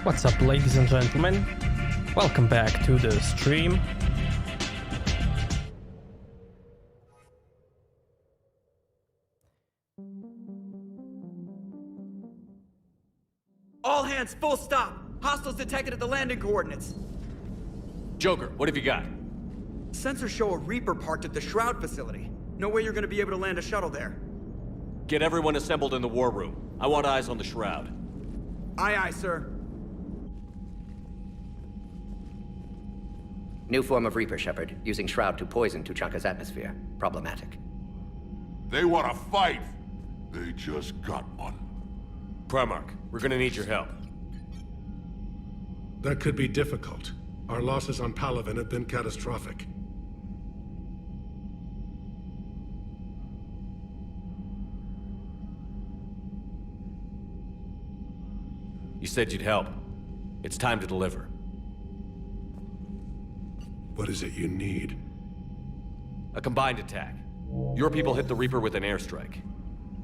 What's up, ladies and gentlemen? Welcome back to the stream. All hands, full stop! Hostiles detected at the landing coordinates. Joker, what have you got? Sensors show a Reaper parked at the Shroud facility. No way you're gonna be able to land a shuttle there. Get everyone assembled in the war room. I want eyes on the Shroud. Aye, aye, sir. New form of Reaper, Shepard, using Shroud to poison Tuchanka's atmosphere. Problematic. They want to fight. They just got one. Primarch, we're gonna need your help. That could be difficult. Our losses on Palaven have been catastrophic. You said you'd help. It's time to deliver. What is it you need? A combined attack. Your people hit the Reaper with an airstrike.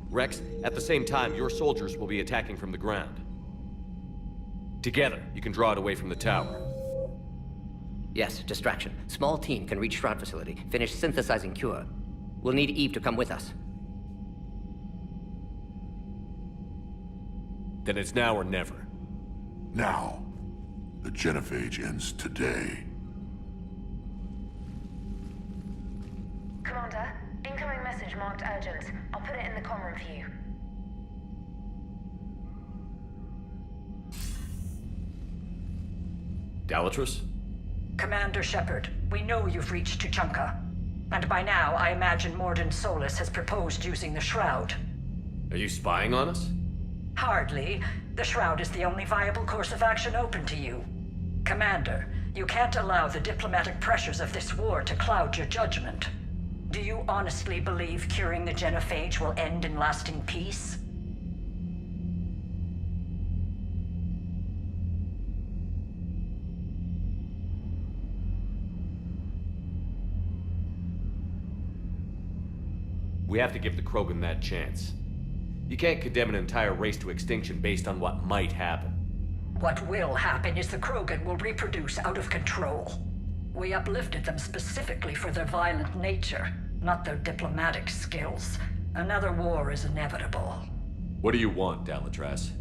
Rex, at the same time, your soldiers will be attacking from the ground. Together, you can draw it away from the tower. Yes, distraction. Small team can reach Shroud facility, finish synthesizing cure. We'll need Eve to come with us. Then it's now or never. Now, the genophage ends today. Commander, incoming message marked urgent. I'll put it in the comm room for you. Dalatrus? Commander Shepard, we know you've reached Tuchanka. And by now, I imagine Morden Solus has proposed using the Shroud. Are you spying on us? Hardly. The Shroud is the only viable course of action open to you. Commander, you can't allow the diplomatic pressures of this war to cloud your judgment. Do you honestly believe curing the genophage will end in lasting peace? We have to give the Krogan that chance. You can't condemn an entire race to extinction based on what might happen. What will happen is the Krogan will reproduce out of control. We uplifted them specifically for their violent nature, not their diplomatic skills. Another war is inevitable. What do you want, Dalatrus?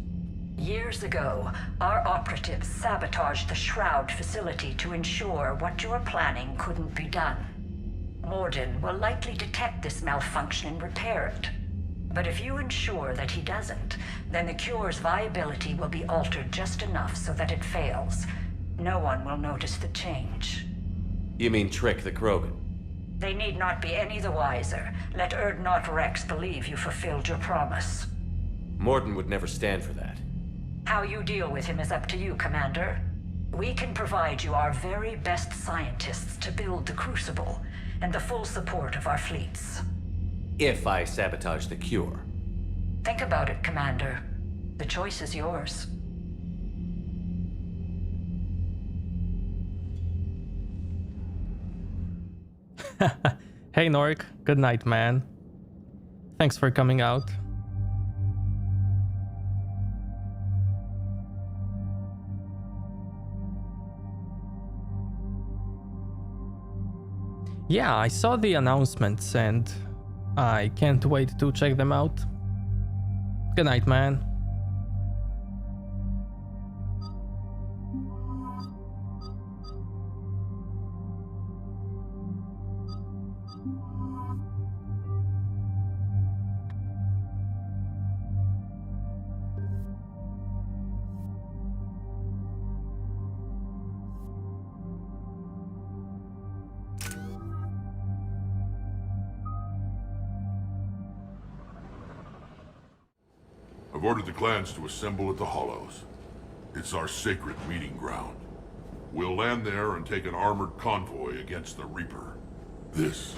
Years ago, our operatives sabotaged the Shroud facility to ensure what you were planning couldn't be done. Morden will likely detect this malfunction and repair it. But if you ensure that he doesn't, then the cure's viability will be altered just enough so that it fails. No one will notice the change. You mean trick the Krogan? They need not be any the wiser. Let Erdnot Rex believe you fulfilled your promise. Morden would never stand for that. How you deal with him is up to you, Commander. We can provide you our very best scientists to build the Crucible, and the full support of our fleets. If I sabotage the cure. Think about it, Commander. The choice is yours. Hey Norik, good night, man. Thanks for coming out. Yeah, I saw the announcements and I can't wait to check them out. Good night, man. I've ordered the clans to assemble at the Hollows. It's our sacred meeting ground. We'll land there and take an armored convoy against the Reaper. This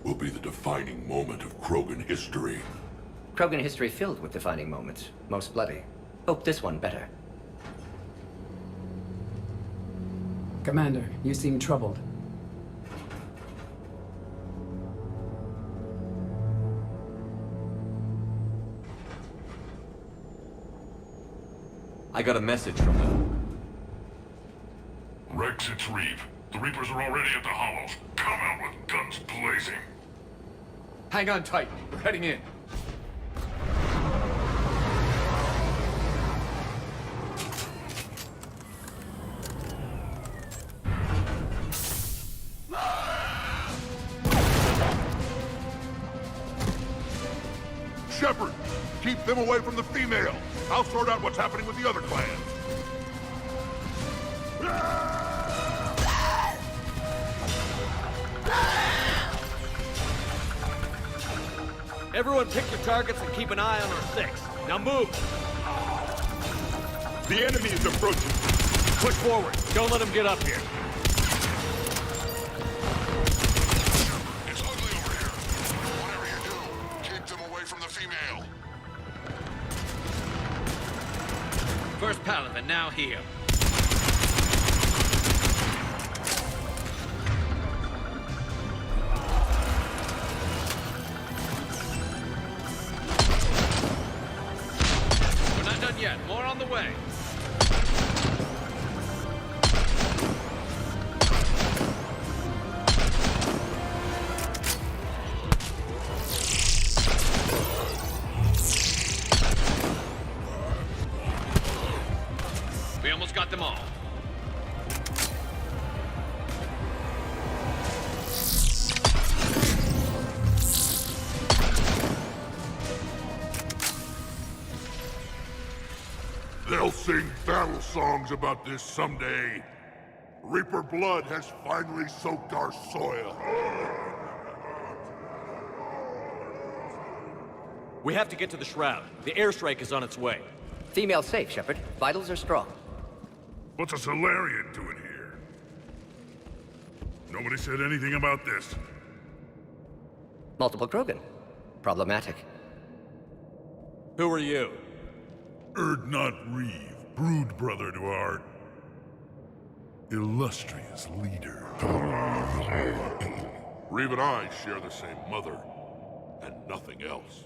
will be the defining moment of Krogan history. Krogan history filled with defining moments, most bloody. Hope this one better. Commander, you seem troubled. I got a message from them. Rex, it's Reeve. The Reapers are already at the Hollows. Come out with guns blazing. Hang on tight. We're heading in. Shepard, keep them away from the female. I'll sort out what's happening with the other clans. Everyone pick your targets and keep an eye on our 6. Now move! The enemy is approaching. Push forward. Don't let them get up here. It's ugly over here. Whatever you do, keep them away from the female. First Paladin, now here. We're not done yet. More on the way. We almost got them all. They'll sing battle songs about this someday. Reaper blood has finally soaked our soil. We have to get to the Shroud. The airstrike is on its way. Female safe, Shepard. Vitals are strong. What's a Solarian doing here? Nobody said anything about this. Multiple Krogan. Problematic. Who are you? Erdnot Reeve, brood brother to our illustrious leader. Reeve and I share the same mother, and nothing else.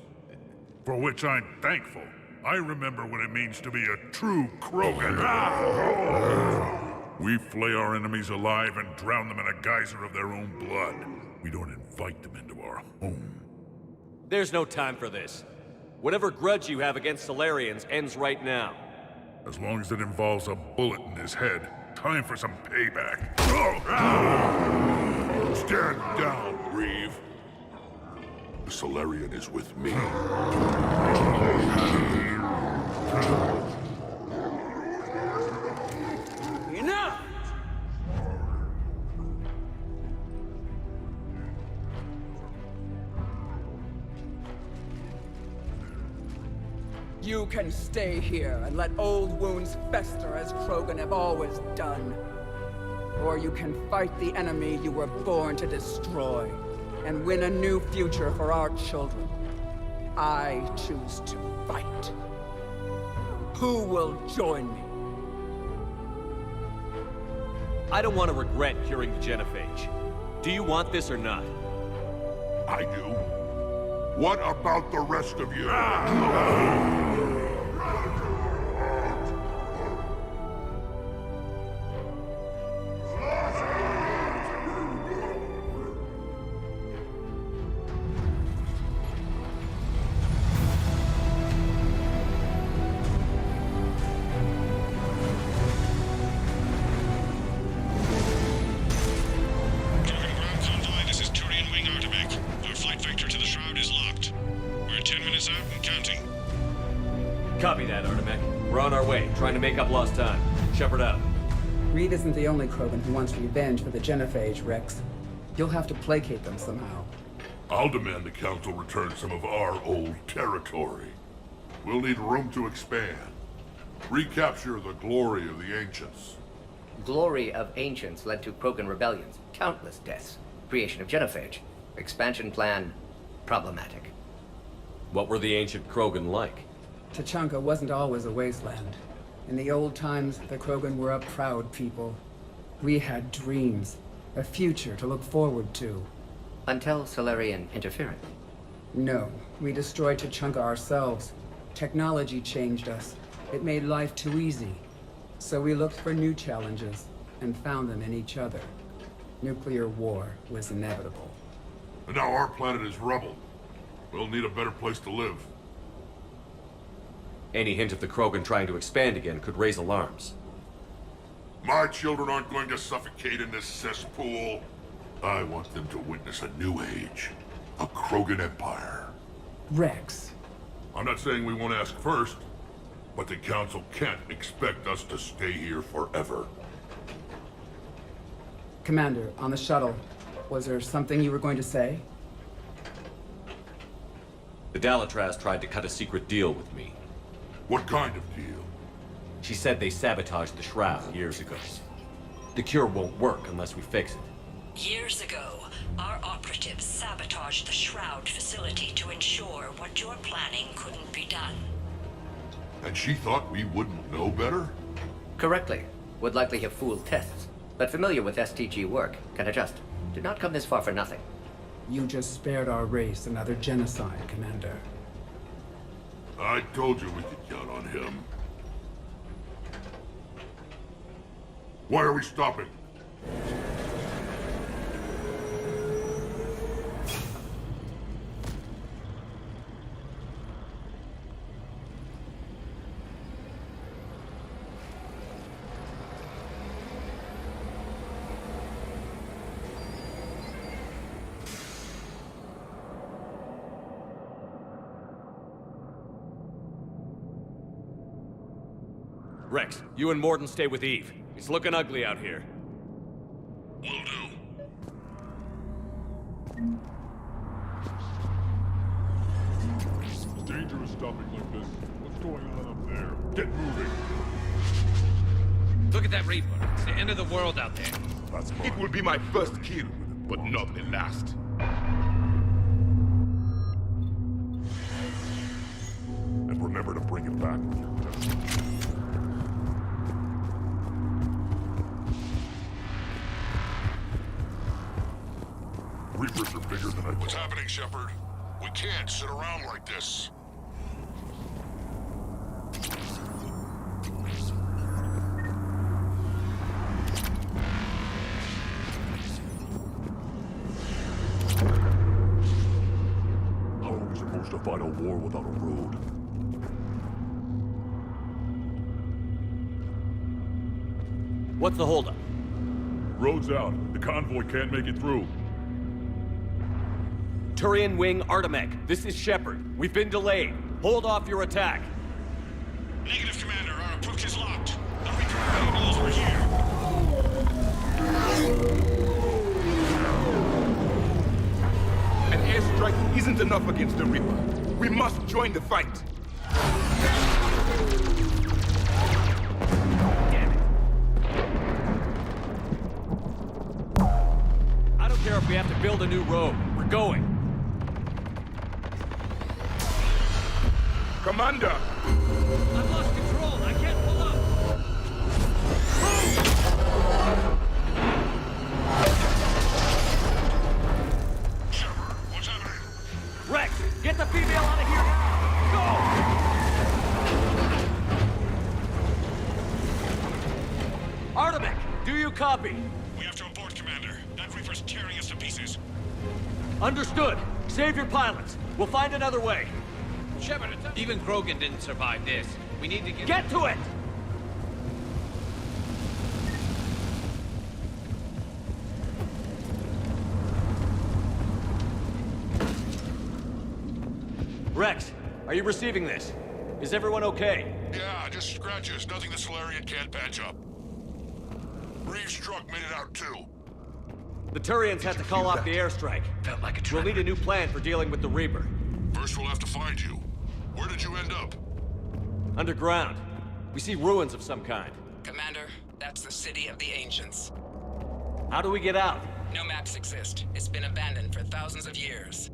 For which I'm thankful. I remember what it means to be a true Krogan. We flay our enemies alive and drown them in a geyser of their own blood. We don't invite them into our home. There's no time for this. Whatever grudge you have against Solarians ends right now. As long as it involves a bullet in his head, time for some payback. Stand down, Reeve. The Solarian is with me. Enough! You can stay here and let old wounds fester as Krogan have always done. Or you can fight the enemy you were born to destroy and win a new future for our children. I choose to fight. Who will join me? I don't want to regret curing the genophage. Do you want this or not? I do. What about the rest of you? Copy that, Artemek. We're on our way, trying to make up lost time. Shepard out. Reed isn't the only Krogan who wants revenge for the genophage, Rex. You'll have to placate them somehow. I'll demand the Council return some of our old territory. We'll need room to expand. Recapture the glory of the Ancients. Glory of Ancients led to Krogan rebellions, countless deaths, creation of genophage. Expansion plan, problematic. What were the ancient Krogan like? Tachanka wasn't always a wasteland. In the old times, the Krogan were a proud people. We had dreams, a future to look forward to. Until Solarian interference. No, we destroyed Tachanka ourselves. Technology changed us. It made life too easy. So we looked for new challenges, and found them in each other. Nuclear war was inevitable. And now our planet is rubble. We'll need a better place to live. Any hint of the Krogan trying to expand again could raise alarms. My children aren't going to suffocate in this cesspool. I want them to witness a new age. A Krogan empire. Rex. I'm not saying we won't ask first, but the Council can't expect us to stay here forever. Commander, on the shuttle, was there something you were going to say? The Dalatraz tried to cut a secret deal with me. What kind of deal? She said they sabotaged the Shroud years ago. The cure won't work unless we fix it. Years ago, our operatives sabotaged the Shroud facility to ensure what you're planning couldn't be done. And she thought we wouldn't know better? Correctly. Would likely have fooled tests, but familiar with STG work, can adjust. Did not come this far for nothing. You just spared our race another genocide, Commander. I told you we could count on him. Why are we stopping? Rex, you and Morden stay with Eve. It's looking ugly out here. Will do. It's dangerous stopping like this. What's going on up there? Get moving. Look at that Reaper. It's the end of the world out there. That's fine. It will be my first kill, but not the last. And remember to bring it back with you. Reapers are bigger than I thought. What's happening, Shepard? We can't sit around like this. How are we supposed to fight a war without a road? What's the holdup? Road's out. The convoy can't make it through. Turian Wing Artemek, this is Shepard. We've been delayed. Hold off your attack. Negative, Commander. Our approach is locked. The Reaper vehicles are here. An airstrike isn't enough against the Reaper. We must join the fight. Damn it. I don't care if we have to build a new road. We're going. Commander! I've lost control. I can't pull up. Shepard, what's happening? Rex, get the female out of here now! Go! Artemek, do you copy? We have to abort, Commander. That Reaper's tearing us to pieces. Understood. Save your pilots. We'll find another way. Shepard, even Krogan didn't survive this. We need to Get to it! Rex, are you receiving this? Is everyone okay? Yeah, just scratches. Nothing the Solarian can't patch up. Reeves' truck made it out too. The Turians had to call off the airstrike. Felt like a We'll trap. need a new plan for dealing with the Reaper. First we'll have to find you. Where did you end up? Underground. We see ruins of some kind. Commander, that's the City of the Ancients. How do we get out? No maps exist. It's been abandoned for thousands of years.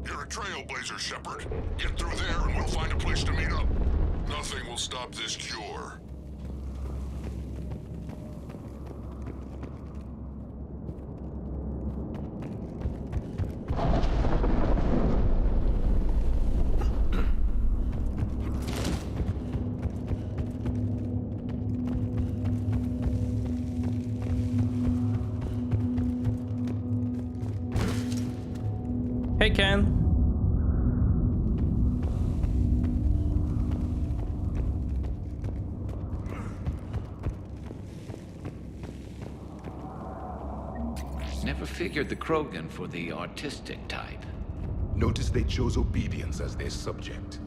You're a trailblazer, Shepard. Get through there and we'll find a place to meet up. Nothing will stop this cure. Hey, Ken. Never figured the Krogan for the artistic type. Notice they chose obedience as their subject.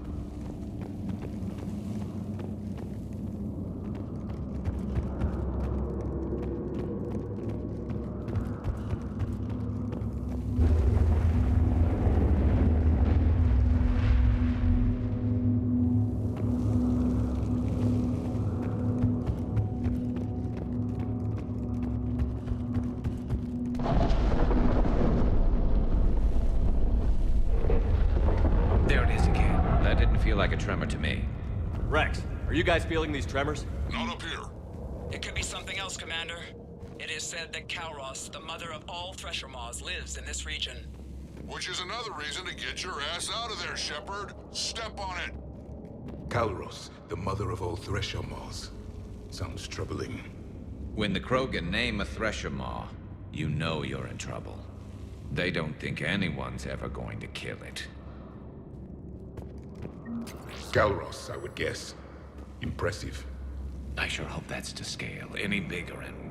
There it is again. That didn't feel like a tremor to me. Rex, are you guys feeling these tremors? Not up here. It could be something else, Commander. It is said that Kalros, the mother of all Thresher Maws, lives in this region. Which is another reason to get your ass out of there, Shepard. Step on it. Kalros, the mother of all Thresher Maws. Sounds troubling. When the Krogan name a Thresher Maw, you know you're in trouble. They don't think anyone's ever going to kill it. Kalros, I would guess. Impressive. I sure hope that's to scale. Any bigger and...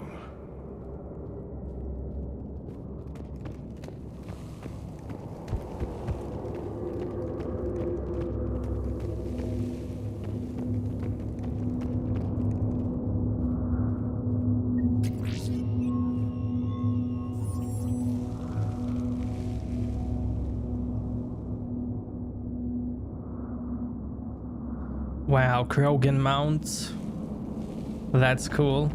Wow, Krogan mounts. That's cool.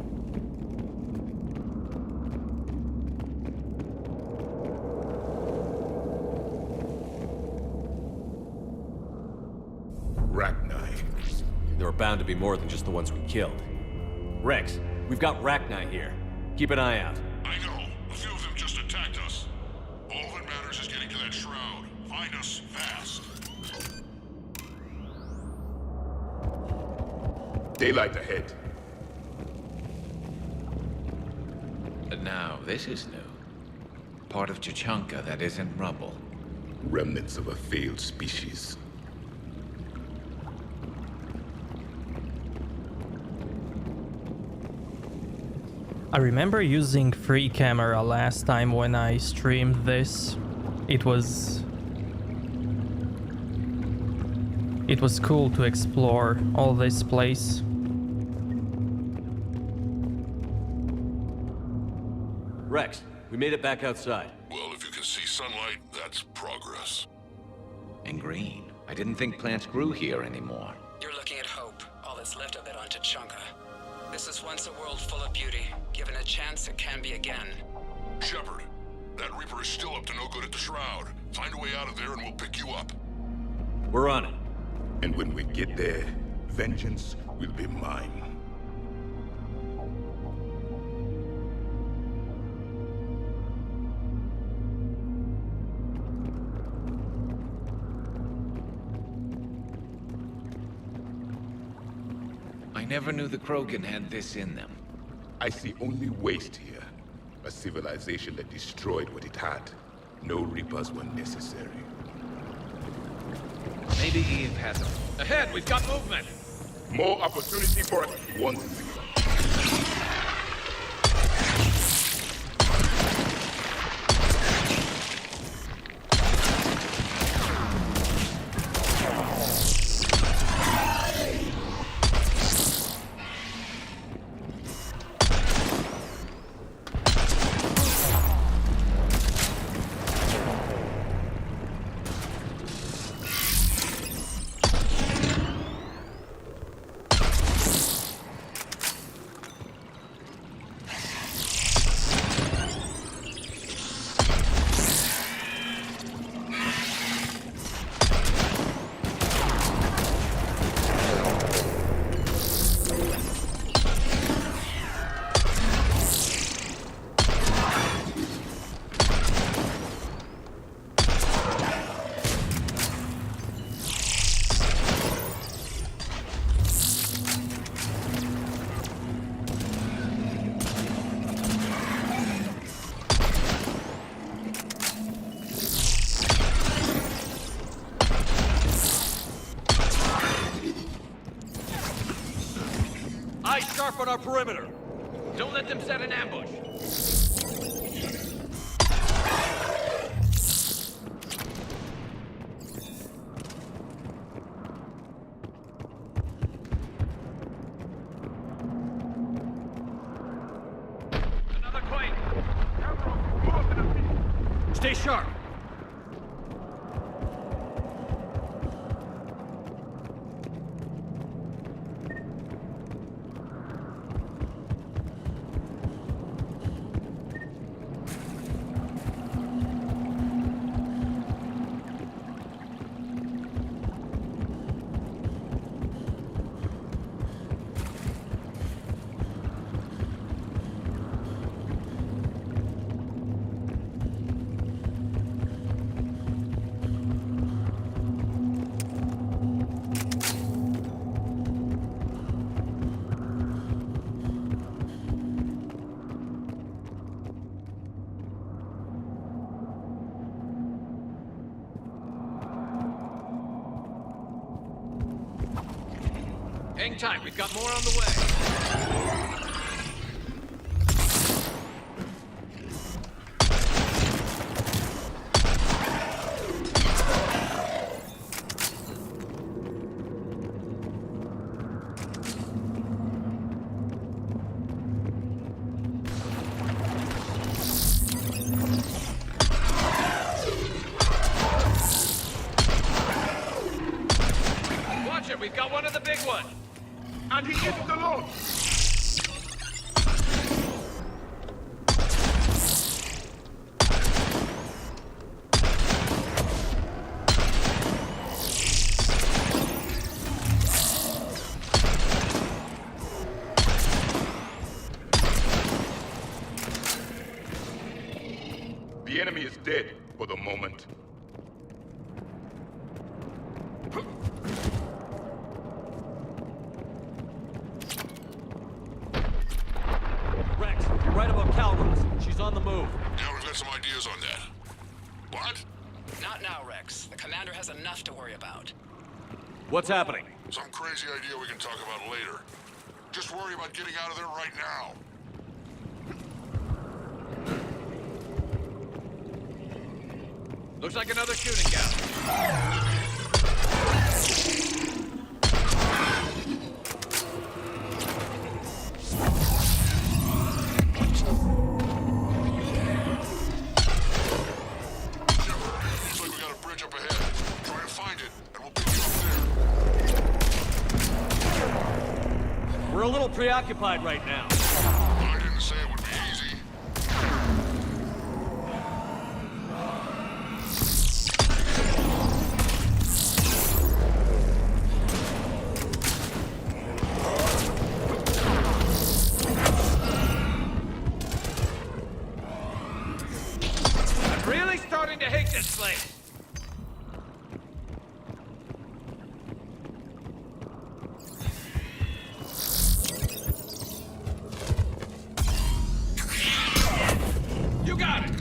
Rachni. There are bound to be more than just the ones we killed. Rex, we've got Rachni here. Keep an eye out. I know. A few of them just attacked us. All that matters is getting to that shroud. Find us fast. Daylight ahead. Now, this is new. Part of Chichanka that isn't rubble. Remnants of a failed species. I remember using free camera last time when I streamed this. It was cool to explore all this place. Rex, we made it back outside. Well, if you can see sunlight, that's progress. And green. I didn't think plants grew here anymore. You're looking at hope, all that's left of it on Tachanka. This is once a world full of beauty. Given a chance, it can be again. Shepard, that Reaper is still up to no good at the Shroud. Find a way out of there and we'll pick you up. We're on it. And when we get there, vengeance will be mine. I never knew the Krogan had this in them. I see only waste here. A civilization that destroyed what it had. No Reapers were necessary. Maybe Eve has them. Ahead, we've got movement! More opportunity for us once again. Eyes sharp on our perimeter. Don't let them set an ambush. Another quake. Stay sharp. Hang tight, we've got more on the way. Watch it, we've got one of the big ones. And he is the Lord! The enemy is dead for the moment. Rex, you're right about Calrose. She's on the move. Yeah, we've got some ideas on that. What? Not now, Rex. The commander has enough to worry about. What's happening? Some crazy idea we can talk about later. Just worry about getting out of there right now. Looks like another shooting gallery. Looks like we got a bridge up ahead. Try to find it, and we'll pick you up there. We're a little preoccupied right now. I didn't say it would be easy. I'm really starting to hate this place. You got it.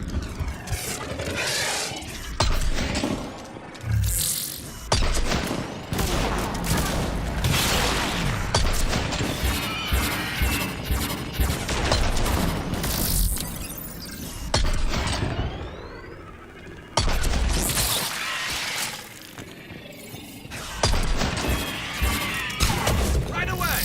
Right away.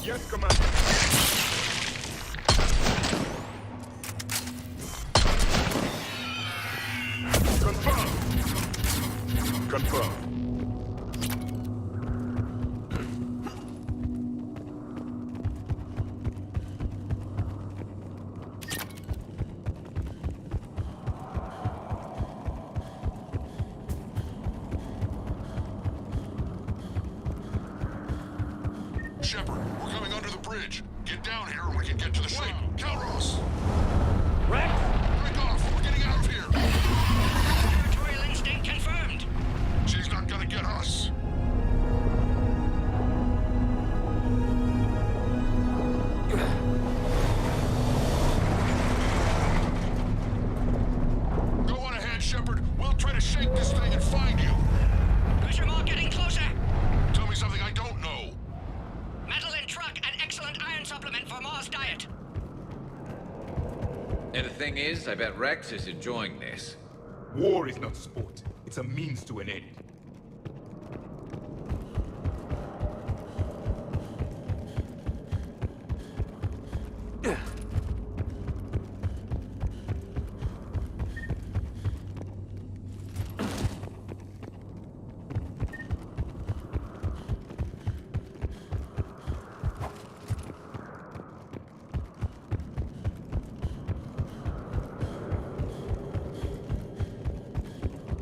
Yes, Commander. Confirmed. Confirmed. Shepard, we're coming under the bridge. Get down here and we can get to the ship. Calrose! Rex? Break off! We're getting out of here! Territorial instinct confirmed. She's not gonna get us. Go on ahead, Shepard. We'll try to shake this thing and find you. Pressure Maw getting closer. Tell me something I don't know. Metal in truck, an excellent iron supplement for Maw's diet. And the thing is, I bet Rex is enjoying this. War is not sport. It's a means to an end.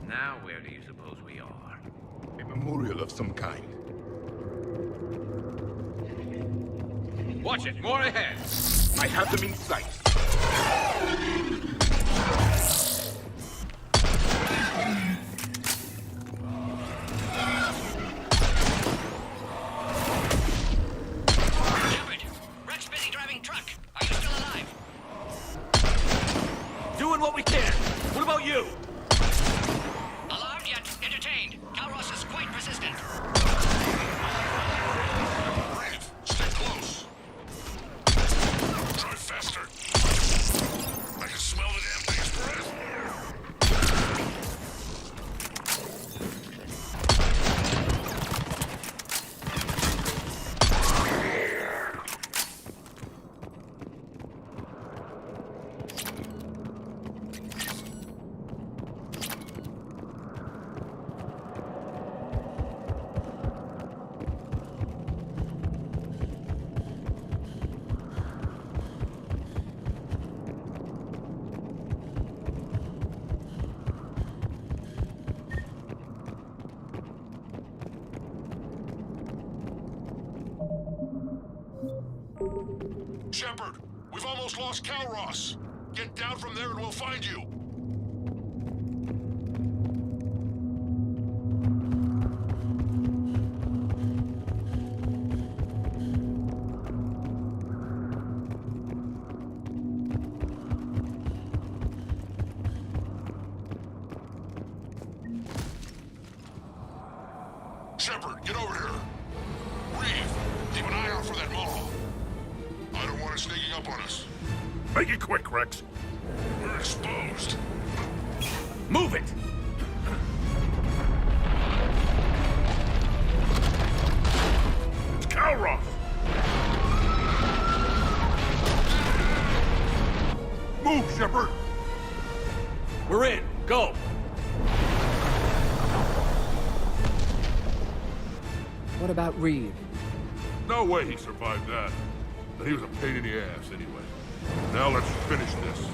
Now where do you suppose we are? A memorial of some kind. Watch it, more ahead! I have them in sight. Shepard, Rex busy driving truck. Are you still alive? Doing what we can. What about you? Alarmed yet entertained. Calros is quite persistent. Breathe. Stay close. Drive faster. I can smell the damn thing's breath. Shepard, we've almost lost Calros. Get down from there and we'll find you. Shepard, get over here. Reeve, keep an eye out for that Maw. I don't want it sneaking up on us. Make it quick, Rex. We're exposed. Move it! It's Calros! Move, Shepard! We're in. Go! What about Reeve? No way he survived that. But he was a pain in the ass anyway. Now let's finish this.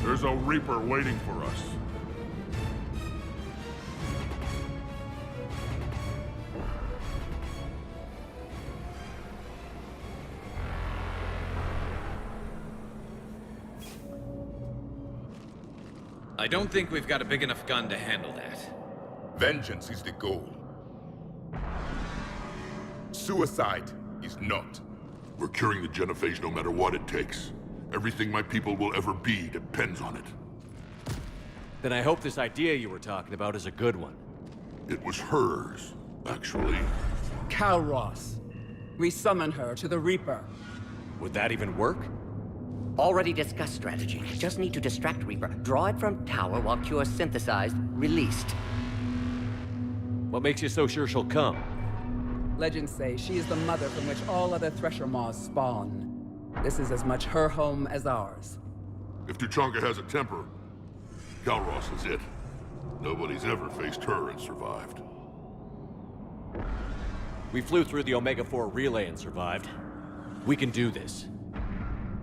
There's a Reaper waiting for us. I don't think we've got a big enough gun to handle that. Vengeance is the goal. Suicide is not. We're curing the genophage no matter what it takes. Everything my people will ever be depends on it. Then I hope this idea you were talking about is a good one. It was hers, actually. Calros. We summon her to the Reaper. Would that even work? Already discussed strategy. Just need to distract Reaper. Draw it from tower while Cure synthesized, released. What makes you so sure she'll come? Legends say she is the mother from which all other Thresher Maws spawn. This is as much her home as ours. If Tuchanka has a temper, Calros is it. Nobody's ever faced her and survived. We flew through the Omega-4 relay and survived. We can do this.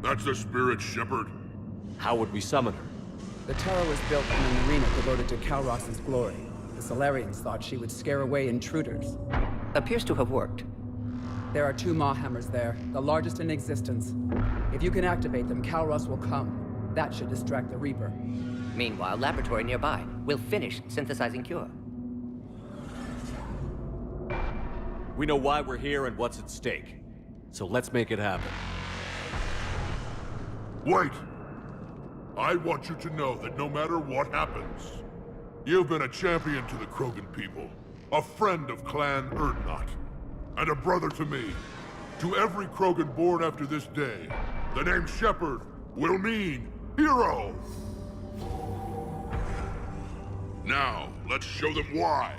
That's the spirit, Shepard. How would we summon her? The tower was built in an arena devoted to Calros' glory. The Solarians thought she would scare away intruders. Appears to have worked. There are 2 Maw hammers there, the largest in existence. If you can activate them, Calros will come. That should distract the Reaper. Meanwhile, laboratory nearby. We'll finish synthesizing Cure. We know why we're here and what's at stake. So let's make it happen. Wait! I want you to know that no matter what happens, You've been a champion to the Krogan people, a friend of Clan Erdnot, and a brother to me. To every Krogan born after this day, the name Shepard will mean hero! Now, let's show them why.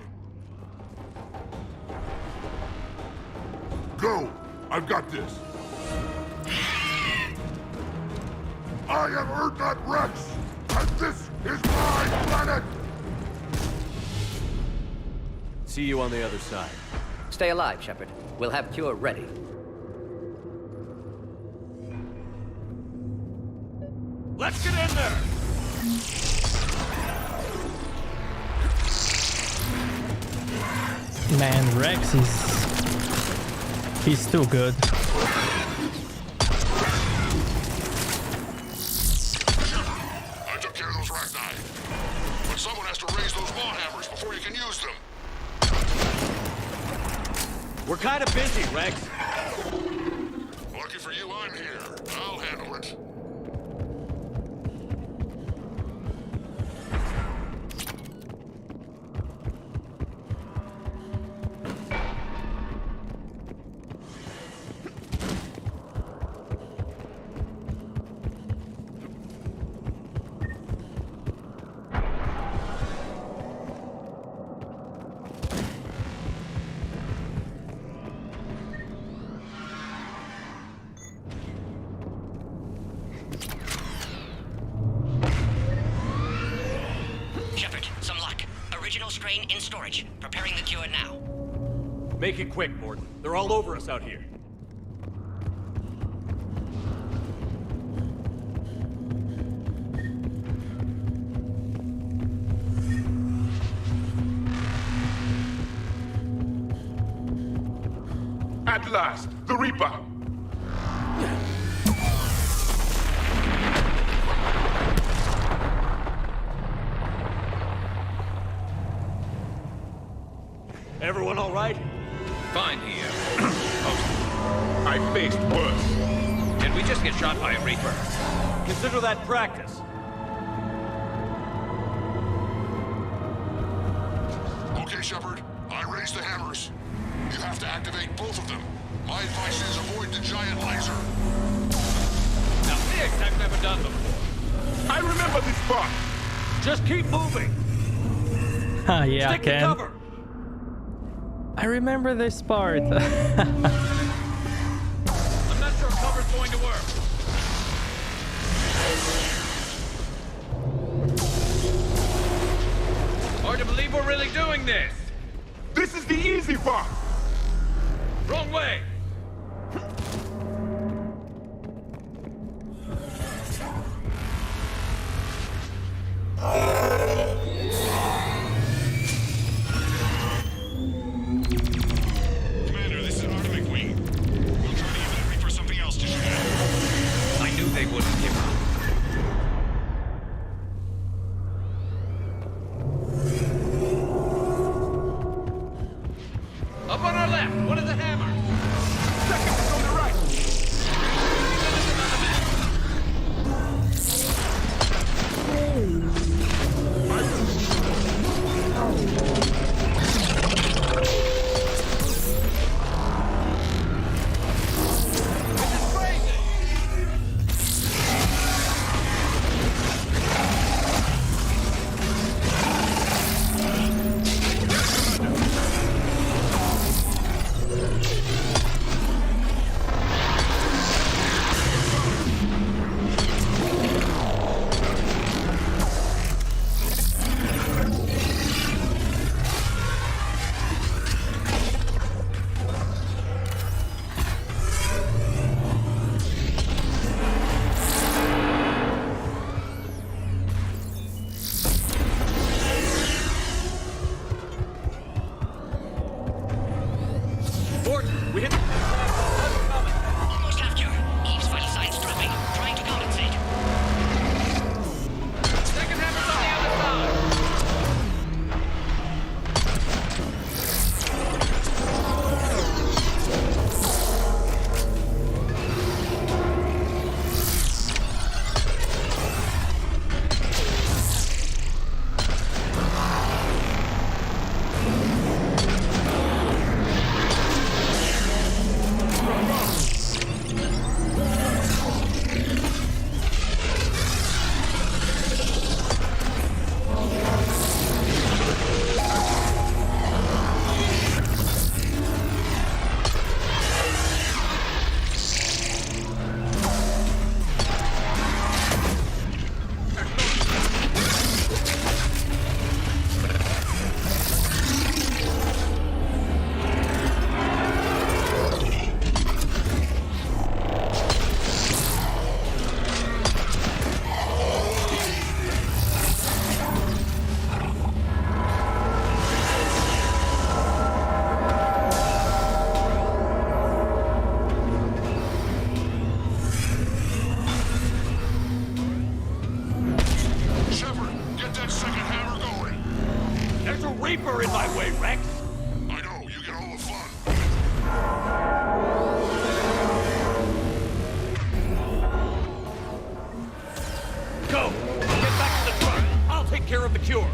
Go! I've got this! I am Erdnot Rex, and this is my planet! See you on the other side. Stay alive, Shepard. We'll have cure ready. Let's get in there! Man, Rex is... he's too good. I took care of those Rachni. But someone has to raise those maw hammers before you can use them. We're kind of busy, Rex. Lucky for you, I'm here. I'll handle it. Strain in storage. Preparing the cure now. Make it quick, Morden. They're all over us out here. At last, the Reaper! Everyone all right? Fine here. I faced worse. Did we just get shot by a Reaper? Consider that practice. Okay, Shepard. I raised the hammers. You have to activate both of them. My advice is avoid the giant laser. Now this I've never done before. I remember this part. Just keep moving. Ah, yeah, Stick I can. to cover. I remember this part. I'm not sure cover's going to work. Hard to believe we're really doing this. This is the easy part. Wrong way. Up on our left, one of the hammers. Second is on the right. a Reaper in my way, Rex! I know, you get all the fun. Go! Get back to the truck! I'll take care of the cure!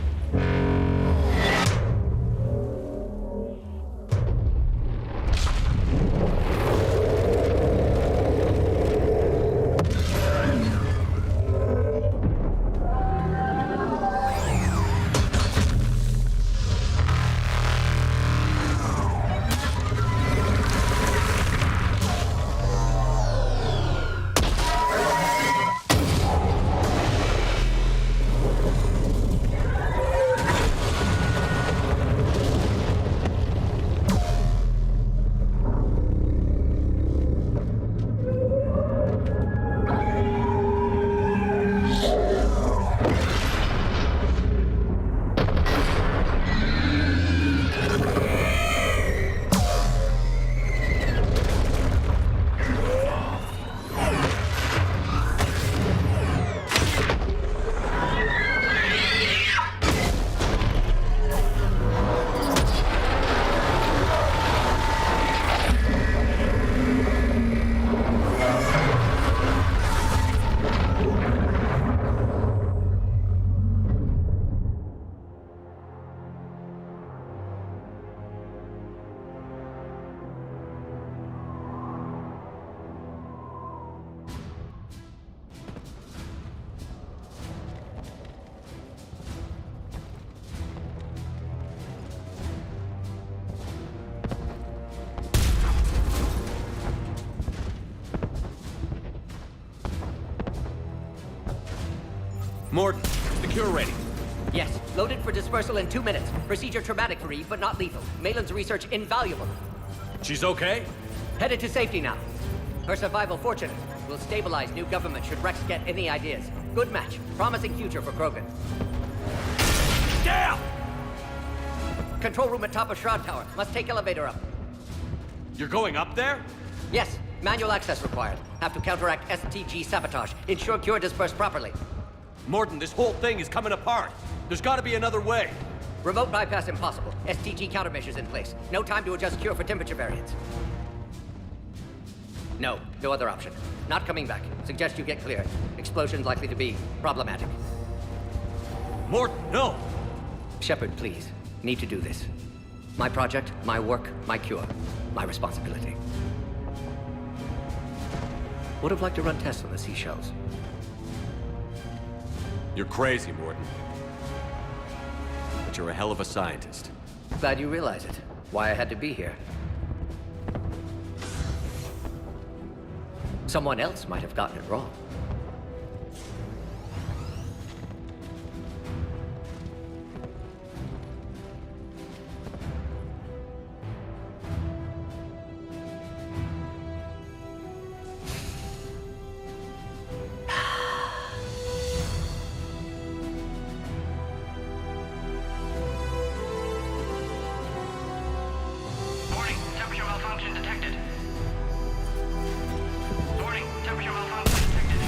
Morden, is the cure ready? Yes, loaded for dispersal in 2 minutes. Procedure traumatic for Eve, but not lethal. Malin's research invaluable. She's okay? Headed to safety now. Her survival fortunate. Will stabilize new government should Rex get any ideas. Good match. Promising future for Krogan. Damn! Control room at top of Shroud Tower. Must take elevator up. You're going up there? Yes, manual access required. Have to counteract STG sabotage. Ensure cure dispersed properly. Morden, this whole thing is coming apart. There's gotta be another way. Remote bypass impossible. STG countermeasures in place. No time to adjust cure for temperature variance. No other option. Not coming back. Suggest you get clear. Explosion's likely to be problematic. Morden, no! Shepard, please. Need to do this. My project, my work, my cure. My responsibility. Would have liked to run tests on the seashells. You're crazy, Morden. But you're a hell of a scientist. Glad you realize it. Why I had to be here. Someone else might have gotten it wrong. Warning, temperature malfunction detected. Warning, temperature malfunction detected.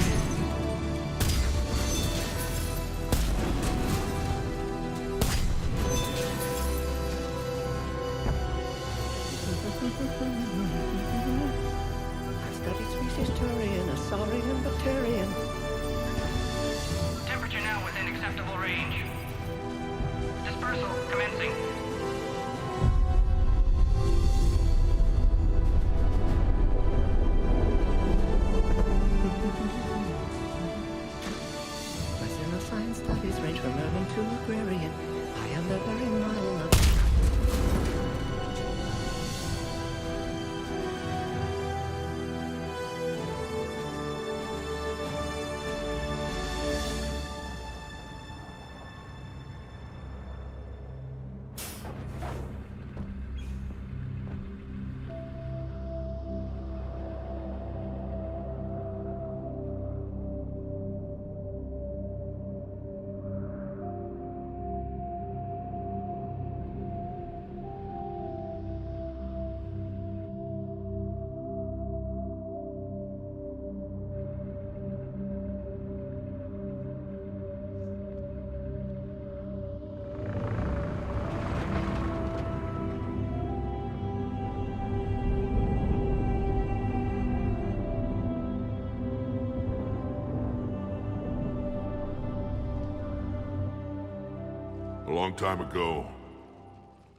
A long time ago,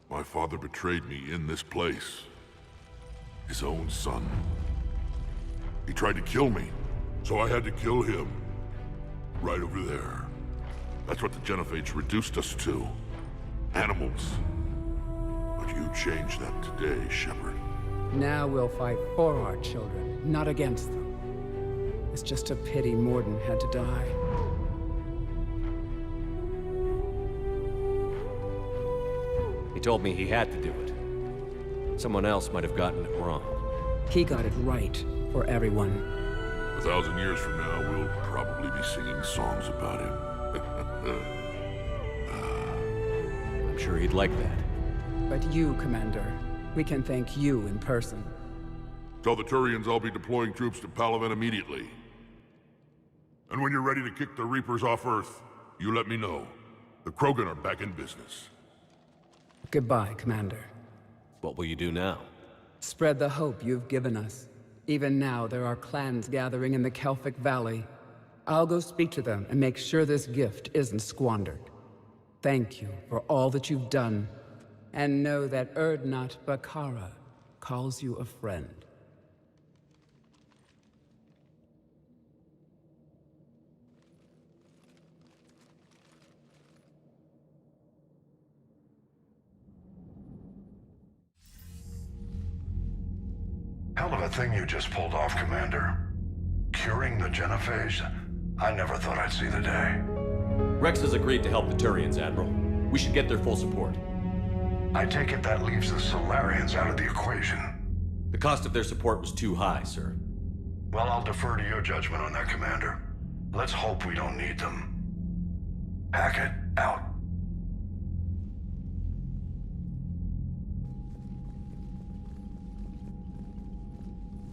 my father betrayed me in this place. His own son. He tried to kill me, so I had to kill him. Right over there. That's what the Genophage reduced us to. Animals. But you changed that today, Shepard. Now we'll fight for our children, not against them. It's just a pity Morden had to die. He told me he had to do it. Someone else might have gotten it wrong. He got it right for everyone. 1,000 years from now, we'll probably be singing songs about him. I'm sure he'd like that. But you, Commander, we can thank you in person. Tell the Turians I'll be deploying troops to Palaven immediately. And when you're ready to kick the Reapers off Earth, you let me know. The Krogan are back in business. Goodbye, Commander. What will you do now? Spread the hope you've given us. Even now, there are clans gathering in the Kelphic Valley. I'll go speak to them and make sure this gift isn't squandered. Thank you for all that you've done. And know that Urdnot Bakara calls you a friend. Hell of a thing you just pulled off, Commander. Curing the Genophage? I never thought I'd see the day. Rex has agreed to help the Turians, Admiral. We should get their full support. I take it that leaves the Solarians out of the equation. The cost of their support was too high, sir. Well, I'll defer to your judgment on that, Commander. Let's hope we don't need them. Hackett, out.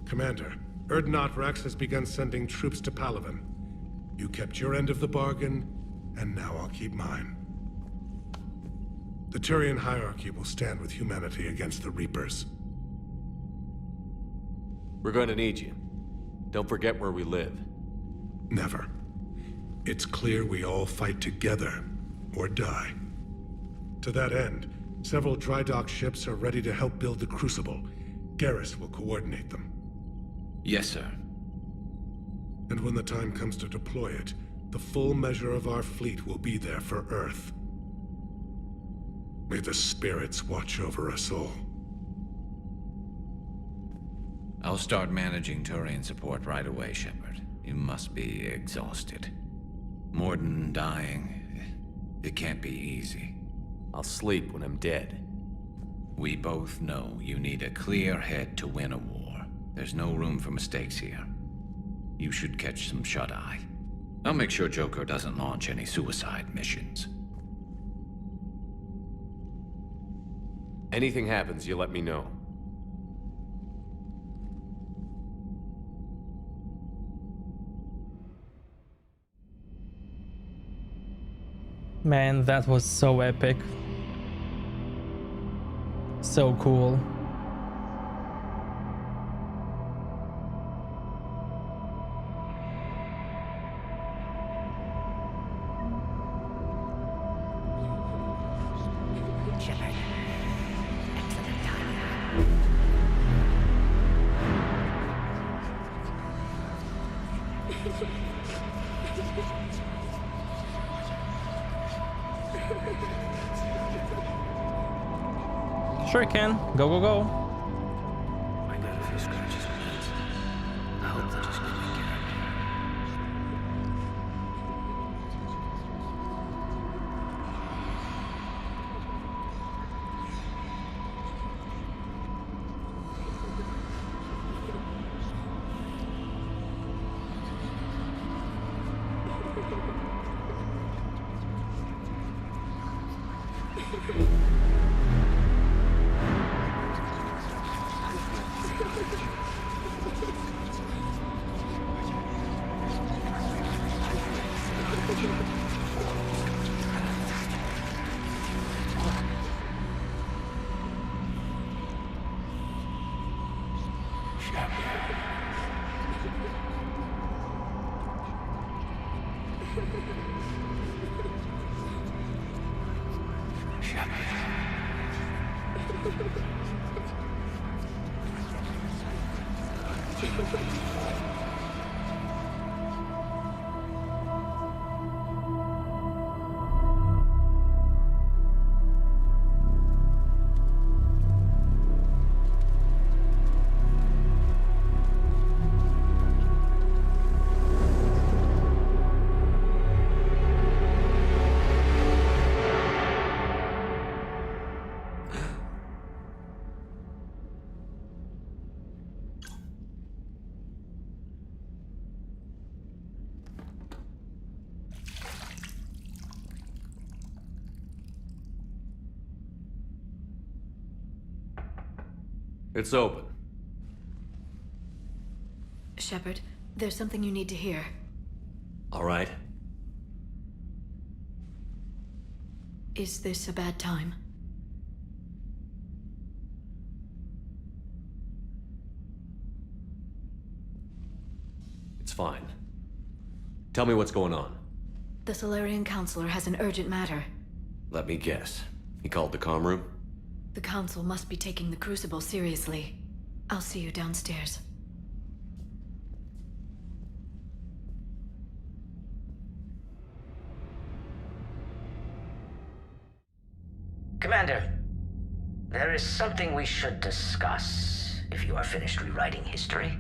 Commander, Urdnot Rex has begun sending troops to Palaven. You kept your end of the bargain, and now I'll keep mine. The Turian hierarchy will stand with humanity against the Reapers. We're going to need you. Don't forget where we live. Never. It's clear we all fight together, or die. To that end, several dry dock ships are ready to help build the Crucible. Garrus will coordinate them. Yes, sir. And when the time comes to deploy it, the full measure of our fleet will be there for Earth. May the spirits watch over us all. I'll start managing Turian support right away, Shepard. You must be exhausted. Morden dying, it can't be easy. I'll sleep when I'm dead. We both know you need a clear head to win a war. There's no room for mistakes here. You should catch some shut-eye. I'll make sure Joker doesn't launch any suicide missions. Anything happens, you let me know. Man, that was so epic. So cool. Sure can. Go, go, go. I got a few scratches on that. I hope they just get my character. It's open. Shepard, there's something you need to hear. All right. Is this a bad time? It's fine. Tell me what's going on. The Solarian Counselor has an urgent matter. Let me guess. He called the comm room? The Council must be taking the Crucible seriously. I'll see you downstairs. Commander, there is something we should discuss, if you are finished rewriting history.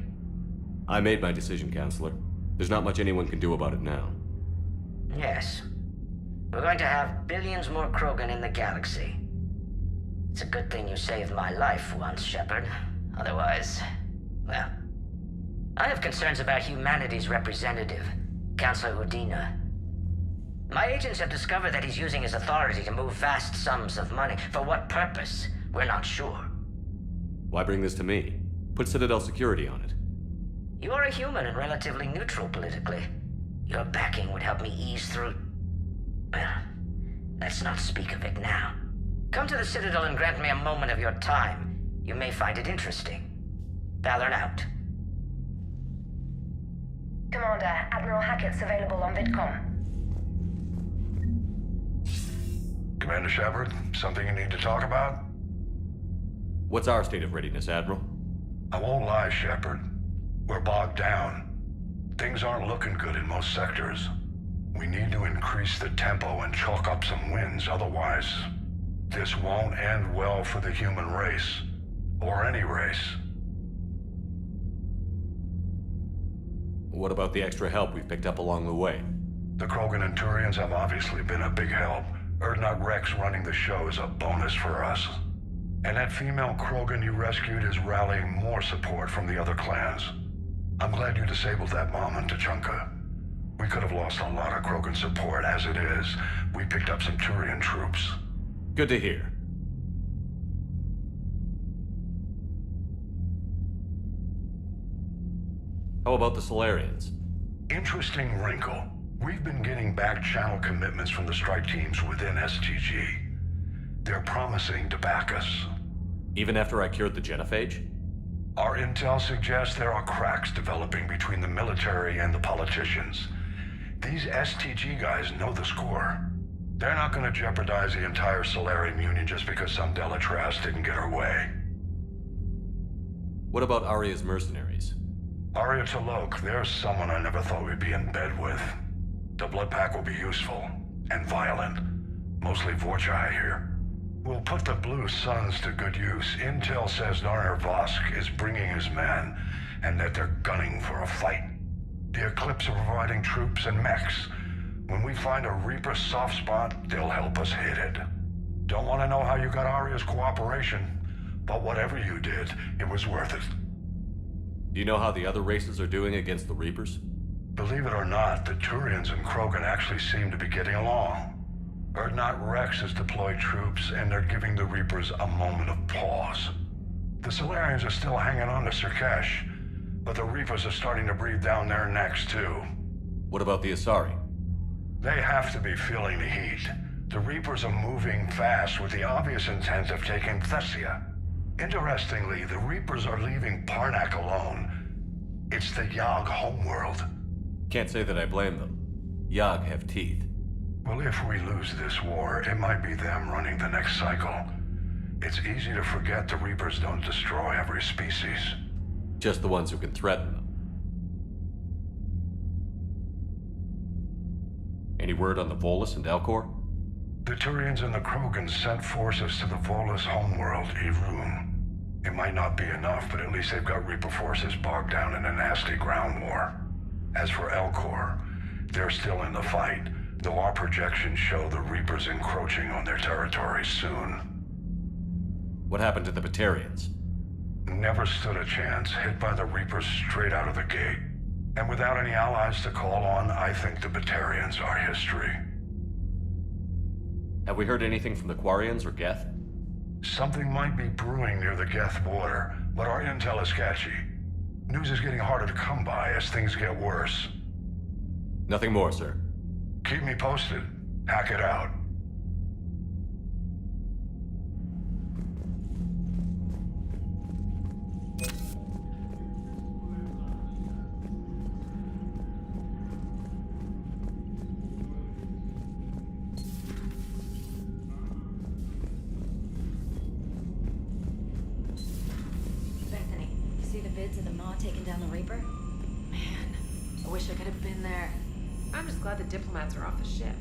I made my decision, Counselor. There's not much anyone can do about it now. Yes. We're going to have billions more Krogan in the galaxy. It's a good thing you saved my life once, Shepard. Otherwise, well... I have concerns about humanity's representative, Councilor Udina. My agents have discovered that he's using his authority to move vast sums of money. For what purpose? We're not sure. Why bring this to me? Put Citadel security on it. You are a human and relatively neutral politically. Your backing would help me ease through... Well, let's not speak of it now. Come to the Citadel and grant me a moment of your time. You may find it interesting. Valorn out. Commander, Admiral Hackett's available on VidCom. Commander Shepard, something you need to talk about? What's our state of readiness, Admiral? I won't lie, Shepard. We're bogged down. Things aren't looking good in most sectors. We need to increase the tempo and chalk up some wins, otherwise... this won't end well for the human race. Or any race. What about the extra help we've picked up along the way? The Krogan and Turians have obviously been a big help. Urdnot Rex running the show is a bonus for us. And that female Krogan you rescued is rallying more support from the other clans. I'm glad you disabled that bomb on Tuchanka. We could have lost a lot of Krogan support. As it is, we picked up some Turian troops. Good to hear. How about the Solarians? Interesting wrinkle. We've been getting back-channel commitments from the strike teams within STG. They're promising to back us. Even after I cured the genophage? Our intel suggests there are cracks developing between the military and the politicians. These STG guys know the score. They're not going to jeopardize the entire Solarian Union just because some Delatras didn't get her way. What about Aria's mercenaries? Aria T'Loak, there's someone I never thought we'd be in bed with. The blood pack will be useful, and violent. Mostly Vorchai here. We'll put the Blue Suns to good use. Intel says Narner Vosk is bringing his men, and that they're gunning for a fight. The Eclipse are providing troops and mechs. When we find a Reaper soft spot, they'll help us hit it. Don't want to know how you got Aria's cooperation, but whatever you did, it was worth it. Do you know how the other races are doing against the Reapers? Believe it or not, the Turians and Krogan actually seem to be getting along. Urdnot Rex has deployed troops, and they're giving the Reapers a moment of pause. The Solarians are still hanging on to Surkesh, but the Reapers are starting to breathe down their necks too. What about the Asari? They have to be feeling the heat. The Reapers are moving fast with the obvious intent of taking Thessia. Interestingly, the Reapers are leaving Parnak alone. It's the Yogg homeworld. Can't say that I blame them. Yogg have teeth. Well, if we lose this war, it might be them running the next cycle. It's easy to forget the Reapers don't destroy every species. Just the ones who can threaten them. Any word on the Volus and Elcor? The Turians and the Krogans sent forces to the Volus homeworld, Irun. It might not be enough, but at least they've got Reaper forces bogged down in a nasty ground war. As for Elcor, they're still in the fight, though our projections show the Reapers encroaching on their territory soon. What happened to the Batarians? Never stood a chance, hit by the Reapers straight out of the gate. And without any allies to call on, I think the Batarians are history. Have we heard anything from the Quarians or Geth? Something might be brewing near the Geth border, but our intel is sketchy. News is getting harder to come by as things get worse. Nothing more, sir. Keep me posted. Hack it out. Of the Maw taking down the Reaper? Man, I wish I could have been there. I'm just glad the diplomats are off the ship.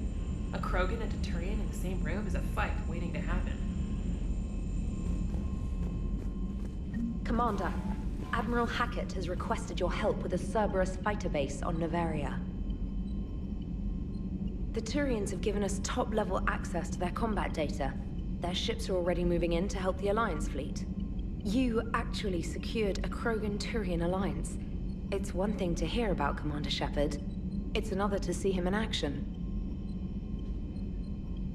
A Krogan and a Turian in the same room is a fight waiting to happen. Commander, Admiral Hackett has requested your help with a Cerberus fighter base on Novaria. The Turians have given us top-level access to their combat data. Their ships are already moving in to help the Alliance fleet. You actually secured a Krogan-Turian alliance. It's one thing to hear about Commander Shepard. It's another to see him in action.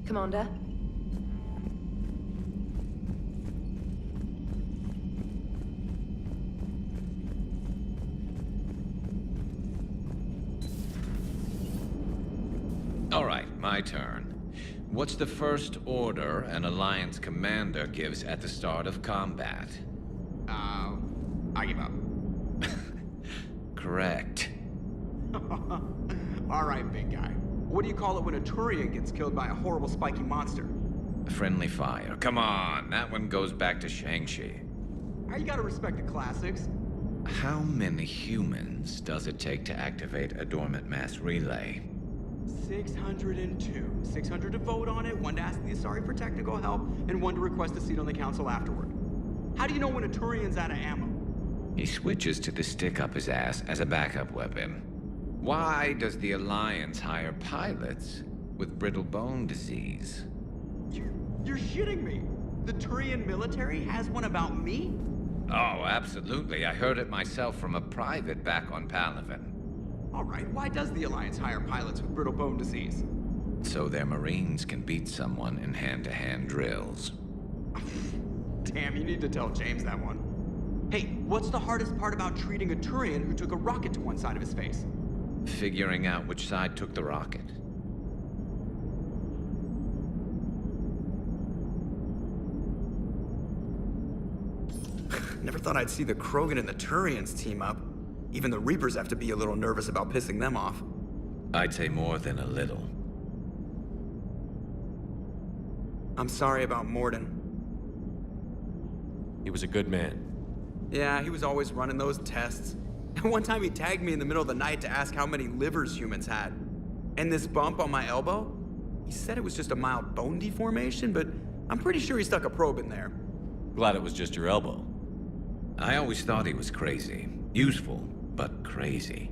Commander? All right, my turn. What's the first order an Alliance commander gives at the start of combat? I give up. Correct. All right, big guy. What do you call it when a Turian gets killed by a horrible spiky monster? Friendly fire. Come on, that one goes back to Shang-Chi. You gotta respect the classics. How many humans does it take to activate a dormant mass relay? 602. 600 to vote on it, 1 to ask the Asari for technical help, and 1 to request a seat on the council afterward. How do you know when a Turian's out of ammo? He switches to the stick up his ass as a backup weapon. Why does the Alliance hire pilots with brittle bone disease? You're shitting me. The Turian military has one about me? Oh, absolutely. I heard it myself from a private back on Palaven. All right, why does the Alliance hire pilots with brittle bone disease? So their Marines can beat someone in hand-to-hand drills. Damn, you need to tell James that one. Hey, what's the hardest part about treating a Turian who took a rocket to one side of his face? Figuring out which side took the rocket. Never thought I'd see the Krogan and the Turians team up. Even the Reapers have to be a little nervous about pissing them off. I'd say more than a little. I'm sorry about Morden. He was a good man. Yeah, he was always running those tests. And one time he tagged me in the middle of the night to ask how many livers humans had. And this bump on my elbow? He said it was just a mild bone deformation, but I'm pretty sure he stuck a probe in there. Glad it was just your elbow. I always thought he was crazy. Useful, but crazy.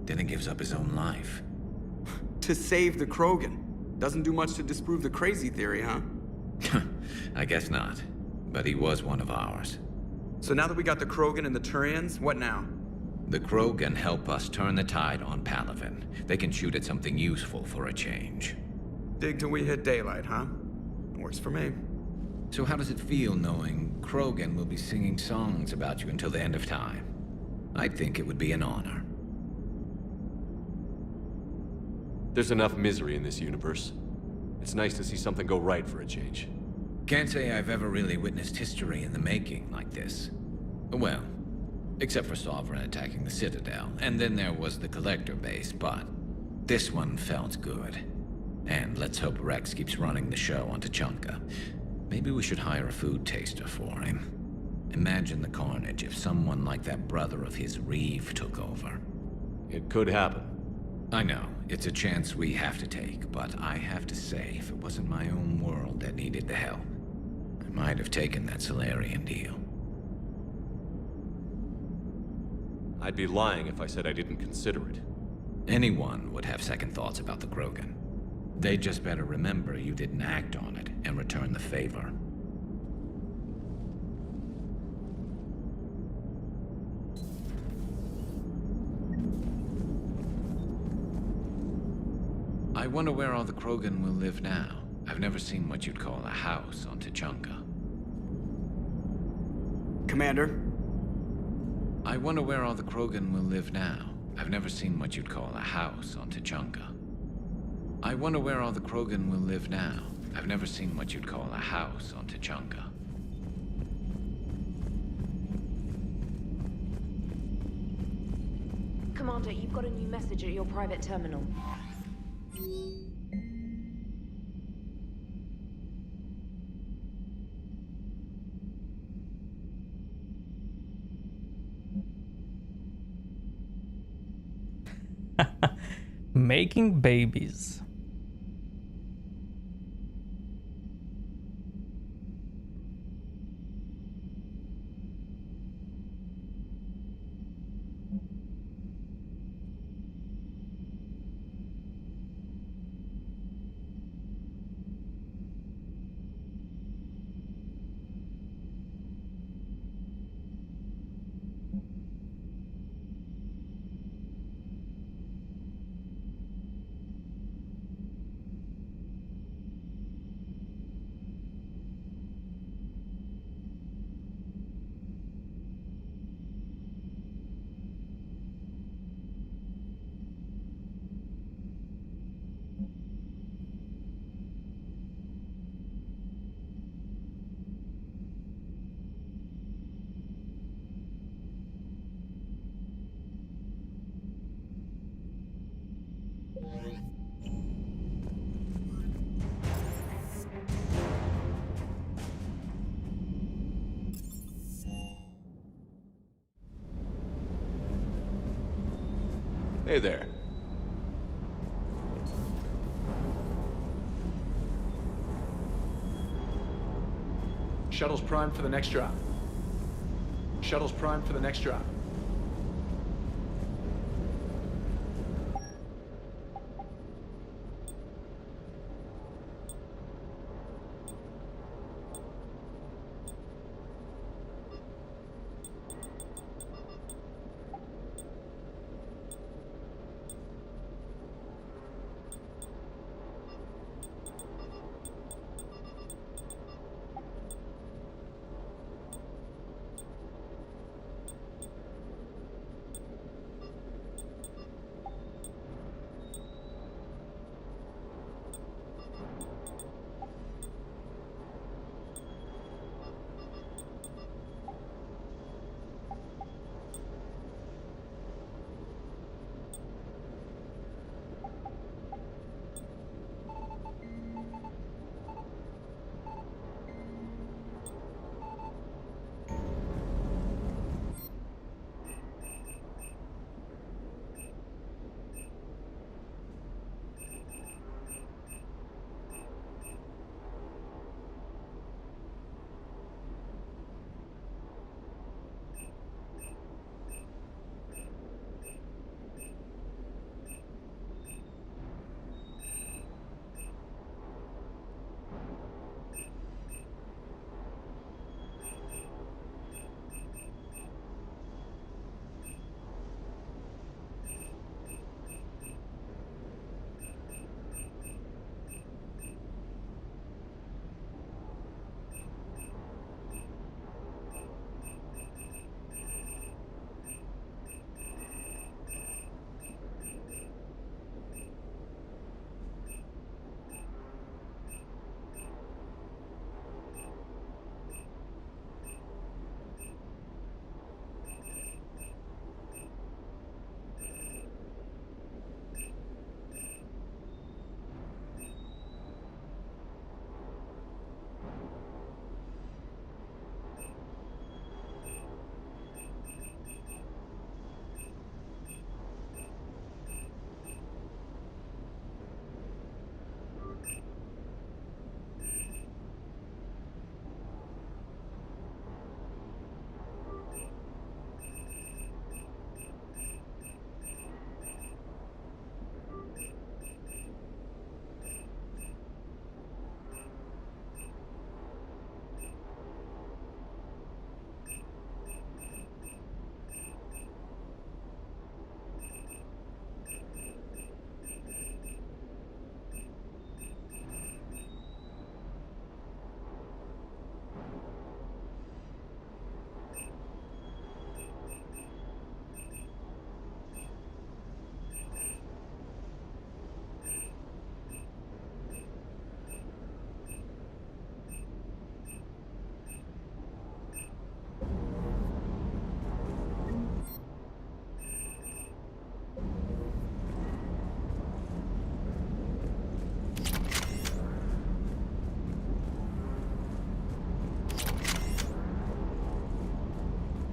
Then he gives up his own life. To save the Krogan. Doesn't do much to disprove the crazy theory, huh? I guess not. But he was one of ours. So now that we got the Krogan and the Turians, what now? The Krogan help us turn the tide on Palaven. They can shoot at something useful for a change. Dig till we hit daylight, huh? Works for me. So how does it feel knowing Krogan will be singing songs about you until the end of time? I think it would be an honor. There's enough misery in this universe. It's nice to see something go right for a change. Can't say I've ever really witnessed history in the making like this. Well, except for Sovereign attacking the Citadel, and then there was the Collector base, but this one felt good. And let's hope Rex keeps running the show on Tuchanka. Maybe we should hire a food taster for him. Imagine the carnage if someone like that brother of his, Reeve, took over. It could happen. I know, it's a chance we have to take, but I have to say, if it wasn't my own world that needed the help, I might have taken that Solarian deal. I'd be lying if I said I didn't consider it. Anyone would have second thoughts about the Krogan. They just better remember you didn't act on it and return the favor. I wonder where all the Krogan will live now. I've never seen what you'd call a house on Tuchanka. Commander? I wonder where all the Krogan will live now. I've never seen what you'd call a house on Tuchanka. I wonder where all the Krogan will live now. I've never seen what you'd call a house on Tuchanka. Commander, you've got a new message at your private terminal. Making babies. Hey there. Shuttle's primed for the next drop. Shuttle's primed for the next drop.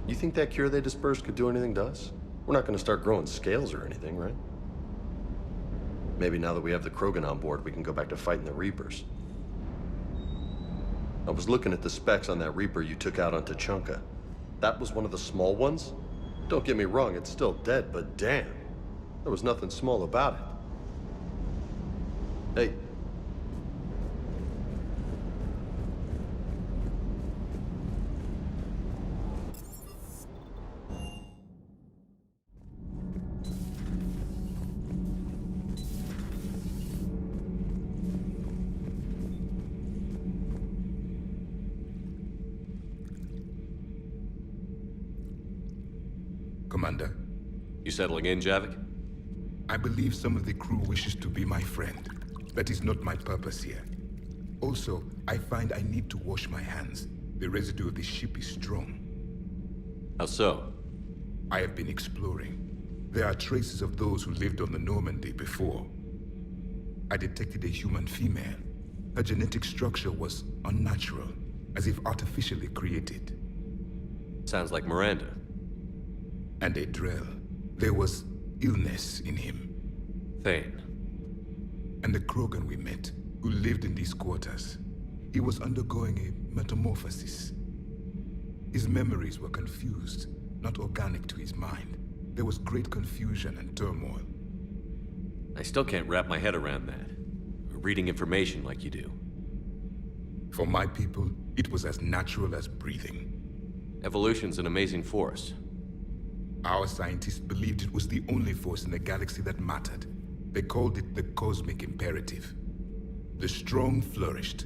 You think that cure they dispersed could do anything to us? We're not gonna start growing scales or anything, right? Maybe now that we have the Krogan on board, we can go back to fighting the Reapers. I was looking at the specs on that Reaper you took out on Tuchanka. That was one of the small ones? Don't get me wrong, it's still dead, but damn. There was nothing small about it. Hey. Commander. You settling in, Javik? I believe some of the crew wishes to be my friend. That is not my purpose here. Also, I find I need to wash my hands. The residue of the ship is strong. How so? I have been exploring. There are traces of those who lived on the Normandy before. I detected a human female. Her genetic structure was unnatural, as if artificially created. Sounds like Miranda. And a Drell. There was illness in him. Thane. And the Krogan we met, who lived in these quarters. He was undergoing a metamorphosis. His memories were confused, not organic to his mind. There was great confusion and turmoil. I still can't wrap my head around that. Reading information like you do. For my people, it was as natural as breathing. Evolution's an amazing force. Our scientists believed it was the only force in the galaxy that mattered. They called it the cosmic imperative. The strong flourished,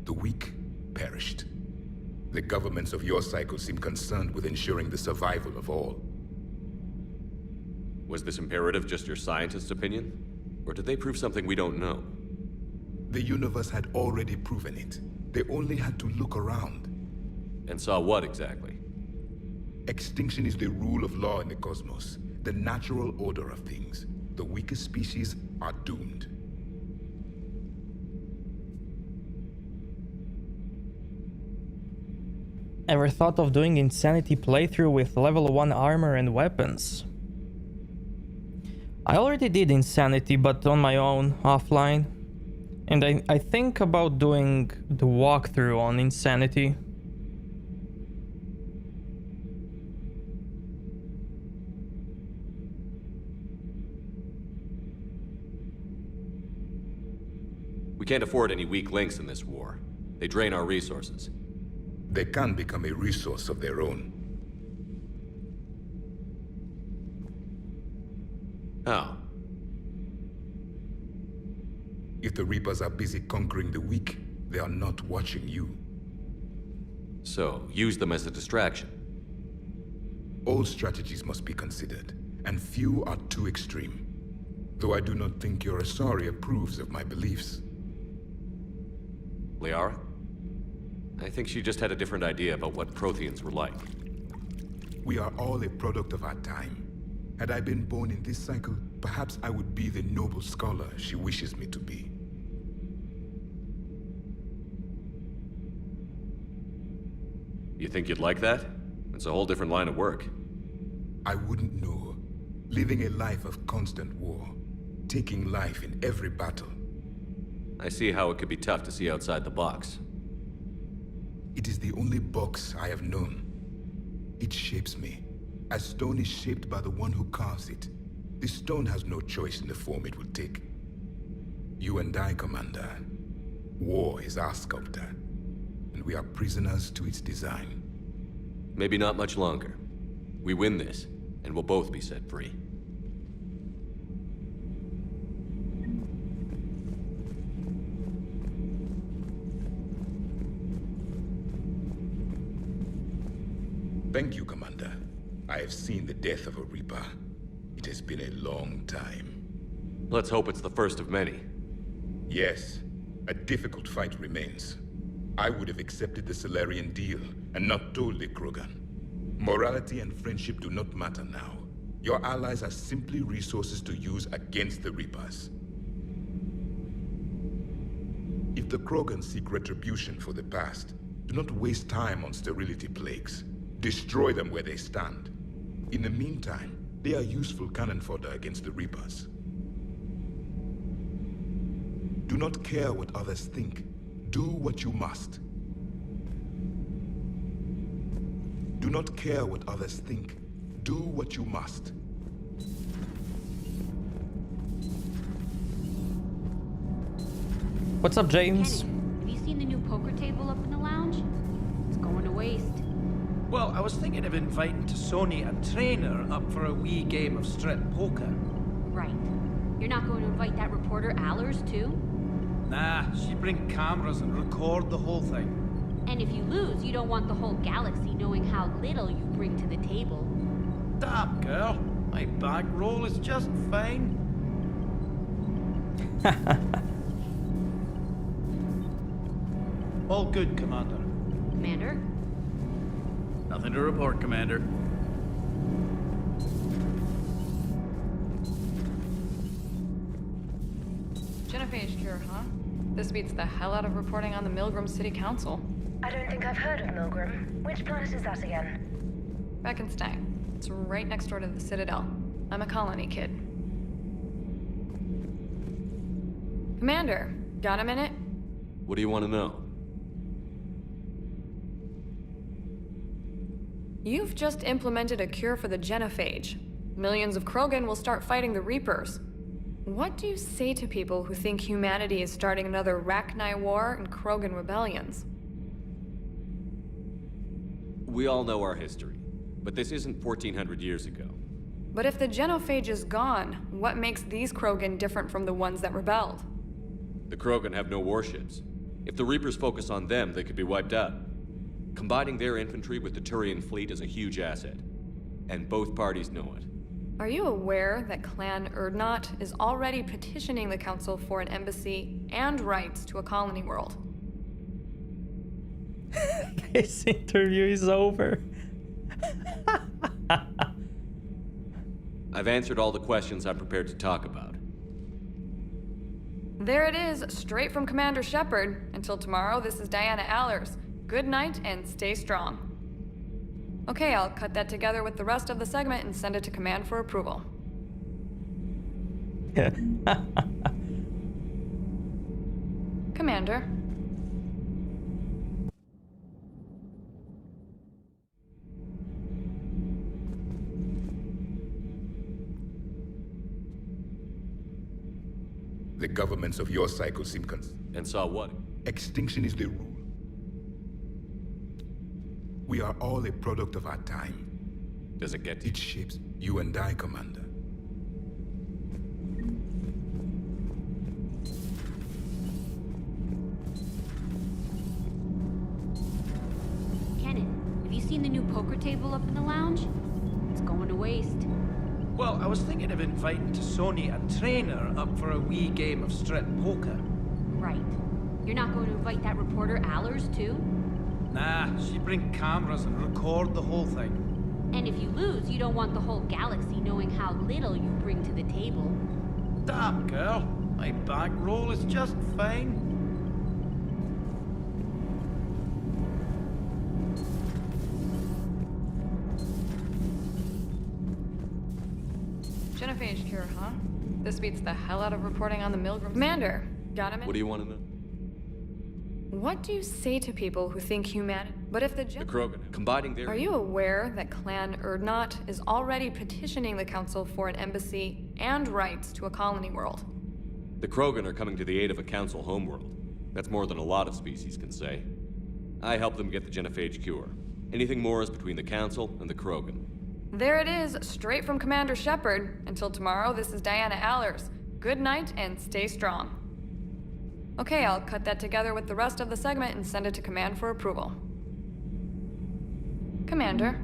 the weak perished. The governments of your cycle seem concerned with ensuring the survival of all. Was this imperative just your scientist's opinion? Or did they prove something we don't know? The universe had already proven it. They only had to look around. And saw what exactly? Extinction is the rule of law in the cosmos, the natural order of things. The weakest species are doomed. Ever thought of doing Insanity playthrough with level 1 armor and weapons? I already did Insanity, but on my own, offline. And I think about doing the walkthrough on Insanity. We can't afford any weak links in this war. They drain our resources. They can become a resource of their own. How? If the Reapers are busy conquering the weak, they are not watching you. So, use them as a distraction. All strategies must be considered, and few are too extreme. Though I do not think your Asari approves of my beliefs. Liara? I think she just had a different idea about what Protheans were like. We are all a product of our time. Had I been born in this cycle, perhaps I would be the noble scholar she wishes me to be. You think you'd like that? It's a whole different line of work. I wouldn't know. Living a life of constant war. Taking life in every battle. I see how it could be tough to see outside the box. It is the only box I have known. It shapes me, as stone is shaped by the one who carves it. This stone has no choice in the form it will take. You and I, Commander. War is our sculptor, and we are prisoners to its design. Maybe not much longer. We win this, and we'll both be set free. Thank you, Commander. I have seen the death of a Reaper. It has been a long time. Let's hope it's the first of many. Yes, a difficult fight remains. I would have accepted the Solarian deal and not told the Krogan. Morality and friendship do not matter now. Your allies are simply resources to use against the Reapers. If the Krogan seek retribution for the past, do not waste time on sterility plagues. Destroy them where they stand. In the meantime, they are useful cannon fodder against the Reapers. Do not care what others think. Do what you must. Do not care what others think. Do what you must. What's up, James? Kenny, have you seen the new poker table up in the lounge? It's going to waste. Well, I was thinking of inviting Sony and Trainer up for a wee game of strip poker. Right. You're not going to invite that reporter Allers, too? Nah, she'd bring cameras and record the whole thing. And if you lose, you don't want the whole galaxy knowing how little you bring to the table. Damn, girl. My back roll is just fine. All good, Commander. Commander? Nothing to report, Commander. Genophage cure, huh? This beats the hell out of reporting on the Milgram City Council. I don't think I've heard of Milgram. Which planet is that again? Beckenstein. It's right next door to the Citadel. I'm a colony kid. Commander, got a minute? What do you want to know? You've just implemented a cure for the genophage. Millions of Krogan will start fighting the Reapers. What do you say to people who think humanity is starting another Rachni War and Krogan rebellions? We all know our history, but this isn't 1400 years ago. But if the genophage is gone, what makes these Krogan different from the ones that rebelled? The Krogan have no warships. If the Reapers focus on them, they could be wiped out. Combining their infantry with the Turian fleet is a huge asset, and both parties know it. Are you aware that Clan Urdnot is already petitioning the Council for an embassy and rights to a colony world? This interview is over. I've answered all the questions I'm prepared to talk about. There it is, straight from Commander Shepard. Until tomorrow, this is Diana Allers. Good night and stay strong. Okay, I'll cut that together with the rest of the segment and send it to Command for approval. Commander. The governments of your cycle seem And saw what? Extinction is the rule. We are all a product of our time. Does it get to It shapes you and I, Commander. Kennan, have you seen the new poker table up in the lounge? It's going to waste. Well, I was thinking of inviting Sony and Trainer up for a wee game of strip poker. Right. You're not going to invite that reporter Allers, too? Nah, she'd bring cameras and record the whole thing. And if you lose, you don't want the whole galaxy knowing how little you bring to the table. Damn, girl. My back roll is just fine. Genophage cure, huh? This beats the hell out of reporting on the Milgram. Commander, got a minute? What do you want to know? What do you say to people who think humanity... But if the Krogan, combining their... Are you aware that Clan Urdnot is already petitioning the Council for an embassy and rights to a colony world? The Krogan are coming to the aid of a Council homeworld. That's more than a lot of species can say. I helped them get the genophage cure. Anything more is between the Council and the Krogan. There it is, straight from Commander Shepard. Until tomorrow, this is Diana Allers. Good night and stay strong. Okay, I'll cut that together with the rest of the segment and send it to Command for approval. Commander.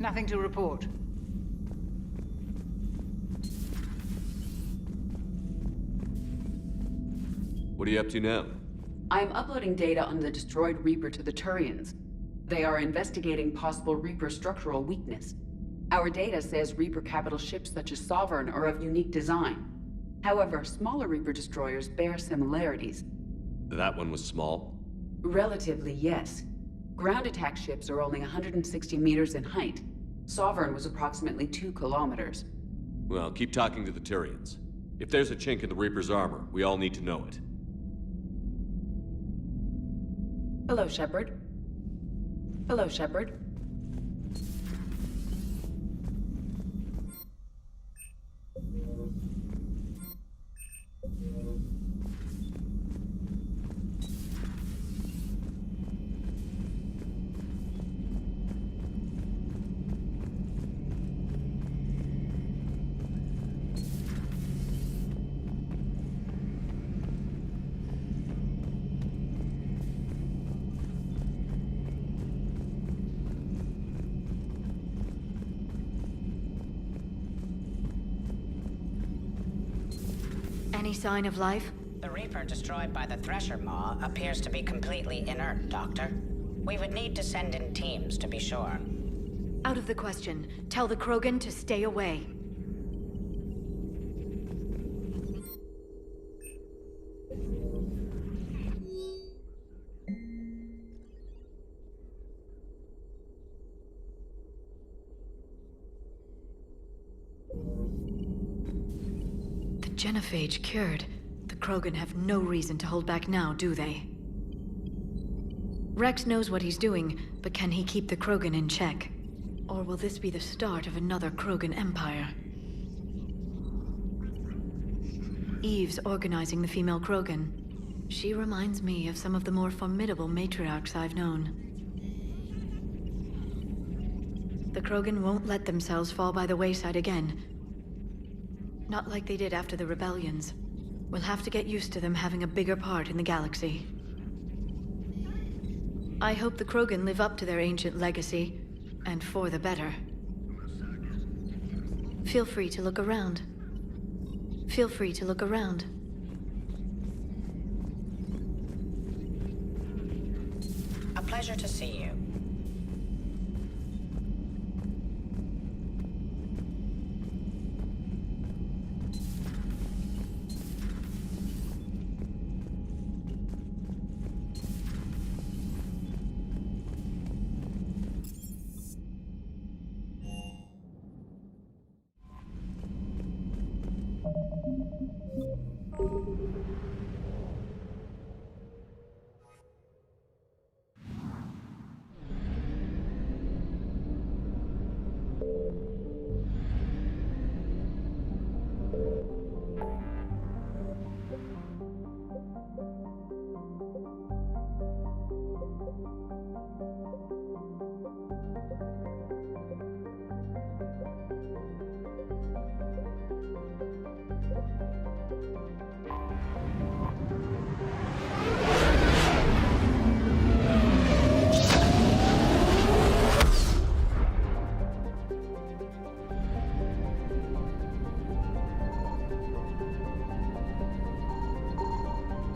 Nothing to report. What are you up to now? I am uploading data on the destroyed Reaper to the Turians. They are investigating possible Reaper structural weakness. Our data says Reaper capital ships such as Sovereign are of unique design. However, smaller Reaper destroyers bear similarities. That one was small? Relatively, yes. Ground attack ships are only 160 meters in height. Sovereign was approximately 2 kilometers. Well, keep talking to the Tyrians. If there's a chink in the Reaper's armor, we all need to know it. Hello, Shepard. Hello, Shepard. Any sign of life? The Reaper destroyed by the Thresher Maw appears to be completely inert, Doctor. We would need to send in teams to be sure. Out of the question. Tell the Krogan to stay away. Genophage cured. The Krogan have no reason to hold back now, do they? Rex knows what he's doing, but can he keep the Krogan in check? Or will this be the start of another Krogan empire? Eve's organizing the female Krogan. She reminds me of some of the more formidable matriarchs I've known. The Krogan won't let themselves fall by the wayside again. Not like they did after the rebellions. We'll have to get used to them having a bigger part in the galaxy. I hope the Krogan live up to their ancient legacy, and for the better. Feel free to look around. Feel free to look around. A pleasure to see you.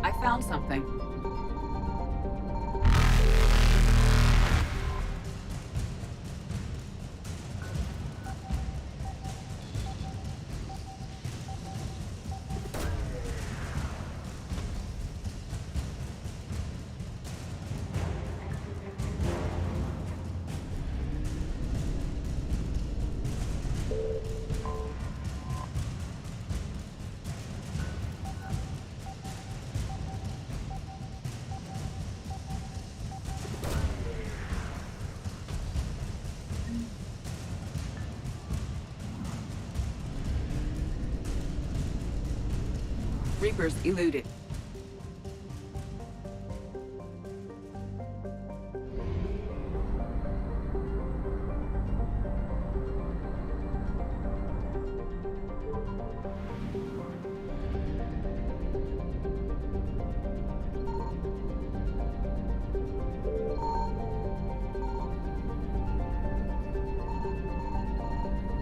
I found something. Reapers eluded.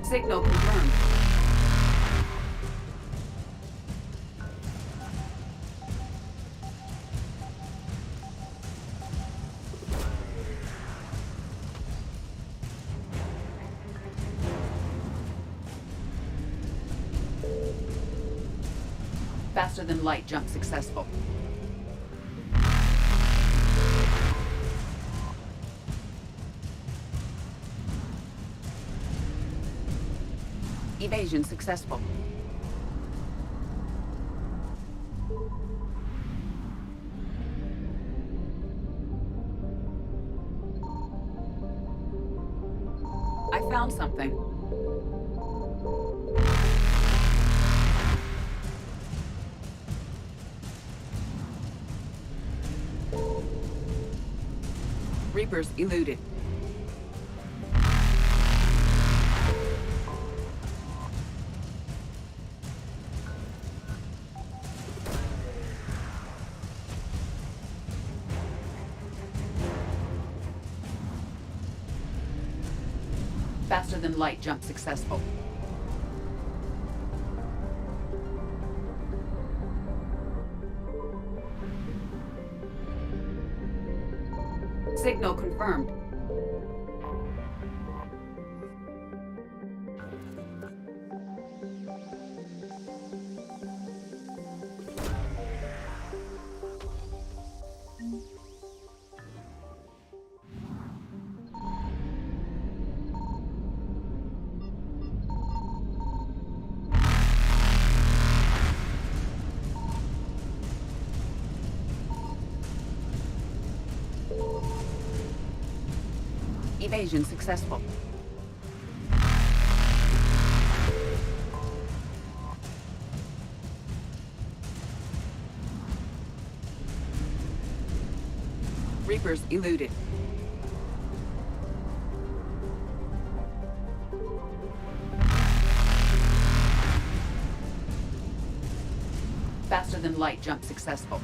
Signal confirmed. Faster than light jump successful. Evasion successful. I found something. Reapers eluded. Faster than light jump successful. Signal confirmed. Evasion successful. Reapers eluded. Faster than light jump successful.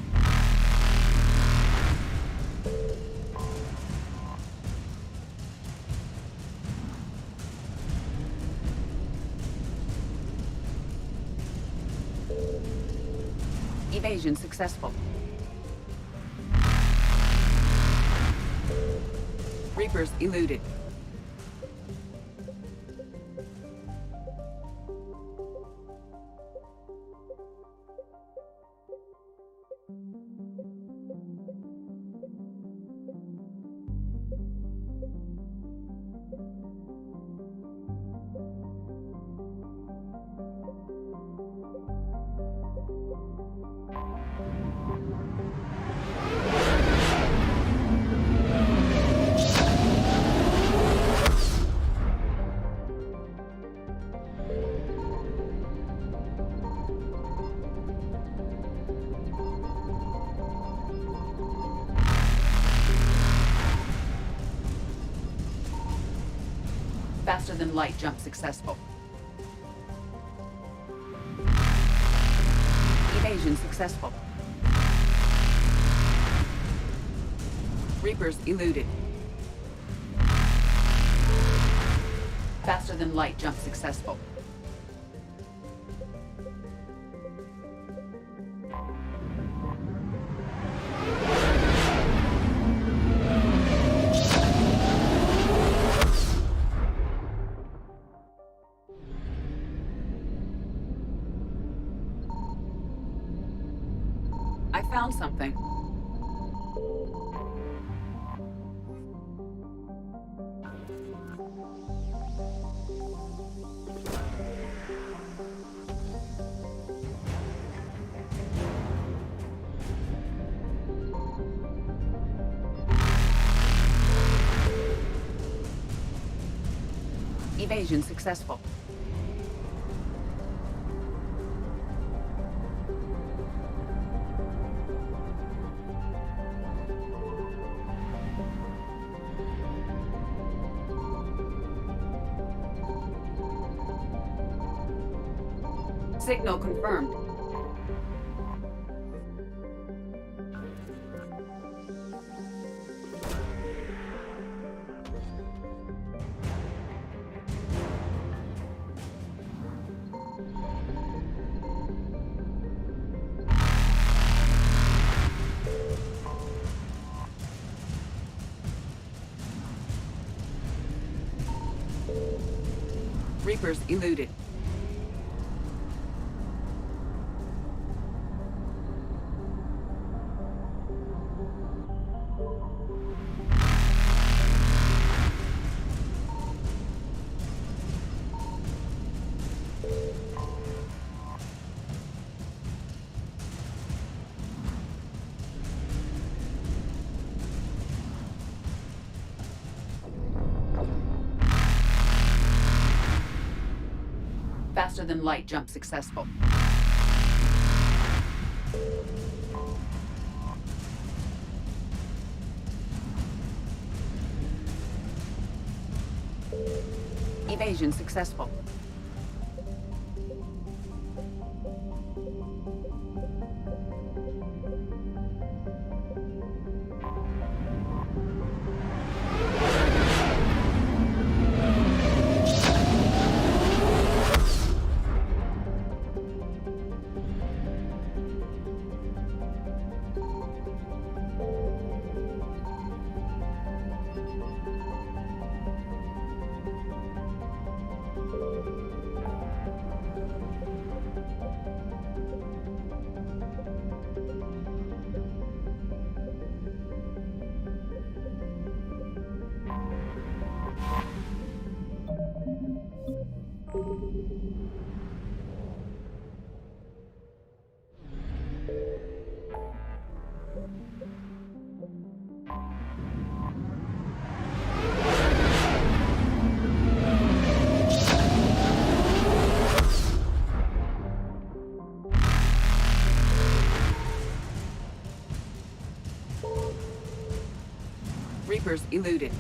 Evasion successful. Reapers eluded. Faster than light jump successful. Evasion successful. Reapers eluded. Faster than light jump successful. I found something. Evasion successful. Signal confirmed. Reapers eluded. Faster than light jump successful. Evasion successful. Reapers eluded.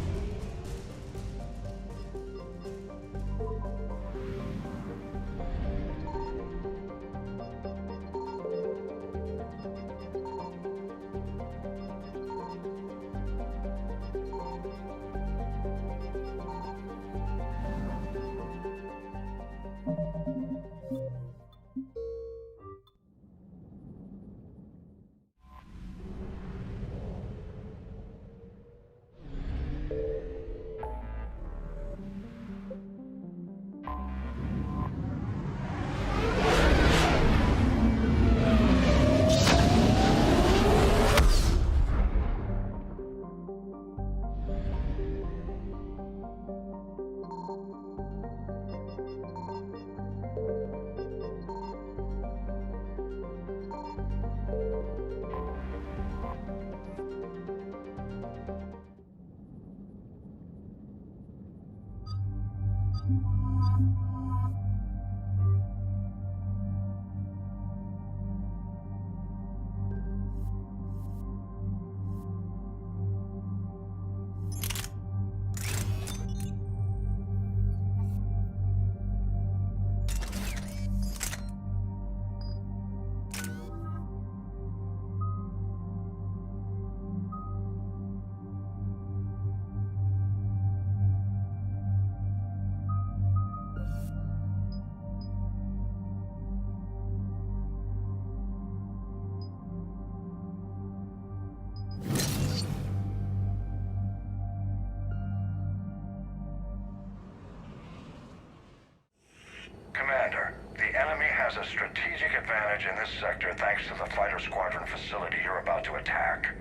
Commander, the enemy has a strategic advantage in this sector thanks to the fighter squadron facility you're about to attack.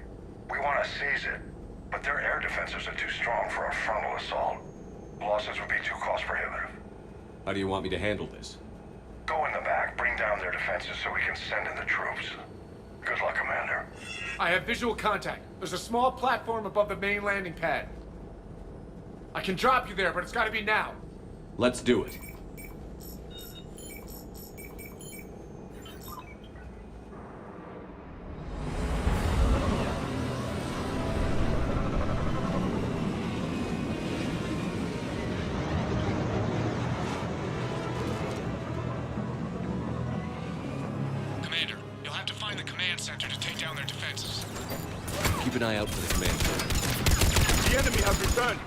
We want to seize it, but their air defenses are too strong for a frontal assault. Losses would be too cost prohibitive. How do you want me to handle this? Go in the back, bring down their defenses so we can send in the troops. Good luck, Commander. I have visual contact. There's a small platform above the main landing pad. I can drop you there, but it's gotta be now. Let's do it. Commander, you'll have to find the command center to take down their defenses. Keep an eye out for the command center. The enemy has returned.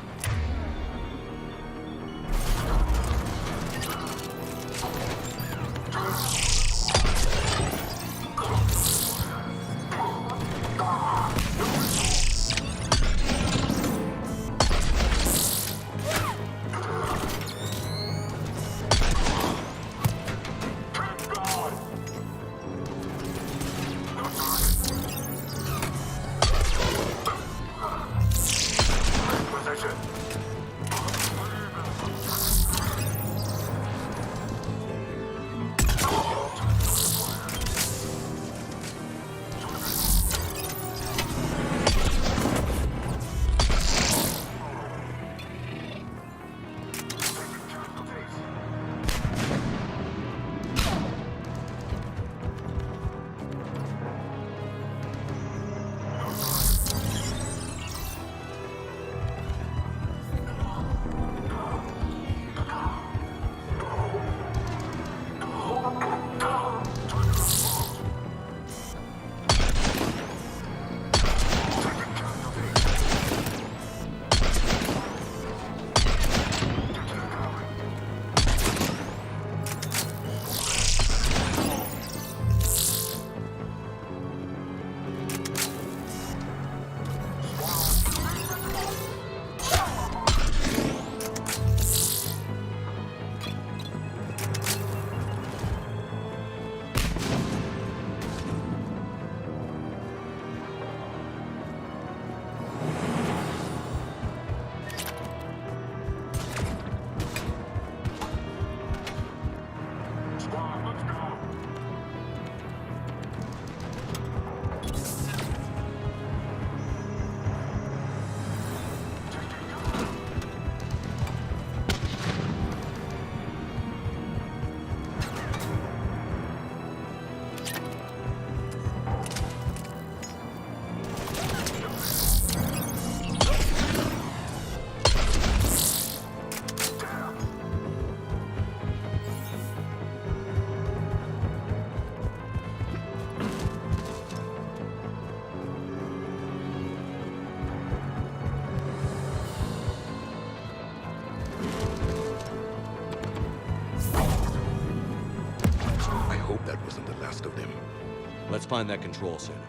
find that control center.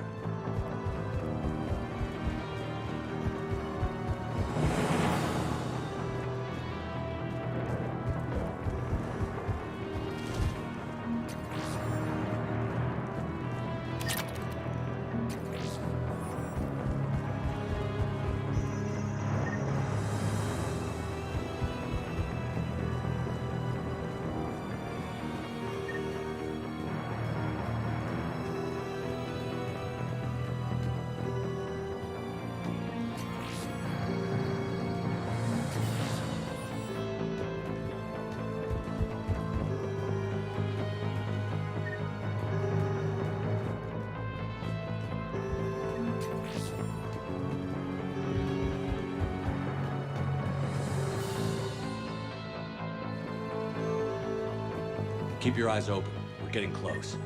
Keep your eyes open. We're getting close.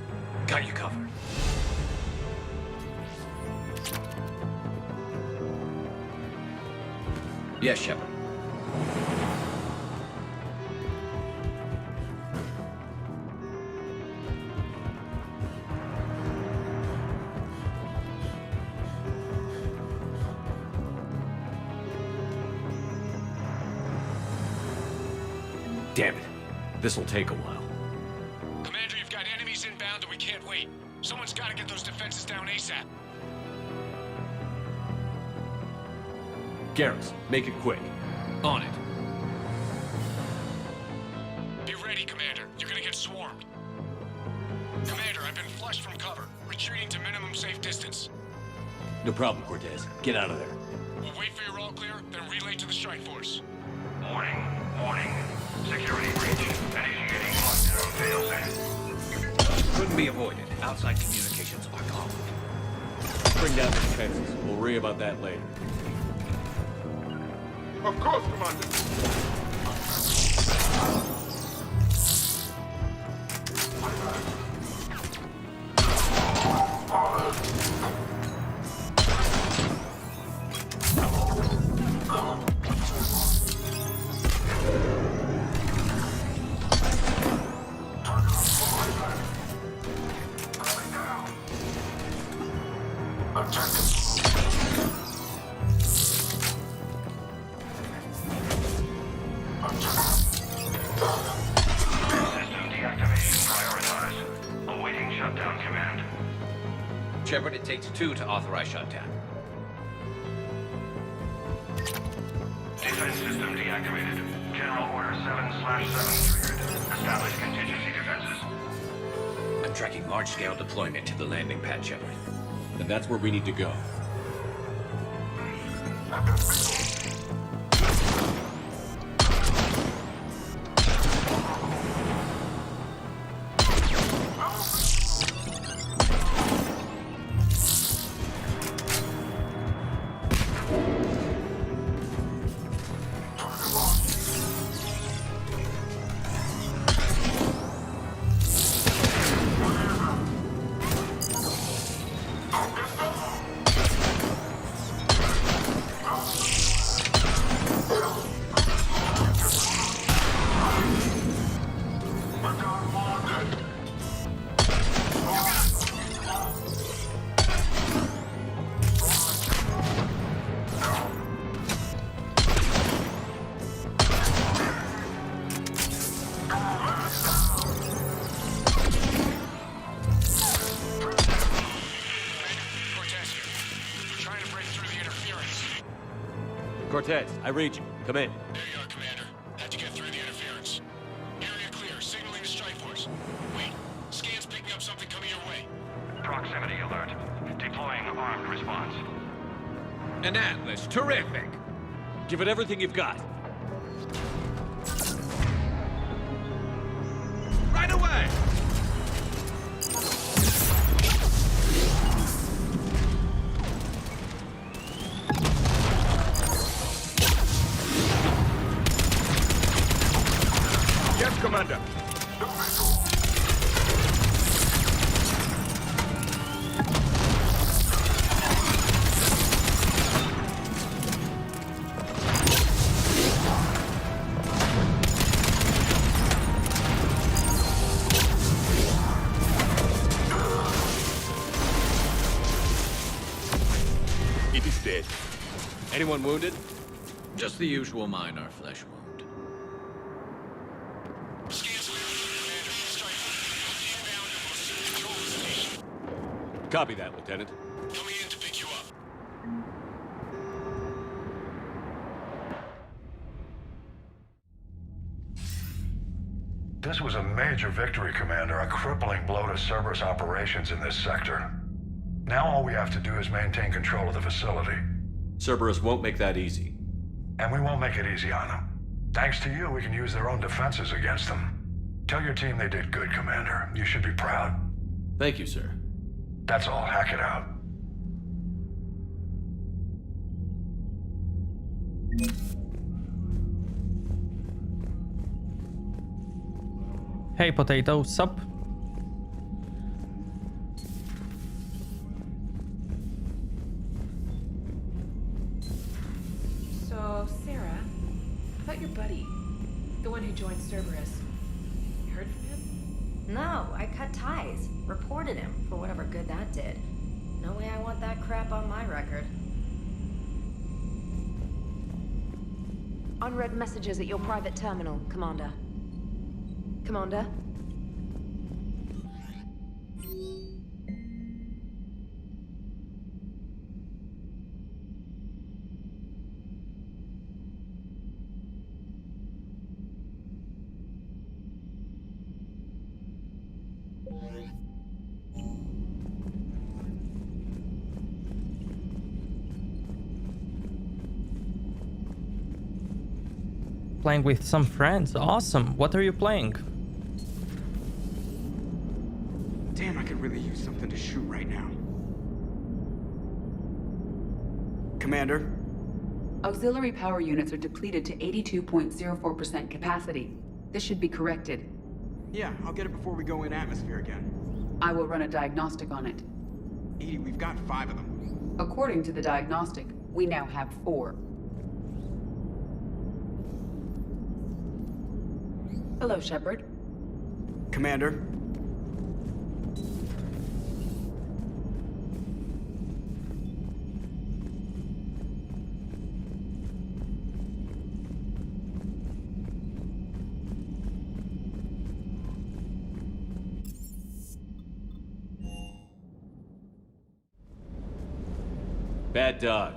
Got you covered. Yes, Shepard. Damn it. This'll take a while. Commander, you've got enemies inbound and we can't wait. Someone's got to get those defenses down ASAP. Garrus, make it quick. On it. Be ready, Commander. You're gonna get swarmed. Commander, I've been flushed from cover. Retreating to minimum safe distance. No problem, Cortez. Get out of there. We'll wait for your all clear, then relay to the strike force. Warning, warning. Security breach. Initiating lockdown failsafe. Couldn't be avoided. Outside communications are gone. Bring down the defenses. We'll worry about that later. Of course, Commander. Shepard, it takes 2 to authorize shutdown. Defense system deactivated. General Order 7/7 triggered. Establish contingency defenses. I'm tracking large-scale deployment to the landing pad, Shepard. And that's where we need to go. Cortez, I read you. Come in. There you are, Commander. Had to get through the interference. Area clear, signaling the strike force. Wait, scan's picking up something coming your way. Proximity alert. Deploying armed response. An Atlas, terrific! Give it everything you've got. Right away! Yes, Commander. It is dead. Anyone wounded? Just the usual minor flesh wound. Copy that, Lieutenant. Coming in to pick you up. This was a major victory, Commander. A crippling blow to Cerberus operations in this sector. Now all we have to do is maintain control of the facility. Cerberus won't make that easy. And we won't make it easy on them. Thanks to you, we can use their own defenses against them. Tell your team they did good, Commander. You should be proud. Thank you, sir. That's all. Hack it out. Hey, Potato, sup? So, Sarah, about your buddy, the one who joined Cerberus. You heard from him? No, I cut ties. Reported him for whatever good that did. No way I want that crap on my record. Unread messages at your private terminal, Commander. Commander? Playing with some friends. Awesome. What are you playing? Damn, I could really use something to shoot right now. Commander? Auxiliary power units are depleted to 82.04% capacity. This should be corrected. Yeah, I'll get it before we go in atmosphere again. I will run a diagnostic on it. Edie, we've got 5 of them. According to the diagnostic, we now have 4. Hello, Shepard. Commander? Bad dog.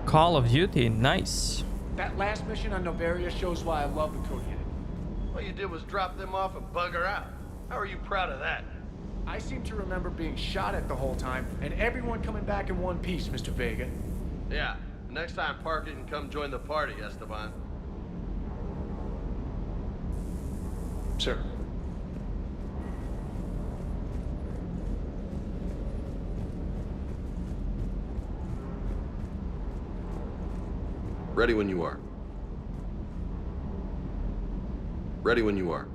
Call of Duty, nice. That last mission on Novaria shows why I love the Code Unit. All you did was drop them off and bugger out. How are you proud of that? I seem to remember being shot at the whole time, and everyone coming back in one piece, Mr. Vega. Yeah, next time park it and come join the party, Esteban. Sir. Ready when you are. Ready when you are.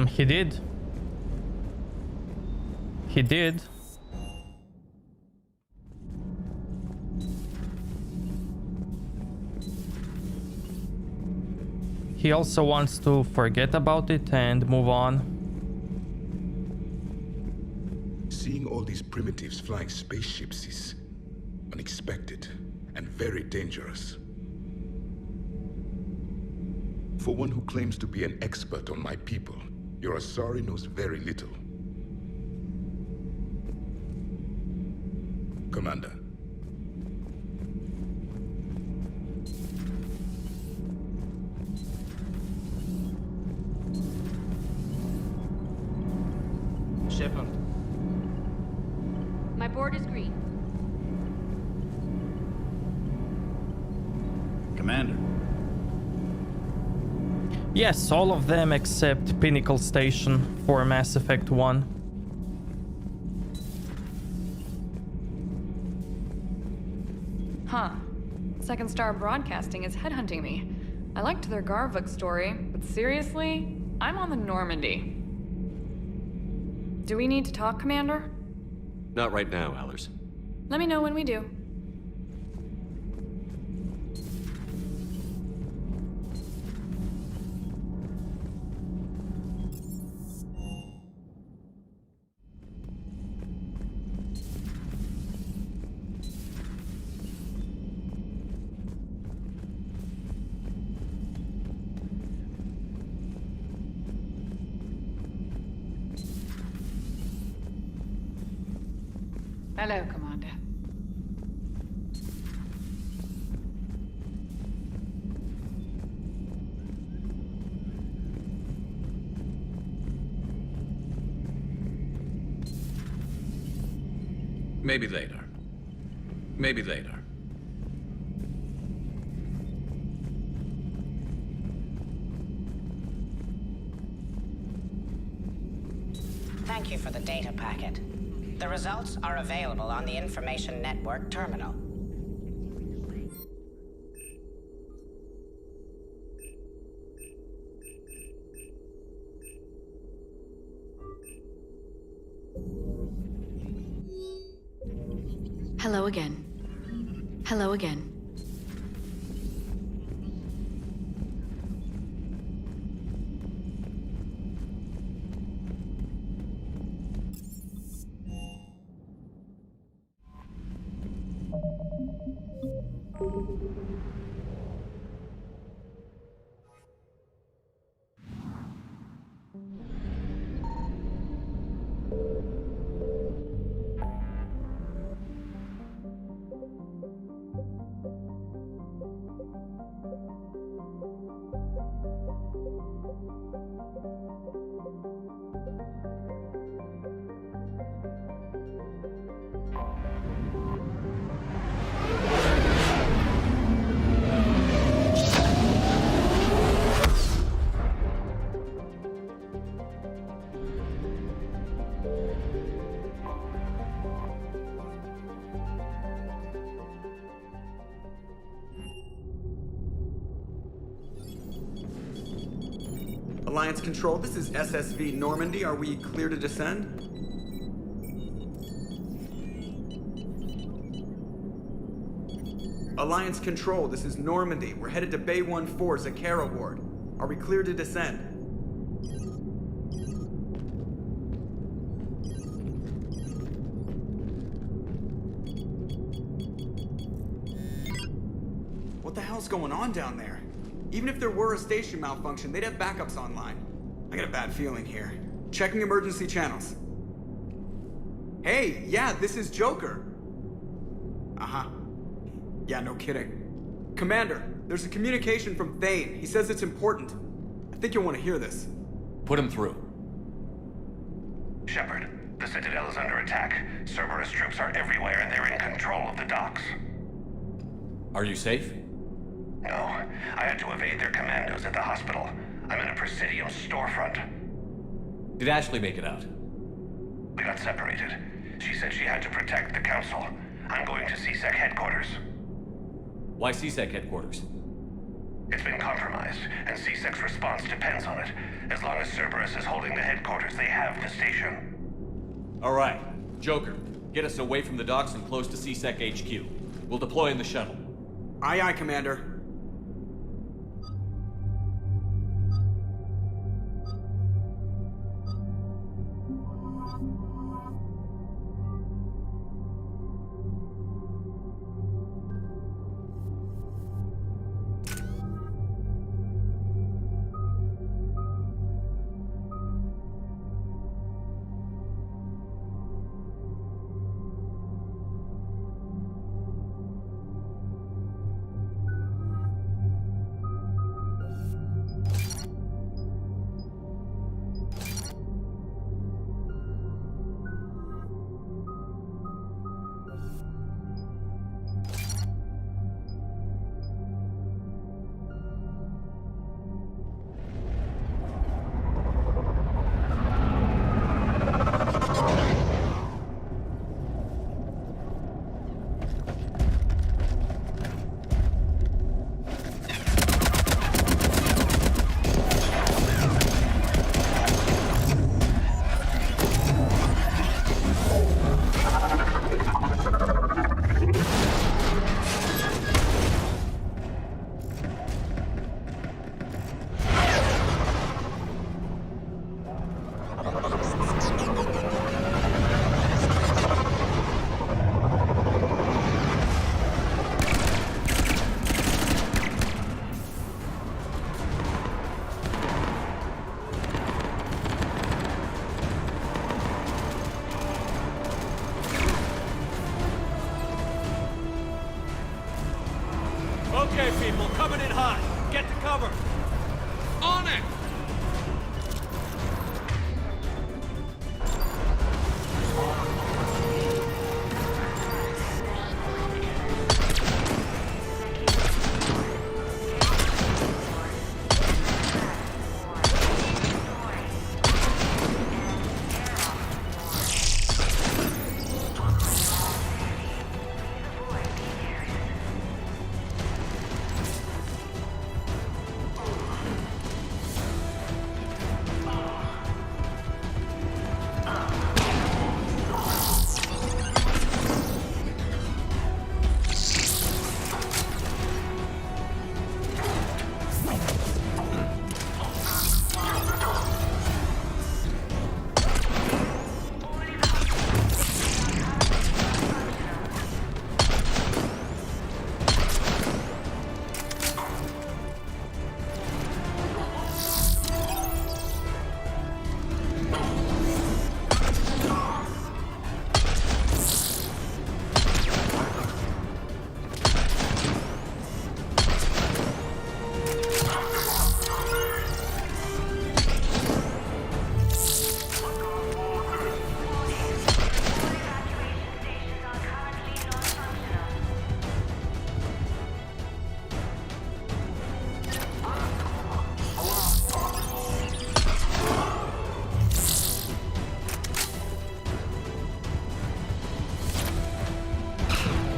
He did. He did. He also wants to forget about it and move on. Seeing all these primitives flying spaceships is unexpected and very dangerous. For one who claims to be an expert on my people, your Asari knows very little. Commander. Shepard. My board is green. Commander. Yes, all of them except Pinnacle Station for Mass Effect 1. Huh. Second Star Broadcasting is headhunting me. I liked their Garvuk story, but seriously, I'm on the Normandy. Do we need to talk, Commander? Not right now, Allers. Let me know when we do. Hello, Commander. Maybe later. Maybe later. Thank you for the data packet. The results are available on the Information Network terminal. Hello again. Hello again. Alliance Control, this is SSV Normandy. Are we clear to descend? Alliance Control, this is Normandy. We're headed to Bay 1-4, Zakara Ward. Are we clear to descend? What the hell's going on down there? Even if there were a station malfunction, they'd have backups online. I got a bad feeling here. Checking emergency channels. Hey, yeah, this is Joker. Uh-huh. Yeah, no kidding. Commander, there's a communication from Thane. He says it's important. I think you'll want to hear this. Put him through. Shepard, the Citadel is under attack. Cerberus troops are everywhere and they're in control of the docks. Are you safe? No, I had to evade their commandos at the hospital. I'm in a Presidium storefront. Did Ashley make it out? We got separated. She said she had to protect the Council. I'm going to CSEC headquarters. Why CSEC headquarters? It's been compromised, and CSEC's response depends on it. As long as Cerberus is holding the headquarters, they have the station. All right. Joker, get us away from the docks and close to CSEC HQ. We'll deploy in the shuttle. Aye, aye, Commander. people coming in hot. Get to cover. On it!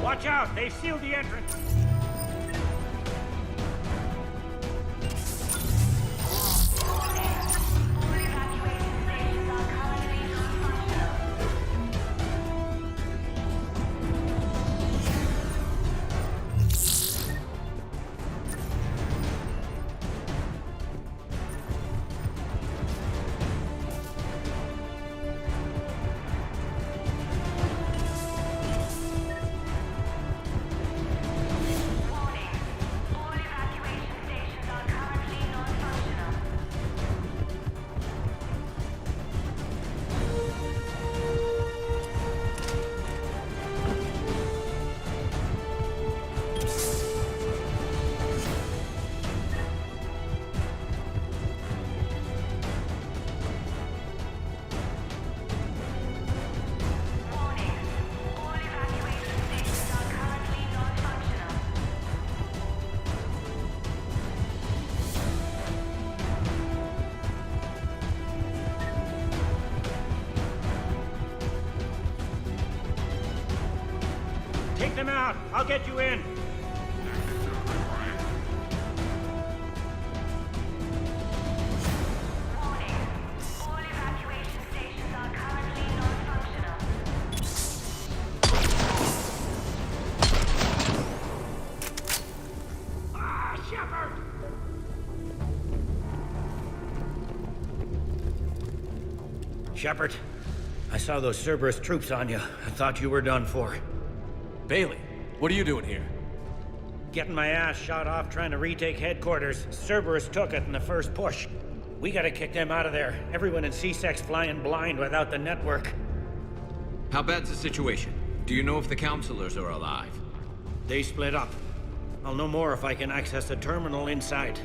Watch out! They've sealed the entrance! Take them out! I'll get you in! Shepard, I saw those Cerberus troops on you. I thought you were done for. Bailey, what are you doing here? Getting my ass shot off trying to retake headquarters. Cerberus took it in the first push. We gotta kick them out of there. Everyone in C-Sec's flying blind without the network. How bad's the situation? Do you know if the counselors are alive? They split up. I'll know more if I can access the terminal inside.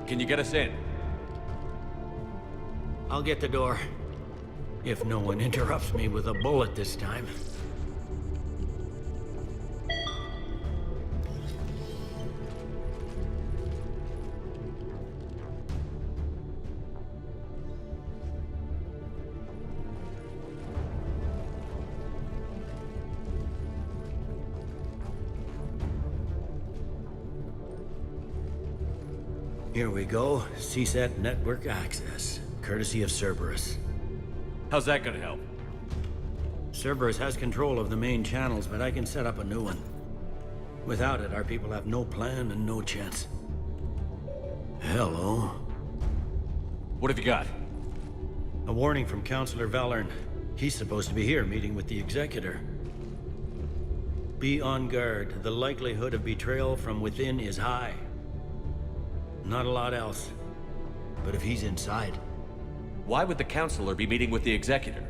Can you get us in? I'll get the door. If no one interrupts me with a bullet this time. Here we go. CSAT network access, courtesy of Cerberus. How's that gonna help? Cerberus has control of the main channels, but I can set up a new one. Without it, our people have no plan and no chance. Hello. What have you got? A warning from Counselor Valern. He's supposed to be here meeting with the Executor. Be on guard. The likelihood of betrayal from within is high. Not a lot else. But if he's inside... Why would the Counselor be meeting with the Executor?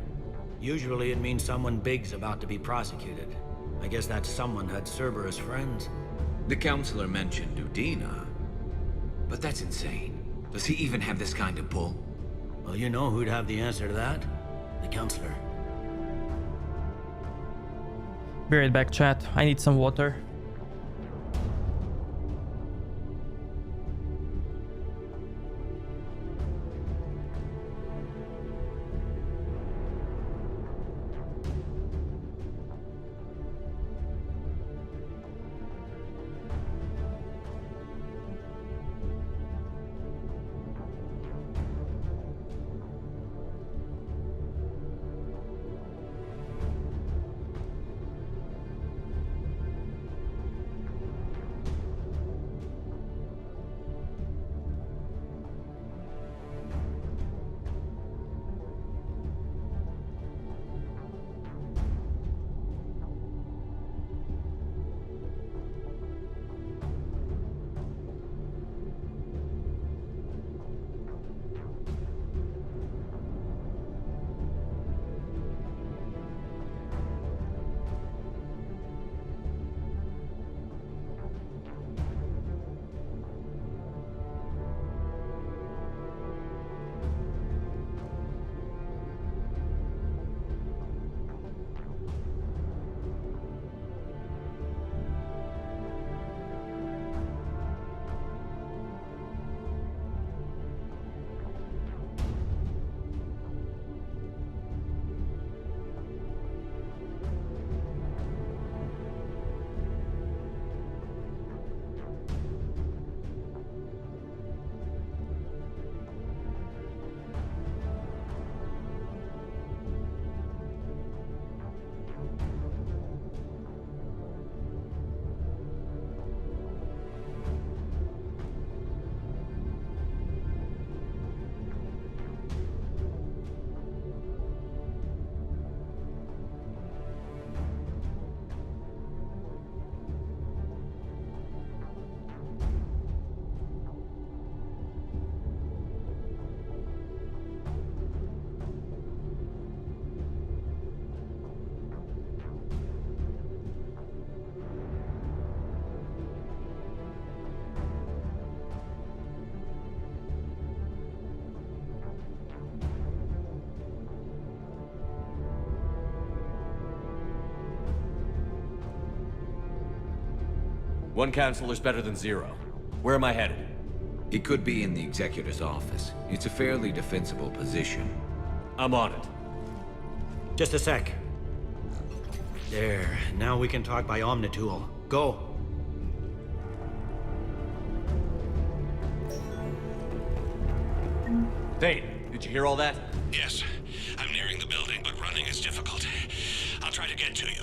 Usually it means someone big's about to be prosecuted. I guess that someone had Cerberus friends. The counselor mentioned Udina, but that's insane. Does he even have this kind of pull? Well, you know who'd have the answer to that? The counselor. Be right back, chat. I need some water. One counselor's better than zero. Where am I headed? He could be in the Executor's office. It's a fairly defensible position. I'm on it. Just a sec. There. Now we can talk by Omnitool. Go. Thane, did you hear all that? Yes. I'm nearing the building, but running is difficult. I'll try to get to you.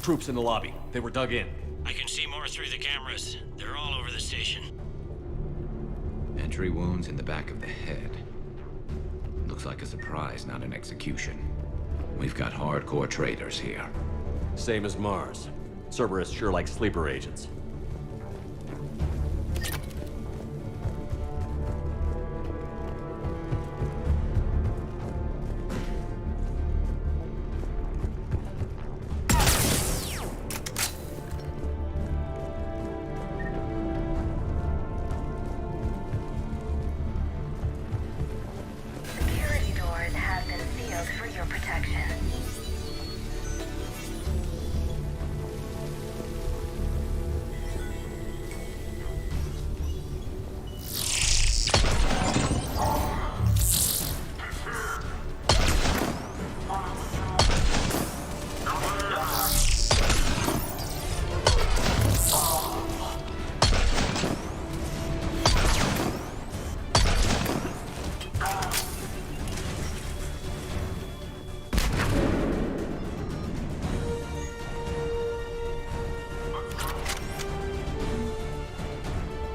Troops in the lobby. They were dug in. I can see more through the cameras. They're all over the station. Entry wounds in the back of the head. Looks like a surprise, not an execution. We've got hardcore traitors here. Same as Mars. Cerberus sure likes sleeper agents. Security doors have been sealed for your protection.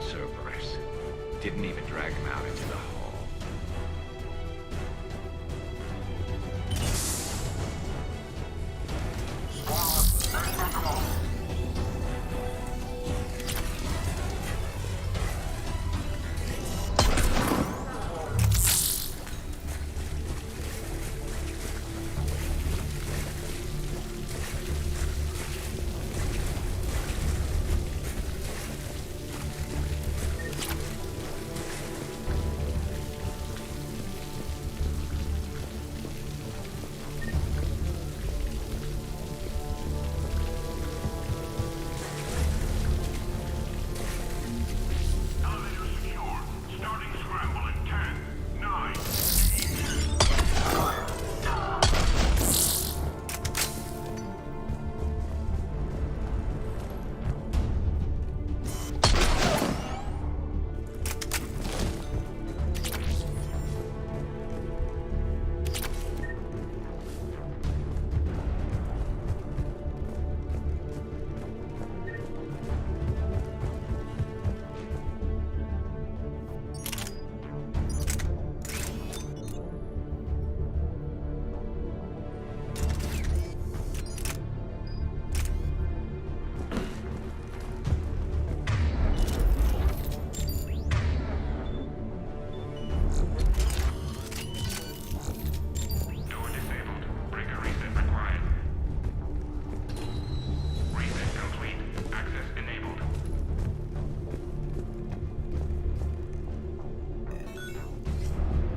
Cerberus. Didn't even drag him out into the hall.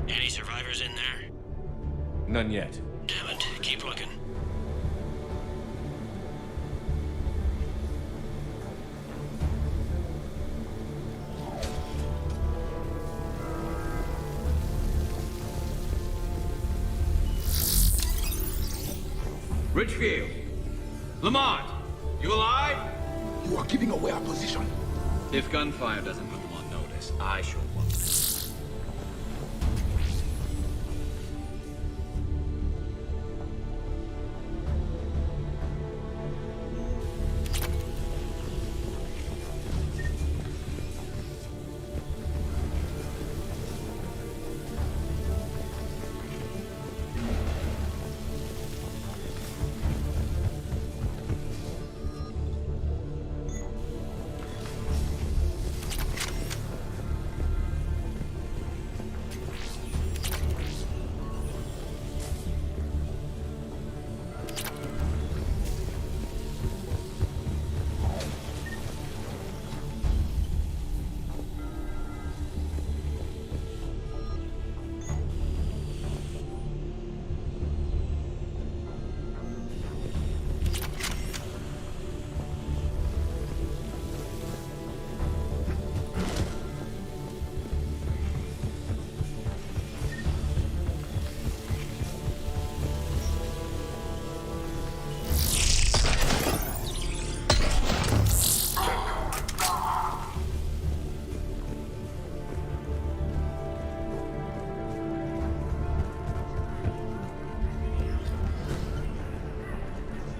Any survivors in there? None yet. Damn it. Keep looking. Richfield! Lamont! You alive? You are giving away our position. If gunfire doesn't put them on notice, I sure won't.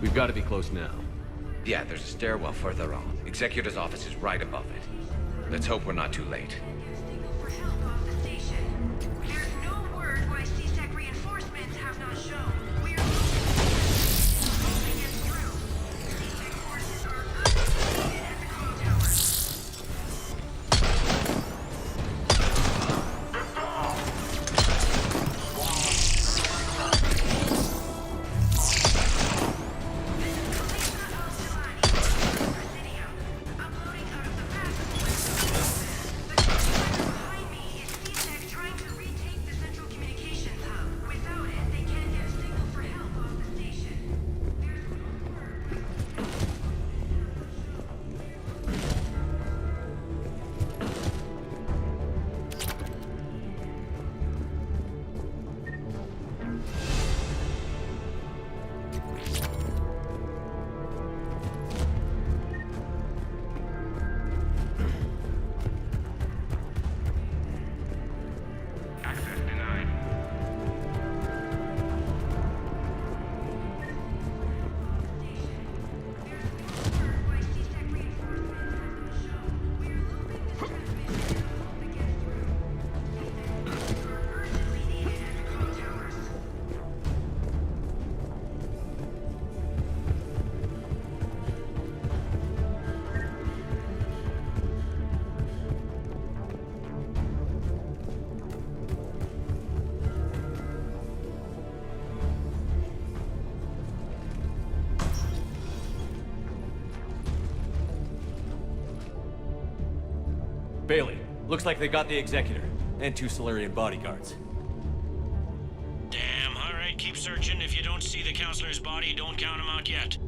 We've got to be close now. Yeah, there's a stairwell further on. Executor's office is right above it. Let's hope we're not too late. For help off the station. There's no word why C-Sec reinforcements have not shown. We're hoping to get through. C-Sec forces are Bailey, looks like they got the Executor, and 2 Solarian bodyguards. Damn, alright, keep searching. If you don't see the counselor's body, don't count him out yet.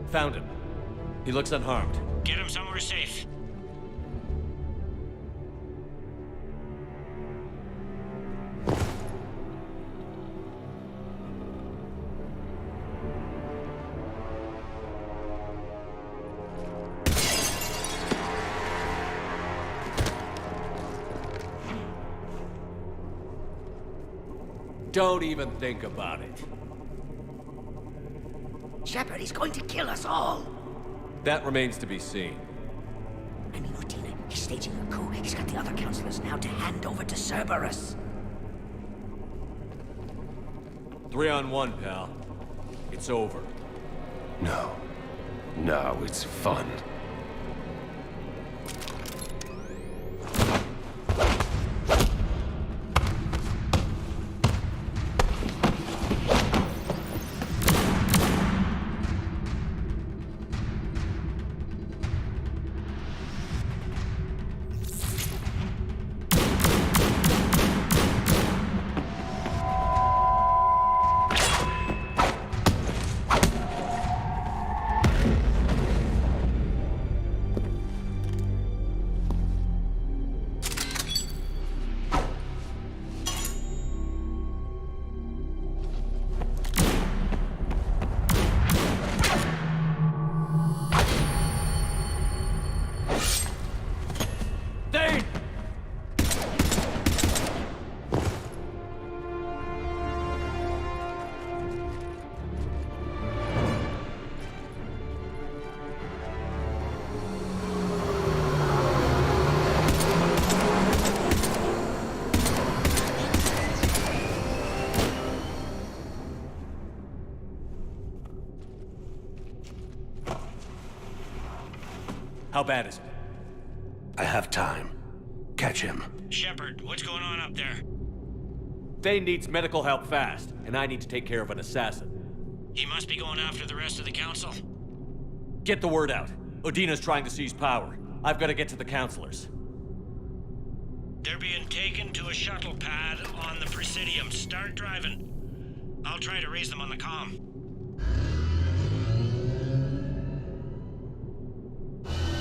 Found him. He looks unharmed. Get him somewhere safe. Don't even think about it. Shepard, he's going to kill us all. That remains to be seen. I mean, Udina, he's staging a coup. He's got the other counselors now to hand over to Cerberus. 3-on-1, pal. It's over. No. No, it's fun. How bad is it? I have time. Catch him. Shepard, what's going on up there? Dane needs medical help fast, and I need to take care of an assassin. He must be going after the rest of the council. Get the word out. Udina's trying to seize power. I've got to get to the counselors. They're being taken to a shuttle pad on the Presidium. Start driving. I'll try to raise them on the comm.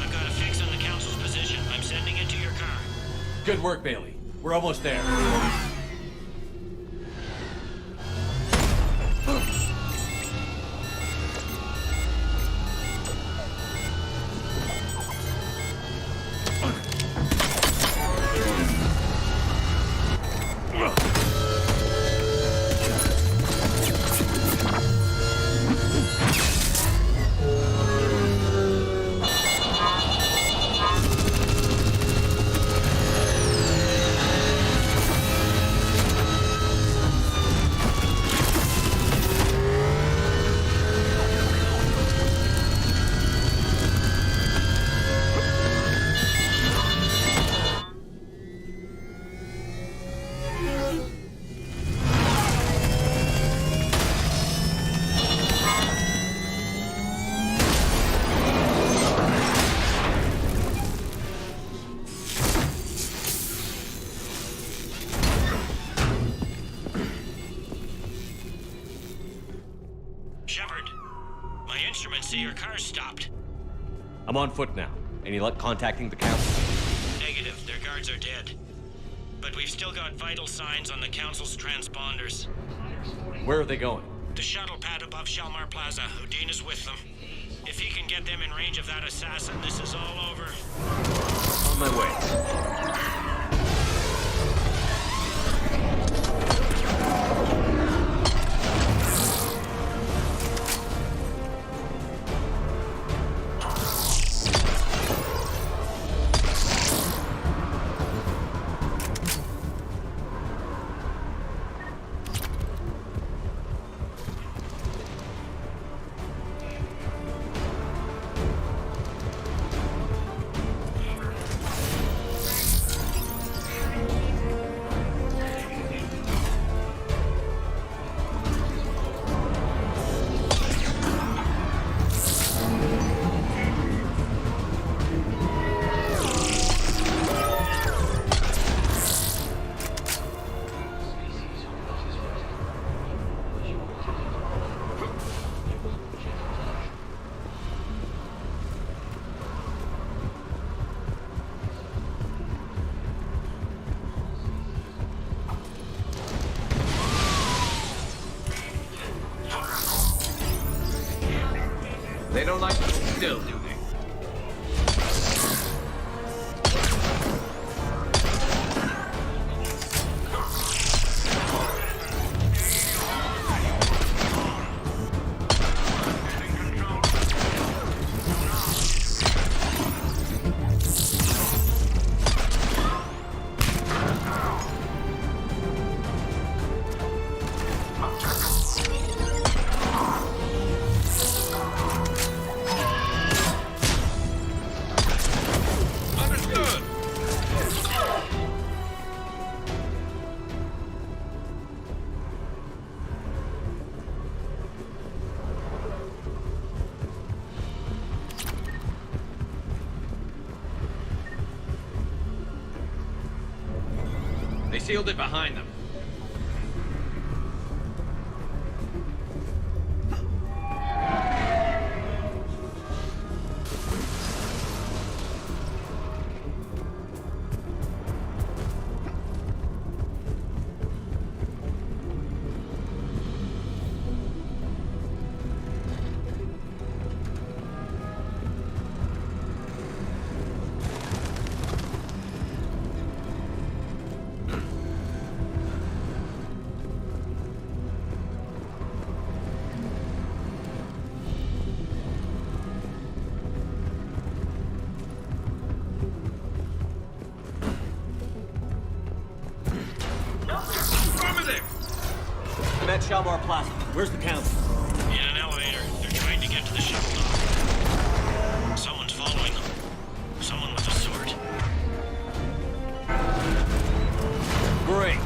I've got a fix on the council's position. I'm sending it to your car. Good work, Bailey. We're almost there. Shepard, my instruments say your car's stopped. I'm on foot now. Any luck contacting the council? Negative. Their guards are dead. But we've still got vital signs on the council's transponders. Where are they going? The shuttle pad above Shalmar Plaza. Udina's with them. If he can get them in range of that assassin, this is all over. On my way. Still do they? They sealed it behind them. I'm at Shalmar Plaza. Where's the council? In an elevator. They're trying to get to the shuttle dock. Someone's following them. Someone with a sword. Great.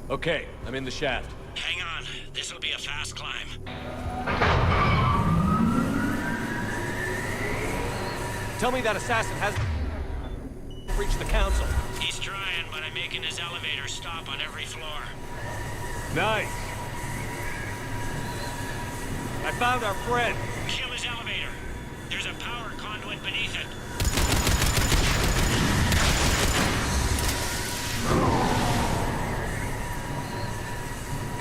Okay, I'm in the shaft. Hang on. This'll be a fast climb. Tell me that assassin hasn't reached the council. He's trying, but I'm making his elevator stop on every floor. Nice. I found our friend. Kill his elevator. There's a power conduit beneath it.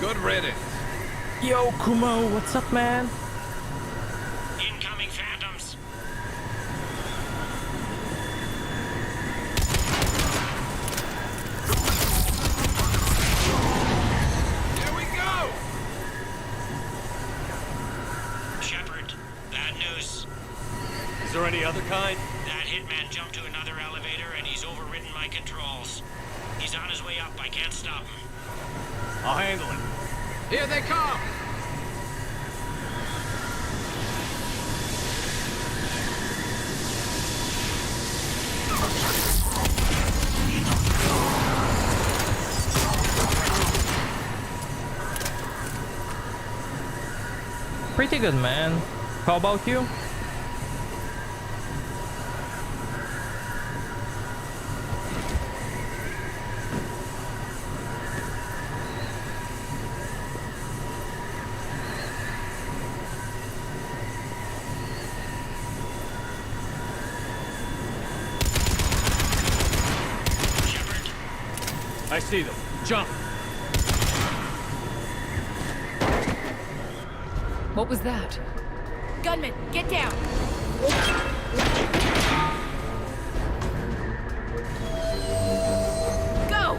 Good riddance. Yo, Kumo, what's up, man? Incoming phantoms. Here we go! Shepard, bad news. Is there any other kind? That hitman jumped to another elevator and he's overridden my controls. He's on his way up. I can't stop him. I'll handle it. Here they come! Pretty good, man. How about you? I see them. Jump! What was that? Gunman, get down! Go!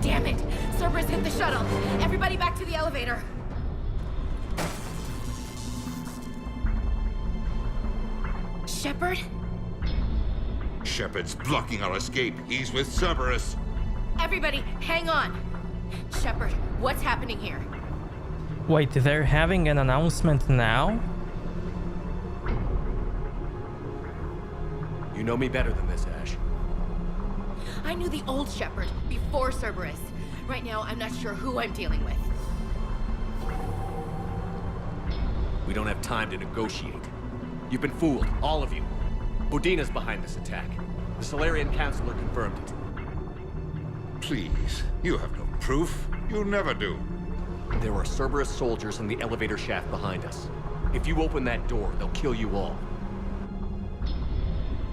Damn it! Cerberus hit the shuttle! Everybody back to the elevator! Shepard? Shepard's blocking our escape. He's with Cerberus. Everybody, hang on! Shepard, what's happening here? Wait, they're having an announcement now? You know me better than this, Ash. I knew the old Shepard before Cerberus. Right now, I'm not sure who I'm dealing with. We don't have time to negotiate. You've been fooled, all of you. Udina's behind this attack. The Solarian Councilor confirmed it. Please, you have no proof. You never do. There are Cerberus soldiers in the elevator shaft behind us. If you open that door, they'll kill you all.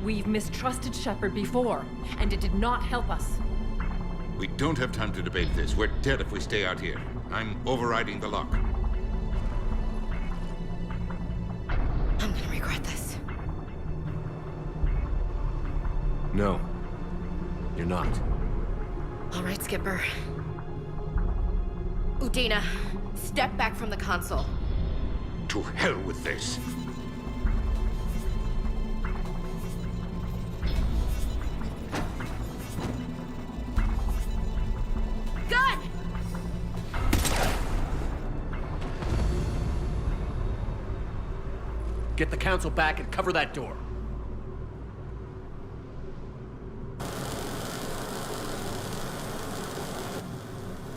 We've mistrusted Shepard before, and it did not help us. We don't have time to debate this. We're dead if we stay out here. I'm overriding the lock. I'm gonna regret this. No. You're not. All right, Skipper. Udina, step back from the console. To hell with this. Gun! Get the Council back and cover that door.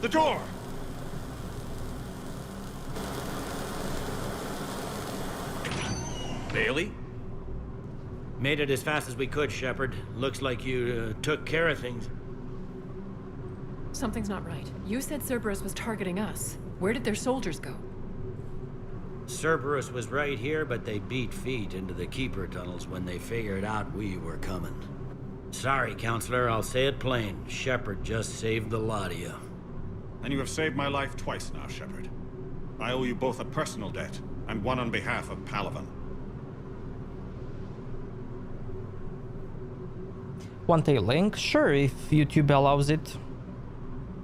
The door! Bailey? Made it as fast as we could, Shepard. Looks like you took care of things. Something's not right. You said Cerberus was targeting us. Where did their soldiers go? Cerberus was right here, but they beat feet into the Keeper tunnels when they figured out we were coming. Sorry, Counselor, I'll say it plain. Shepard just saved the lot of you. And you have saved my life twice now, Shepard. I owe you both a personal debt, and one on behalf of Palaven. Want a link? Sure, if YouTube allows it.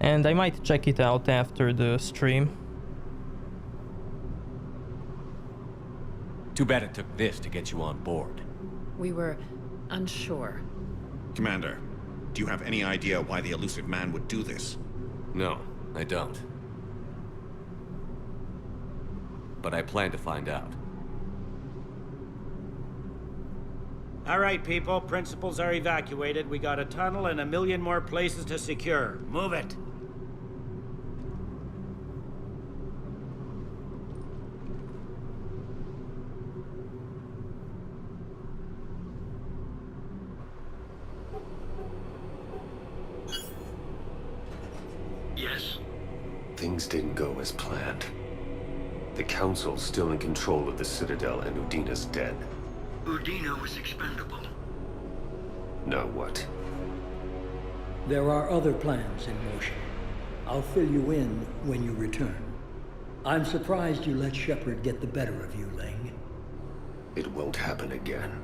And I might check it out after the stream. Too bad it took this to get you on board. We were unsure. Commander, do you have any idea why the elusive man would do this? No, I don't. But I plan to find out. All right, people. Principals are evacuated. We got a tunnel and 1 million more places to secure. Move it. Yes? Things didn't go as planned. The Council's still in control of the Citadel and Udina's dead. Udina was expendable. Now what? There are other plans in motion. I'll fill you in when you return. I'm surprised you let Shepard get the better of you, Ling. It won't happen again.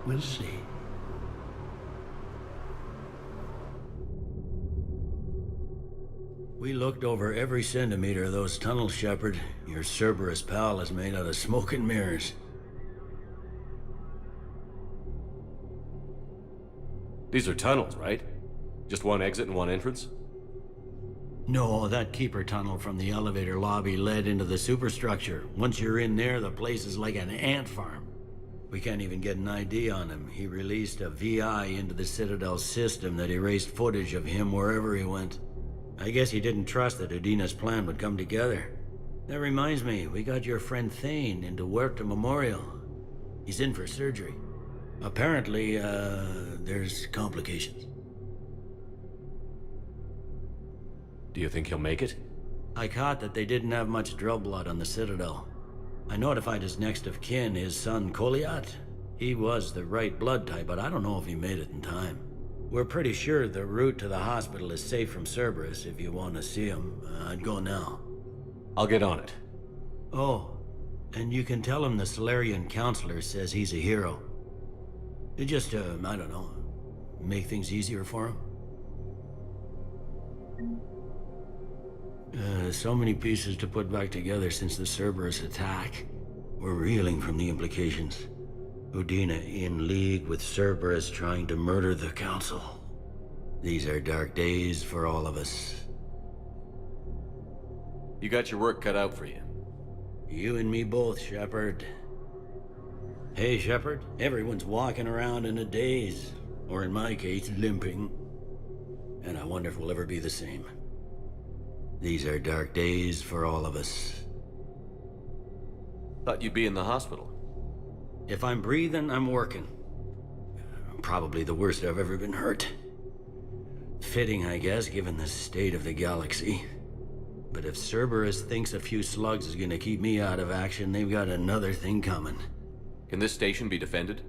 We'll see. We looked over every centimeter of those tunnels, Shepard. Your Cerberus pal is made out of smoke and mirrors. These are tunnels, right? Just one exit and one entrance? No, that keeper tunnel from the elevator lobby led into the superstructure. Once you're in there, the place is like an ant farm. We can't even get an ID on him. He released a VI into the Citadel system that erased footage of him wherever he went. I guess he didn't trust that Udina's plan would come together. That reminds me, we got your friend Thane into Huerta Memorial. He's in for surgery. Apparently, there's complications. Do you think he'll make it? I caught that they didn't have much drill blood on the Citadel. I notified his next of kin, his son Koliat. He was the right blood type, but I don't know if he made it in time. We're pretty sure the route to the hospital is safe from Cerberus if you want to see him. I'd go now. I'll get on it. Oh, and you can tell him the Solarian counselor says he's a hero. Just, I don't know, make things easier for him. So many pieces to put back together since the Cerberus attack. We're reeling from the implications. Udina in league with Cerberus trying to murder the Council. These are dark days for all of us. You got your work cut out for you. You and me both, Shepard. Hey, Shepard, everyone's walking around in a daze. Or in my case, limping. And I wonder if we'll ever be the same. These are dark days for all of us. Thought you'd be in the hospital. If I'm breathing, I'm working. Probably the worst I've ever been hurt. Fitting, I guess, given the state of the galaxy. But if Cerberus thinks a few slugs is gonna keep me out of action, they've got another thing coming. Can this station be defended?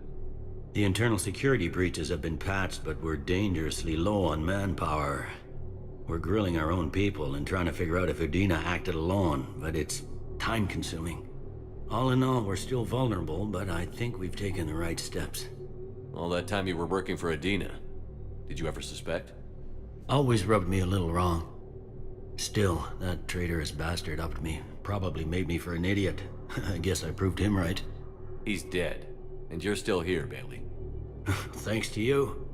The internal security breaches have been patched, but we're dangerously low on manpower. We're grilling our own people and trying to figure out if Udina acted alone, but it's time-consuming. All in all, we're still vulnerable, but I think we've taken the right steps. All that time you were working for Udina, did you ever suspect? Always rubbed me a little wrong. Still, that traitorous bastard upped me. Probably made me for an idiot. I guess I proved him right. He's dead, and you're still here, Bailey. Thanks to you.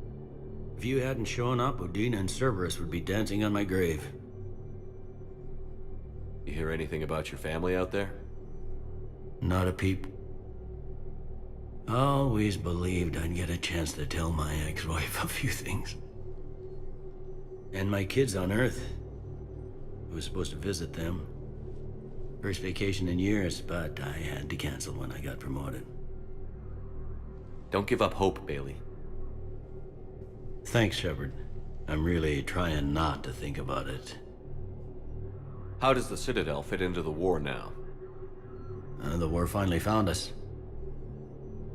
If you hadn't shown up, Udina and Cerberus would be dancing on my grave. You hear anything about your family out there? Not a peep. Always believed I'd get a chance to tell my ex-wife a few things. And my kids on Earth. I was supposed to visit them. First vacation in years, but I had to cancel when I got promoted. Don't give up hope, Bailey. Thanks, Shepard. I'm really trying not to think about it. How does the Citadel fit into the war now? The war finally found us.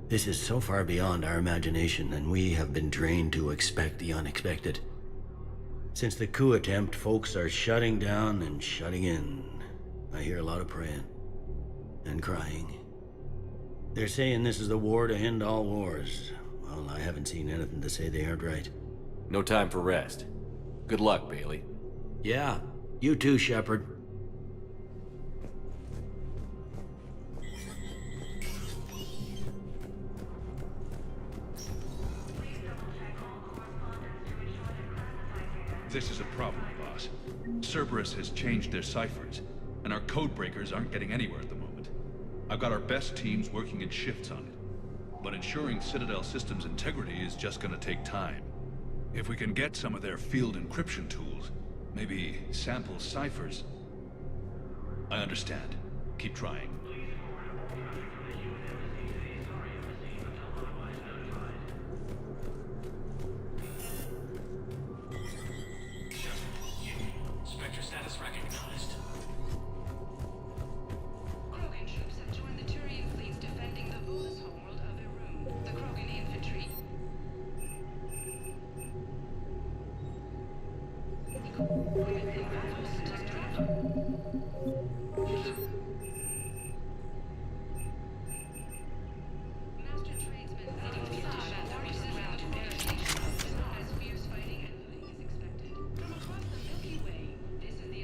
This is so far beyond our imagination, and we have been trained to expect the unexpected. Since the coup attempt, folks are shutting down and shutting in. I hear a lot of praying. And crying. They're saying this is the war to end all wars. Well, I haven't seen anything to say they aren't right. No time for rest. Good luck, Bailey. Yeah, you too, Shepard. This is a problem, boss. Cerberus has changed their ciphers, and our code breakers aren't getting anywhere at the moment. I've got our best teams working in shifts on it, but ensuring Citadel systems integrity is just gonna take time. If we can get some of their field encryption tools, maybe sample ciphers. I understand. Keep trying. Spectre status recognized. Krogan troops have joined the Turian fleets defending the Volus homeworld of Irum, the Krogan infantry. Master tradesmen leading Fasad are recent round to their stations as fierce fighting and looting is expected. From across the Milky Way, this is the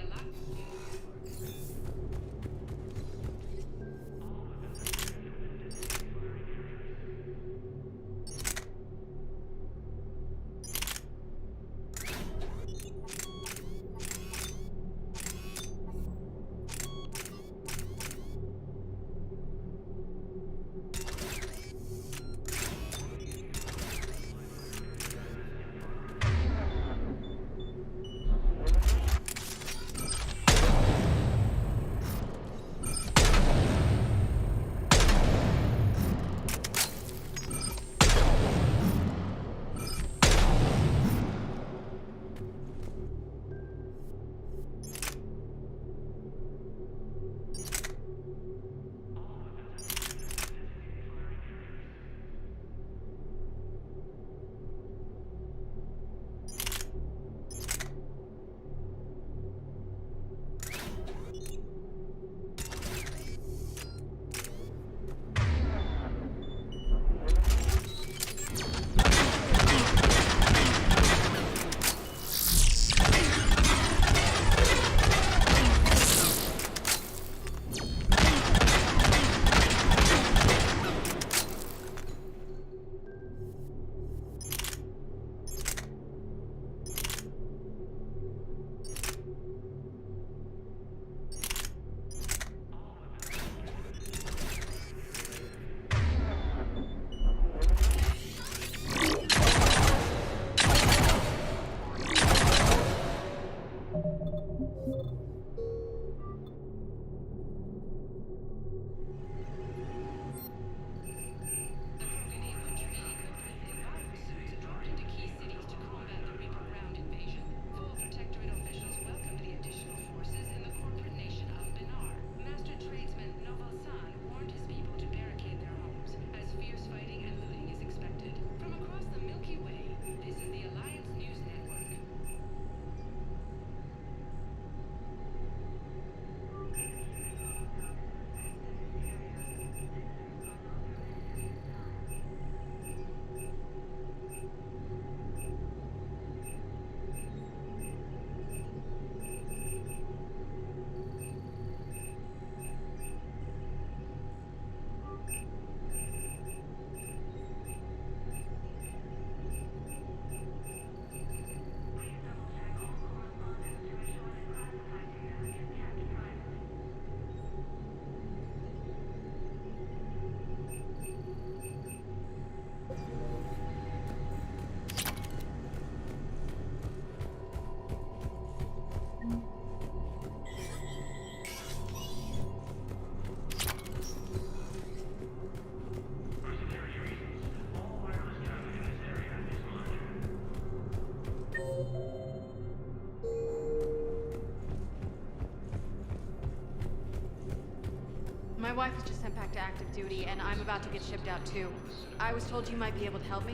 My wife was just sent back to active duty, and I'm about to get shipped out too. I was told you might be able to help me.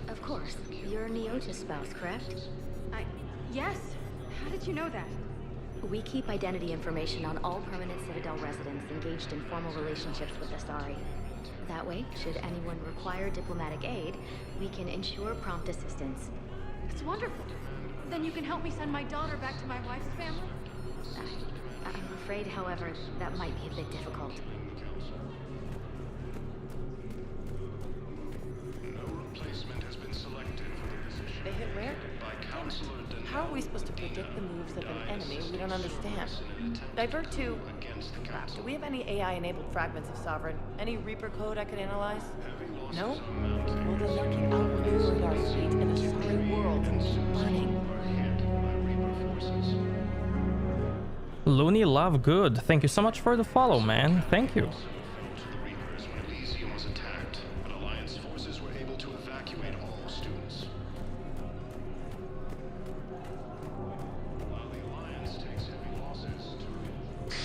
Of course. You're Neota's spouse, correct? Yes. How did you know that? We keep identity information on all permanent Citadel residents engaged in formal relationships with Asari. That way, should anyone require diplomatic aid, we can ensure prompt assistance. It's wonderful. Then you can help me send my daughter back to my wife's family? I'm afraid, however, that might be a bit difficult. No replacement has been selected for the position. They hit where? How are we supposed to predict the moves of an enemy we don't understand? Divert to... Do we have any AI-enabled fragments of Sovereign? Any Reaper code I could analyze? No? Well, then they keep outmaneuvering our fleet in a solid world and keep burning. Looney Love Good, thank you so much for the follow, man. Thank you. Elysium was attacked, but Alliance forces were able to evacuate all students. While the Alliance takes heavy losses to...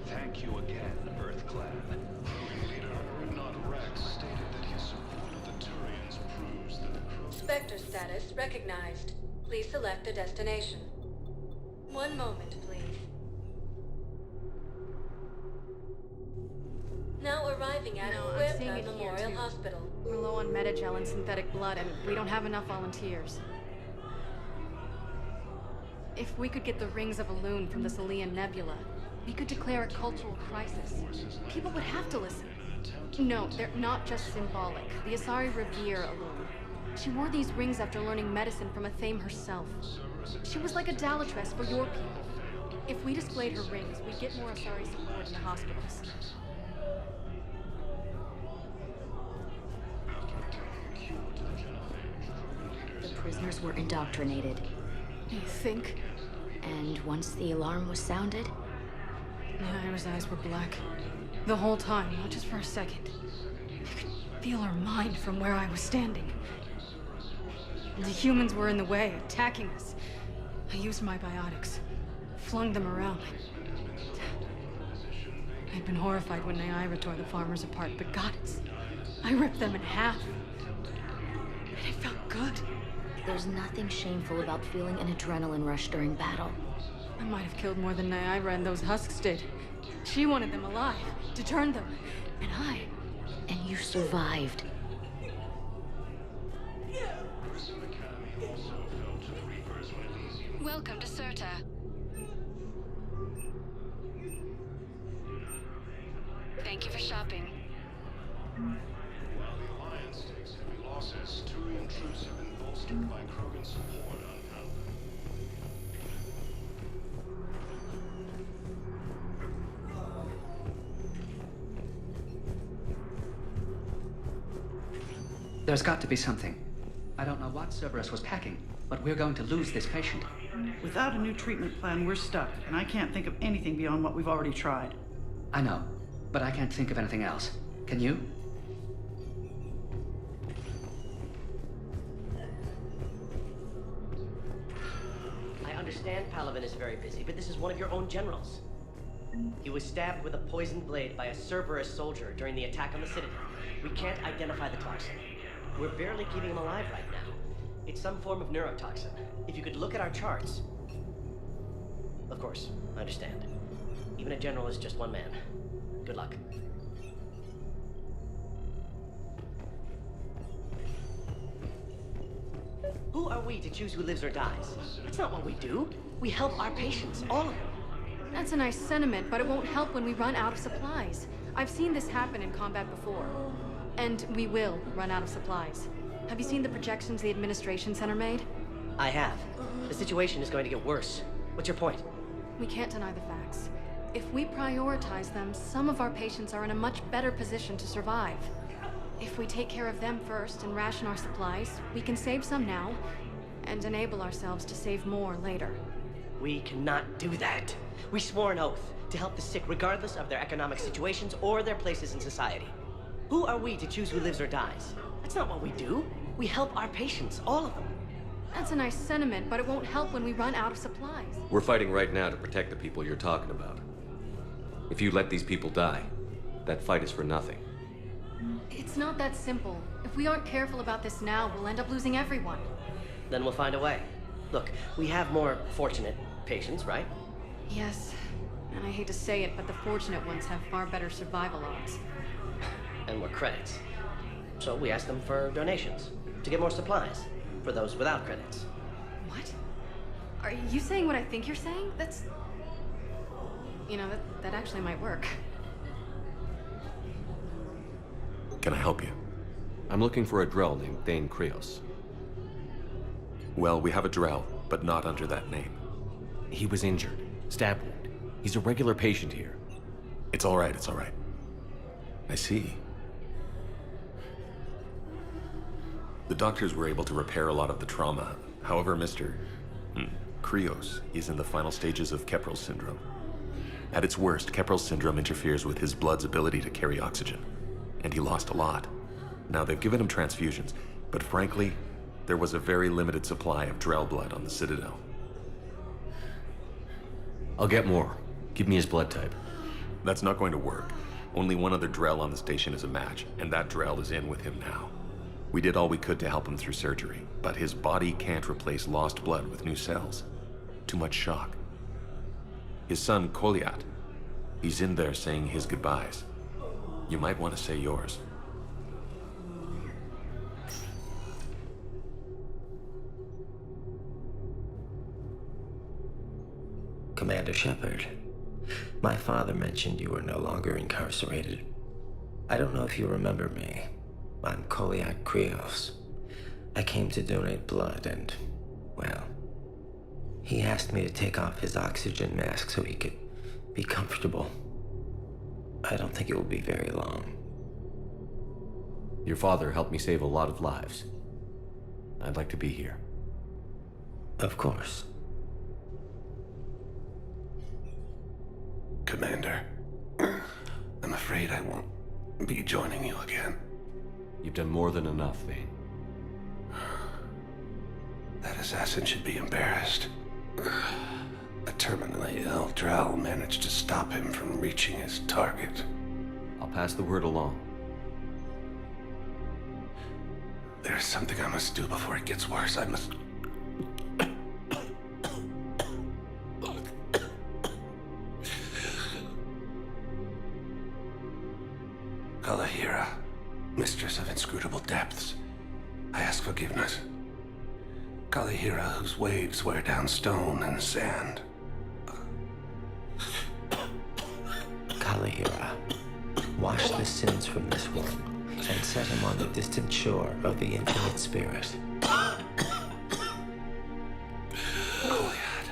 Thank you again, EarthClan. Krogan leader Urdnot Rex stated that his support of the Turians proves that the Krogan... Spectre status recognized. Please select a destination. One moment, please. Now arriving at I'm seeing it Memorial here, too. Hospital. We're low on metagel and synthetic blood, and we don't have enough volunteers. If we could get the rings of Elune from the Salian Nebula, we could declare a cultural crisis. People would have to listen. No, they're not just symbolic. The Asari revere Elune. She wore these rings after learning medicine from a Thame herself. She was like a Dalatress for your people. If we displayed her rings, we'd get more Asari support in the hospitals. The prisoners were indoctrinated. You think? And once the alarm was sounded... Naira's eyes were black. The whole time, not just for a second. I could feel her mind from where I was standing. The humans were in the way, attacking us. I used my biotics. Flung them around. I'd been horrified when Naira tore the farmers apart, but goddess, I ripped them in half. And it felt good. There's nothing shameful about feeling an adrenaline rush during battle. I might have killed more than Naira and those husks did. She wanted them alive, to turn them. And I... And you survived. Welcome to Serta. Thank you for shopping. While the Alliance takes heavy losses, Turian troops have been bolstered by Krogan support on Palace. There's got to be something. I don't know what Cerberus was packing, but we're going to lose this patient. Without a new treatment plan, we're stuck, and I can't think of anything beyond what we've already tried. I know, but I can't think of anything else. Can you? I understand Palaven is very busy, but this is one of your own generals. He was stabbed with a poisoned blade by a Cerberus soldier during the attack on the Citadel. We can't identify the toxin. We're barely keeping him alive right now. It's some form of neurotoxin. If you could look at our charts... Of course, I understand. Even a general is just one man. Good luck. Who are we to choose who lives or dies? That's not what we do. We help our patients, all of them. That's a nice sentiment, but it won't help when we run out of supplies. I've seen this happen in combat before. And we will run out of supplies. Have you seen the projections the administration center made? I have. The situation is going to get worse. What's your point? We can't deny the facts. If we prioritize them, some of our patients are in a much better position to survive. If we take care of them first and ration our supplies, we can save some now and enable ourselves to save more later. We cannot do that. We swore an oath to help the sick regardless of their economic situations or their places in society. Who are we to choose who lives or dies? That's not what we do. We help our patients, all of them. That's a nice sentiment, but it won't help when we run out of supplies. We're fighting right now to protect the people you're talking about. If you let these people die, that fight is for nothing. It's not that simple. If we aren't careful about this now, we'll end up losing everyone. Then we'll find a way. Look, we have more fortunate patients, right? Yes. And I hate to say it, but the fortunate ones have far better survival odds. And more credits. So we ask them for donations, to get more supplies, for those without credits. What? Are you saying what I think you're saying? That's... You know, that actually might work. Can I help you? I'm looking for a Drell named Thane Krios. Well, we have a Drell, but not under that name. He was injured. Stab wound. He's a regular patient here. It's all right, it's all right. I see. The doctors were able to repair a lot of the trauma. However, Mr. Krios is in the final stages of Keprel's syndrome. At its worst, Keprel's syndrome interferes with his blood's ability to carry oxygen. And he lost a lot. Now, they've given him transfusions, but frankly, there was a very limited supply of Drell blood on the Citadel. I'll get more. Give me his blood type. That's not going to work. Only one other Drell on the station is a match, and that Drell is in with him now. We did all we could to help him through surgery, but his body can't replace lost blood with new cells. Too much shock. His son, Kolyat, he's in there saying his goodbyes. You might want to say yours. Commander Shepard, my father mentioned you were no longer incarcerated. I don't know if you remember me. I'm Kolyat Krios. I came to donate blood and, well, he asked me to take off his oxygen mask so he could be comfortable. I don't think it will be very long. Your father helped me save a lot of lives. I'd like to be here. Of course. Commander, I'm afraid I won't be joining you again. You've done more than enough, Thane. That assassin should be embarrassed. A terminally ill Drell managed to stop him from reaching his target. I'll pass the word along. There's something I must do before it gets worse. I must... Kalahira, mistress of inscrutable depths, I ask forgiveness. Kalahira, whose waves wear down stone and sand. Kalahira, wash the sins from this one and set him on the distant shore of the infinite spirit. Kolyat,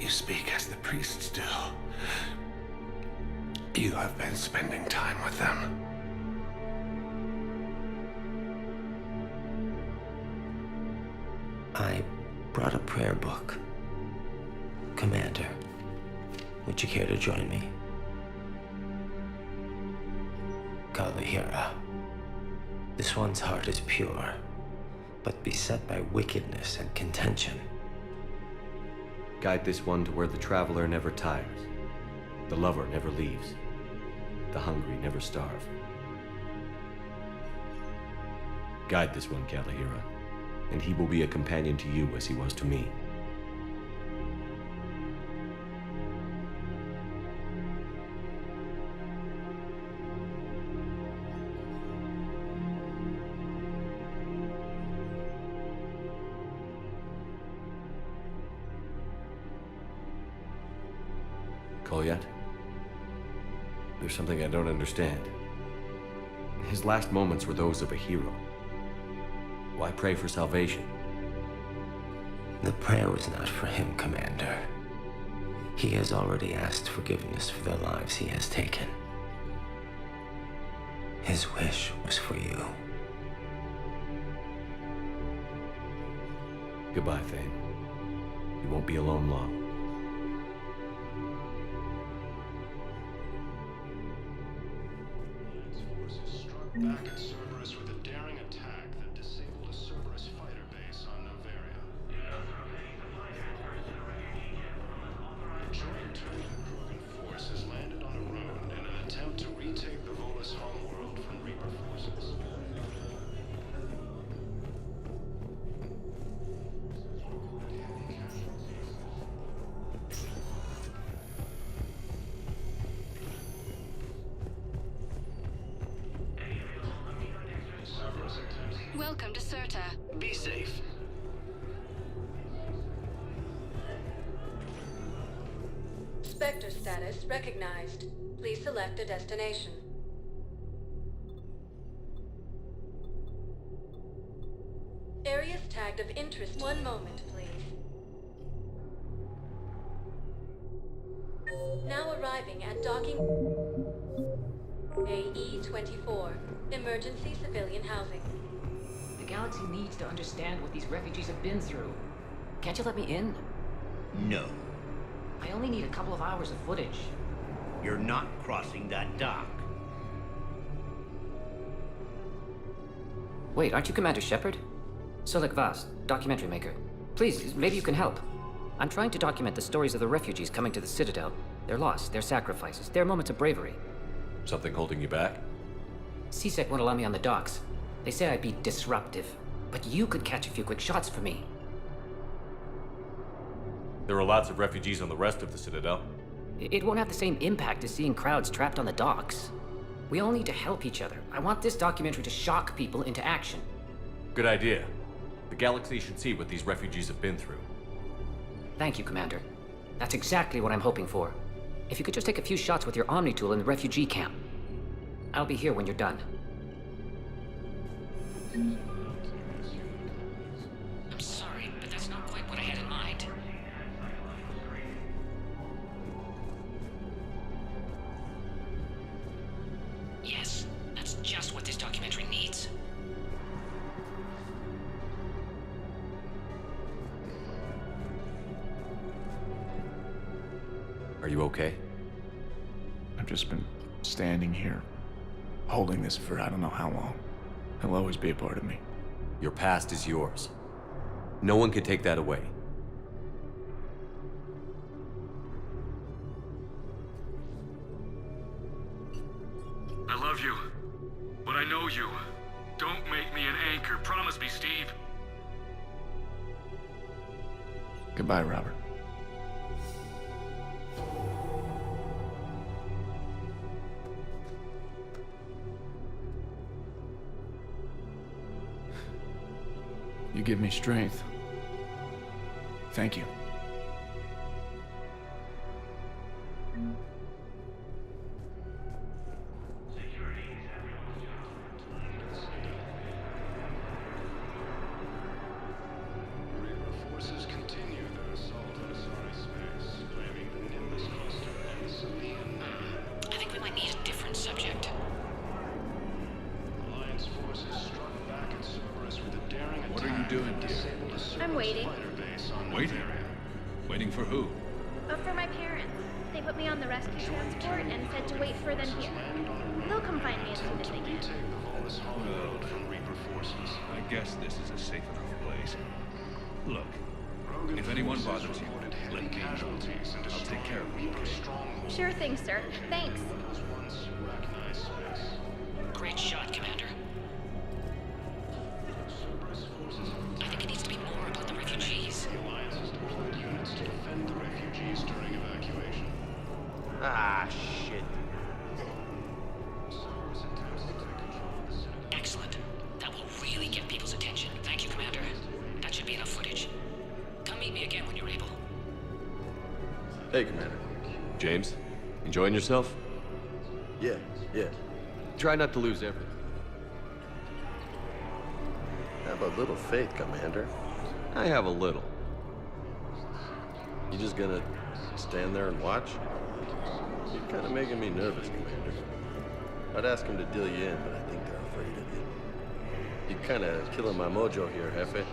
you speak as the priests do. You have been spending time with them. I brought a prayer book. Commander, would you care to join me? Kalahira, this one's heart is pure, but beset by wickedness and contention. Guide this one to where the traveler never tires, the lover never leaves, the hungry never starve. Guide this one, Kalahira, and he will be a companion to you as he was to me. Kolyat? There's something I don't understand. His last moments were those of a hero. Why pray for salvation? The prayer was not for him, Commander. He has already asked forgiveness for the lives he has taken. His wish was for you. Goodbye, Thane. You won't be alone long. Back at Cerberus with a daring attack that disabled a Cerberus fighter base on Noveria. The joint Terran Krogan force has landed on a road in an attempt out to retake the Volus homeworld from Reaper forces. Welcome to Serta. Be safe. Spectre status recognized. Please select a destination. Areas tagged of interest. One moment, please. Now arriving at docking AE-24. Emergency civilian housing. The galaxy needs to understand what these refugees have been through. Can't you let me in? No. I only need a couple of hours of footage. You're not crossing that dock. Wait, aren't you Commander Shepard? Solik Vast, documentary maker. Please, maybe you can help. I'm trying to document the stories of the refugees coming to the Citadel. Their loss, their sacrifices, their moments of bravery. Something holding you back? CSEC won't allow me on the docks. They say I'd be disruptive. But you could catch a few quick shots for me. There are lots of refugees on the rest of the Citadel. It won't have the same impact as seeing crowds trapped on the docks. We all need to help each other. I want this documentary to shock people into action. Good idea. The galaxy should see what these refugees have been through. Thank you, Commander. That's exactly what I'm hoping for. If you could just take a few shots with your Omni tool in the refugee camp. I'll be here when you're done. I'm sorry, but that's not quite what I had in mind. Yes, that's just what this documentary needs. Are you okay? I've just been standing here, holding this for I don't know how long. He'll always be a part of me. Your past is yours. No one can take that away. I love you, but I know you. Don't make me an anchor. Promise me, Steve. Goodbye, Robert. You give me strength. Thank you. Forces continue their assault on Asari space, claiming the Nimbus cluster and the Salian Nebula. I think we might need a different subject. Alliance forces struck back at Cerberus with a daring attack. What are you doing here? I'm waiting. Waiting? Waiting for who? For my parents. They put me on the rescue transport and said to wait for them here. They'll come find me as soon as they can. Well, I guess this is a safe enough place. Look, if anyone bothers you, let me know. I'll take care of them. Sure thing, sir. Thanks. Great shot, Commander. I think it needs to be more about the refugees. The Alliance has deployed units to defend the refugees during evacuation. Ah, shit. Excellent. That will really get people's attention. Thank you, Commander. That should be enough footage. Come meet me again when you're able. Hey, Commander. James, enjoying yourself? Yeah. Try not to lose everything. Have a little faith, Commander. I have a little. You just gonna stand there and watch? You're kind of making me nervous, Commander. I'd ask them to deal you in, but I think they're afraid of you. You're kind of killing my mojo here, Jefe.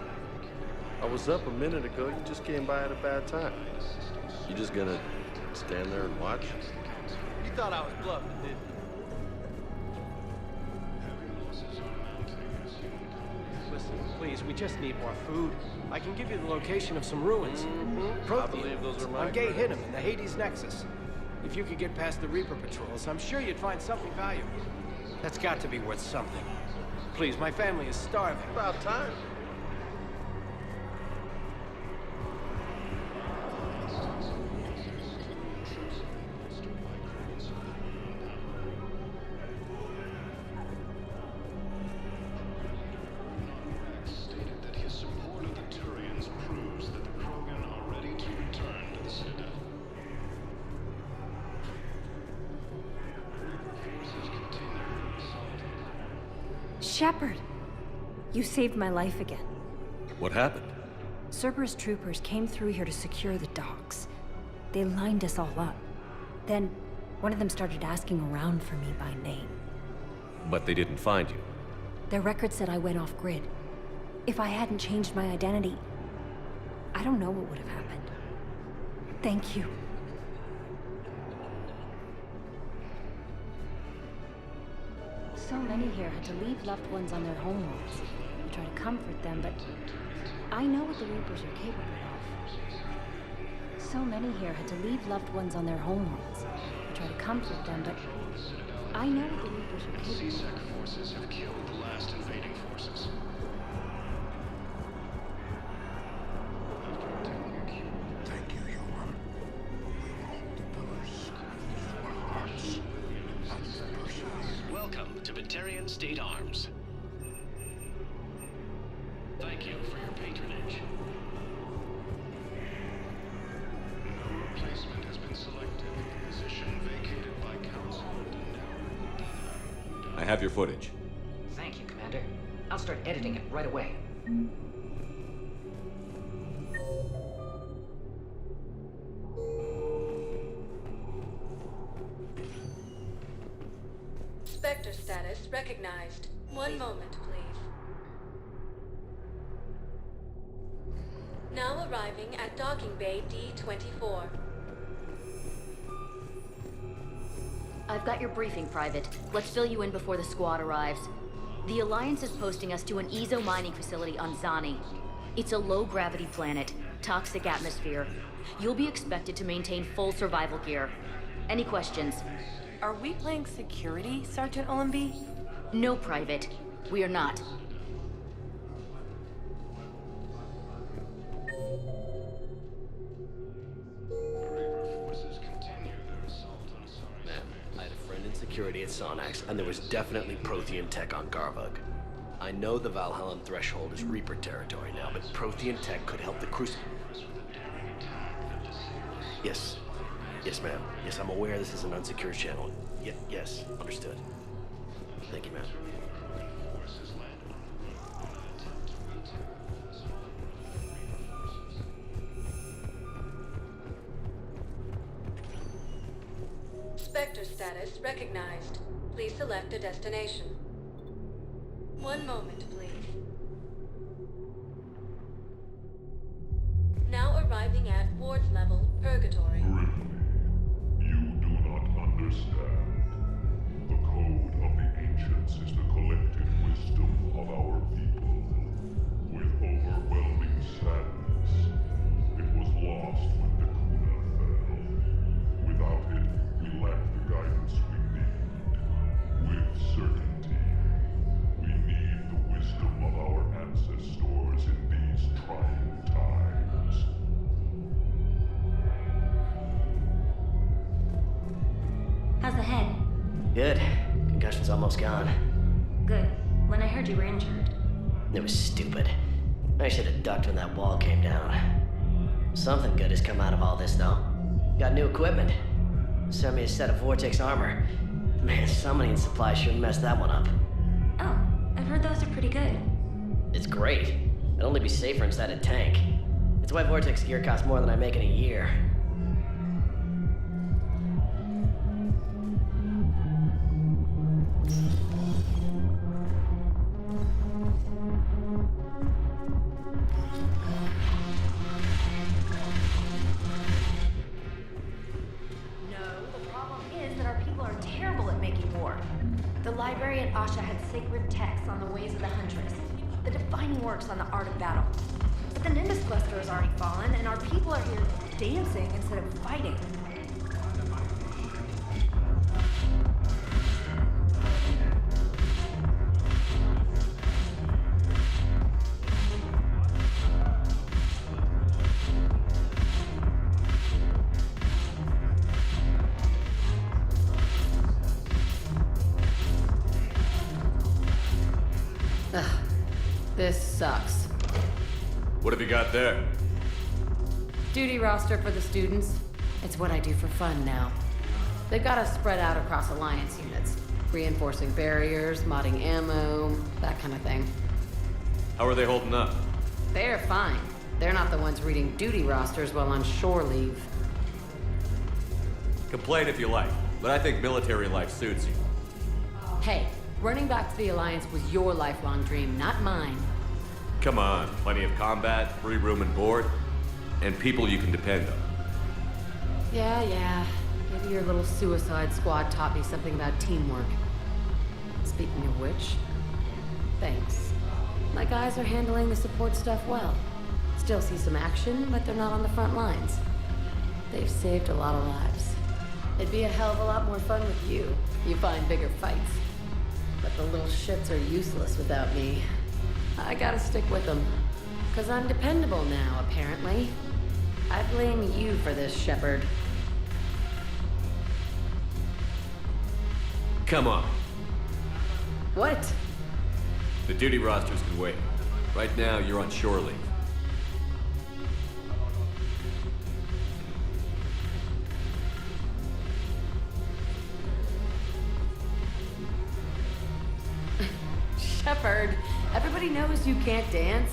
I was up a minute ago. You just came by at a bad time. You just gonna stand there and watch? You thought I was bluffing, didn't you? Listen, please, we just need more food. I can give you the location of some ruins. I believe those are my on Gay credits. Hinnom in the Hades Nexus. If you could get past the Reaper patrols, I'm sure you'd find something valuable. That's got to be worth something. Please, my family is starving. About time. Stated that his support of the Turians proves that the Krogan are ready to return to the Citadel. Forces continue their assault. Shepard! You saved my life again. What happened? Cerberus troopers came through here to secure the docks. They lined us all up. Then, one of them started asking around for me by name. But they didn't find you. Their record said I went off-grid. If I hadn't changed my identity, I don't know what would have happened. Thank you. So many here had to leave loved ones on their homeworlds. We try to comfort them, but I know what the Reapers are capable of. So many here had to leave loved ones on their homeworlds. We try to comfort them, but I know what the Reapers are capable of. CSEC forces have killed the last invading forces. Thank you, human. We will hold the pillars with our hearts and purses. Welcome to Batarian State Arms. Thank you for your patronage. No replacement has been selected. The position vacated by Council I have your footage. Thank you, Commander. I'll start editing it right away. Spectre status recognized. One moment, please. Now arriving at docking bay D-24. I've got your briefing, Private. Let's fill you in before the squad arrives. The Alliance is posting us to an Ezo mining facility on Zani. It's a low-gravity planet, toxic atmosphere. You'll be expected to maintain full survival gear. Any questions? Are we playing security, Sergeant Ullenby? No, Private. We are not. Man, I had a friend in security at Sonax, and there was definitely Prothean tech on Garvug. I know the Valhallan threshold is Reaper territory now, but Prothean tech could help the Crucible. Yes. Yes, ma'am. Yes, I'm aware this is an unsecured channel. Yes, understood. Thank you, ma'am. Spectre status recognized. Please select a destination. One moment, please. Now arriving at ward level Purgatory. You do not understand. The code of the ancients is the collective wisdom of our people. With overwhelming sadness, it was lost when the Kuna fell. Without it, we lack the guidance we need. With certainty, we need the wisdom of our ancestors in these trying times. How's the head? Good. Concussion's almost gone. Good. When I heard you were injured. It was stupid. I should have ducked when that wall came down. Something good has come out of all this, though. Got new equipment. Sent me a set of Vortex armor. Man, somebody in supply sure messed that one up. Oh, I've heard those are pretty good. It's great. It'd only be safer inside a tank. It's why Vortex gear costs more than I make in a year. Librarian Asha had sacred texts on the ways of the Huntress, the defining works on the art of battle. But the Nimbus cluster has already fallen, and our people are here dancing instead of fighting. Ugh, this sucks. What have you got there? Duty roster for the students. It's what I do for fun now. They've got us spread out across Alliance units. Reinforcing barriers, modding ammo, that kind of thing. How are they holding up? They're fine. They're not the ones reading duty rosters while on shore leave. Complain if you like, but I think military life suits you. Hey, running back to the Alliance was your lifelong dream, not mine. Come on, plenty of combat, free room and board, and people you can depend on. Yeah. Maybe your little suicide squad taught me something about teamwork. Speaking of which, thanks. My guys are handling the support stuff well. Still see some action, but they're not on the front lines. They've saved a lot of lives. It'd be a hell of a lot more fun with you. You find bigger fights. But the little shits are useless without me. I gotta stick with them. 'Cause I'm dependable now, apparently. I blame you for this, Shepard. Come on. What? The duty rosters can wait. Right now, you're on shore leave. Shepard, everybody knows you can't dance.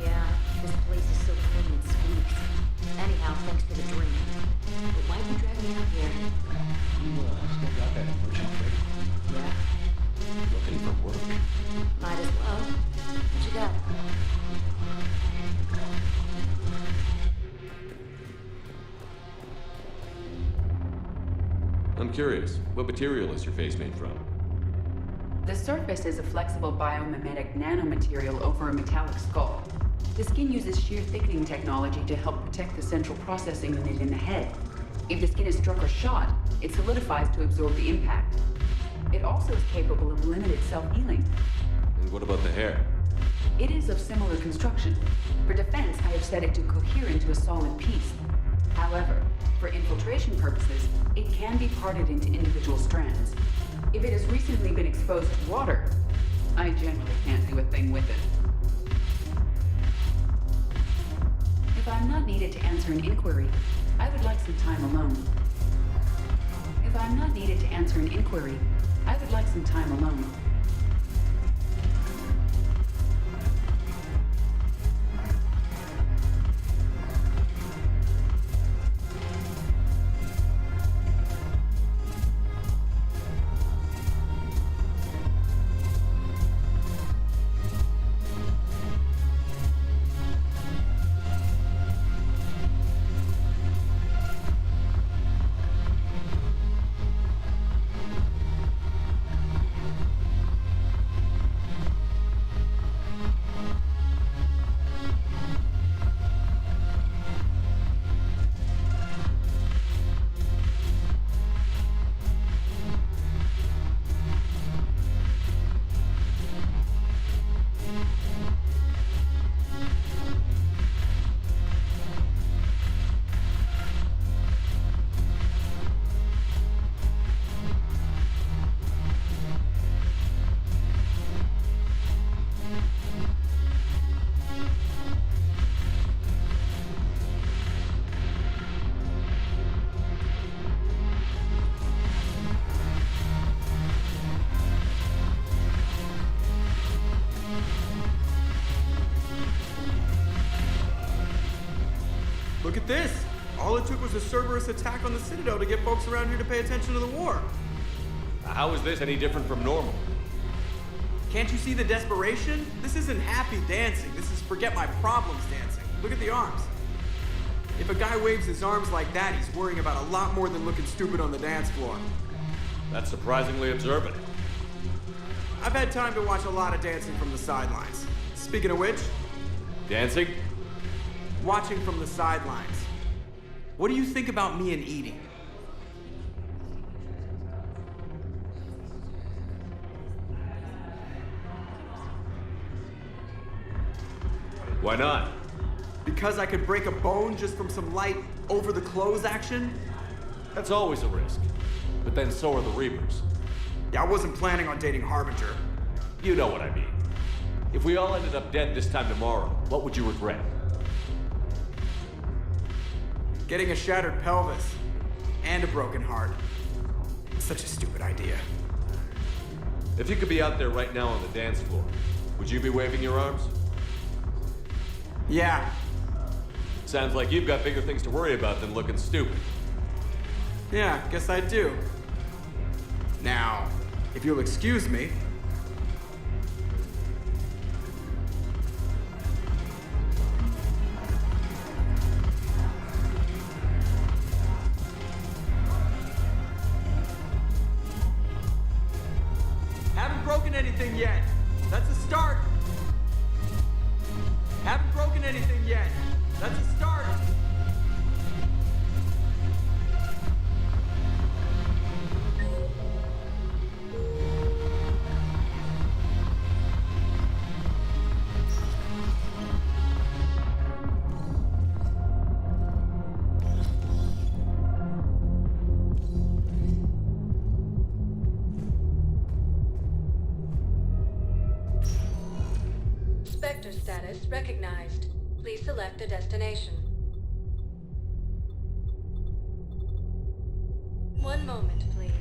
Yeah, this place is so clean it squeaks. Anyhow, thanks for the drink. But why'd you drag me out here? Still got that emergent break. Yeah, Looking for work. might as well. What you got? I'm curious, what material is your face made from? The surface is a flexible biomimetic nanomaterial over a metallic skull. The skin uses shear thickening technology to help protect the central processing unit in the head. If the skin is struck or shot, it solidifies to absorb the impact. It also is capable of limited self-healing. And what about the hair? It is of similar construction. For defense, I have set it to cohere into a solid piece. However, for infiltration purposes, it can be parted into individual strands. If it has recently been exposed to water, I generally can't do a thing with it. If I'm not needed to answer an inquiry, I would like some time alone. If I'm not needed to answer an inquiry, I would like some time alone. Look at this! All it took was a Cerberus attack on the Citadel to get folks around here to pay attention to the war. How is this any different from normal? Can't you see the desperation? This isn't happy dancing. This is forget my problems dancing. Look at the arms. If a guy waves his arms like that, he's worrying about a lot more than looking stupid on the dance floor. That's surprisingly observant. I've had time to watch a lot of dancing from the sidelines. Speaking of which... Dancing? Watching from the sidelines. What do you think about me and eating? Why not? Because I could break a bone just from some light over-the-clothes action? That's always a risk. But then so are the Reapers. Yeah, I wasn't planning on dating Harbinger. You know what I mean. If we all ended up dead this time tomorrow, what would you regret? Getting a shattered pelvis. And a broken heart. Such a stupid idea. If you could be out there right now on the dance floor, would you be waving your arms? Yeah. Sounds like you've got bigger things to worry about than looking stupid. Yeah, guess I do. Now, if you'll excuse me. Haven't broken anything yet. That's a start. Haven't broken anything yet. That's a start. Spectre status recognized. Please select a destination. One moment, please.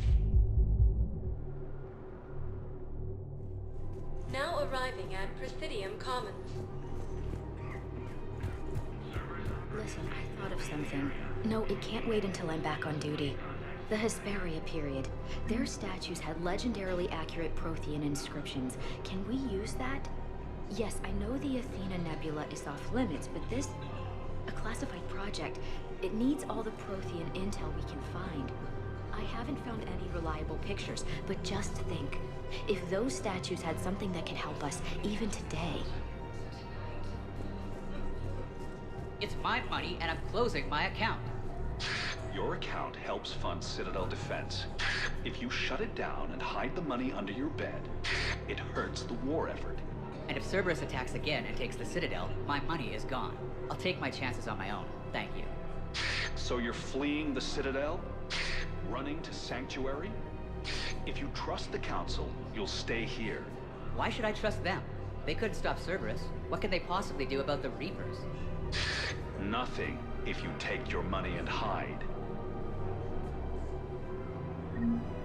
Now arriving at Presidium Commons. Listen, I thought of something. No, it can't wait until I'm back on duty. The Hesperia period. Their statues had legendarily accurate Prothean inscriptions. Can we use that? Yes, I know the Athena Nebula is off limits, but this... a classified project. It needs all the Prothean intel we can find. I haven't found any reliable pictures, but just think. If those statues had something that could help us, even today... It's my money, and I'm closing my account. Your account helps fund Citadel defense. If you shut it down and hide the money under your bed, it hurts the war effort. And if Cerberus attacks again and takes the Citadel, my money is gone. I'll take my chances on my own. Thank you. So you're fleeing the Citadel? Running to Sanctuary? If you trust the Council, you'll stay here. Why should I trust them? They couldn't stop Cerberus. What can they possibly do about the Reapers? Nothing if you take your money and hide.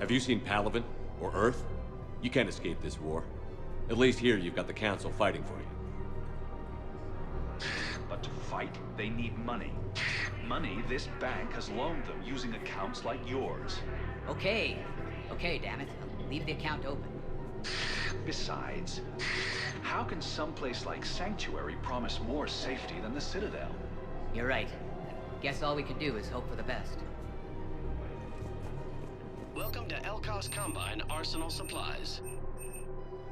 Have you seen Palaven? Or Earth? You can't escape this war. At least here you've got the Council fighting for you. But to fight, they need money. Money this bank has loaned them using accounts like yours. Okay. Okay, damn it. I'll leave the account open. Besides, how can someplace like Sanctuary promise more safety than the Citadel? You're right. Guess all we can do is hope for the best. Welcome to Elcos Combine Arsenal Supplies.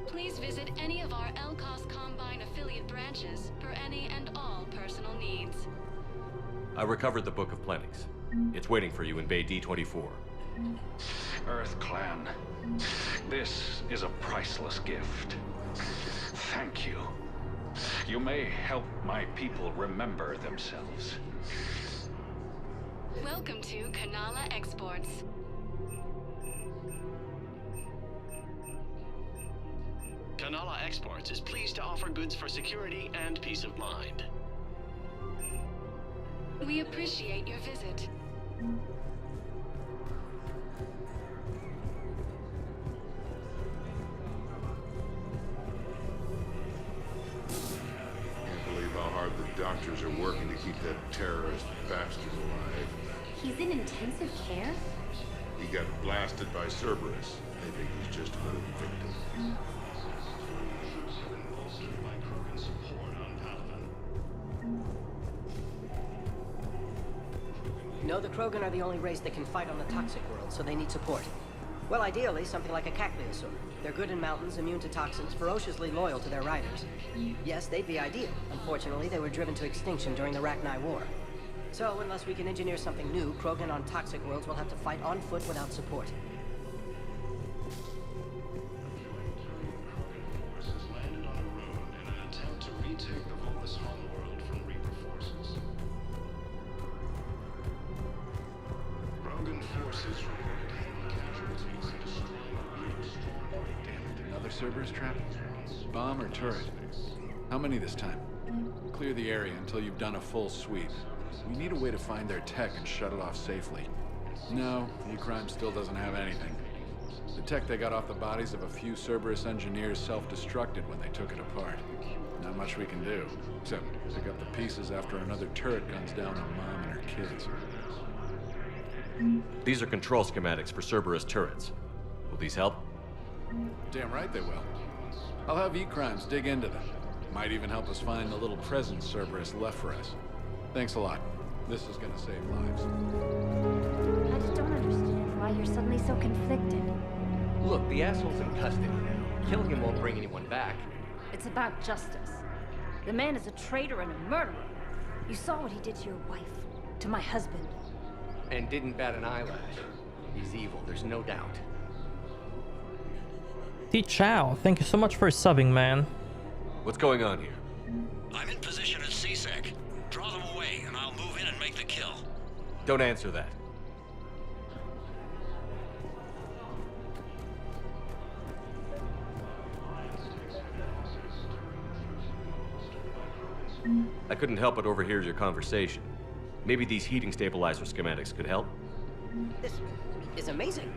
Please visit any of our Elcos Combine affiliate branches for any and all personal needs. I recovered the Book of Plenties. It's waiting for you in Bay D24. Earth Clan, this is a priceless gift. Thank you. You may help my people remember themselves. Welcome to Kanala Exports. Kanala Exports is pleased to offer goods for security and peace of mind. We appreciate your visit. Can't believe how hard the doctors are working to keep that terrorist bastard alive. He's in intensive care? He got blasted by Cerberus. They think he's just another victim. You know, the Krogan are the only race that can fight on the toxic world, so they need support. Well, ideally, something like a cacliosaur. They're good in mountains, immune to toxins, ferociously loyal to their riders. Yes, they'd be ideal. Unfortunately, they were driven to extinction during the Rachni War. So, unless we can engineer something new, Krogan on toxic worlds will have to fight on foot without support. Landed on a road in an attempt to retake the Volus home Another Cerberus trap? Bomb or turret? How many this time? Clear the area until you've done a full sweep. We need a way to find their tech and shut it off safely. No, E-Crime still doesn't have anything. The tech they got off the bodies of a few Cerberus engineers self-destructed when they took it apart. Not much we can do, except pick up the pieces after another turret guns down on Mom and her kids. These are control schematics for Cerberus turrets. Will these help? Damn right they will. I'll have E-Crimes dig into them. Might even help us find the little present Cerberus left for us. Thanks a lot. This is gonna save lives. I just don't understand why you're suddenly so conflicted. Look, the asshole's in custody now. Killing him won't bring anyone back. It's about justice. The man is a traitor and a murderer. You saw what he did to your wife, to my husband. And didn't bat an eyelash. He's evil, there's no doubt. T Chow, thank you so much for subbing, man. What's going on here? I'm in position at CSEC. Draw them away, and I'll move in and make the kill. Don't answer that. I couldn't help but overhear your conversation. Maybe these heating stabilizer schematics could help? This is amazing.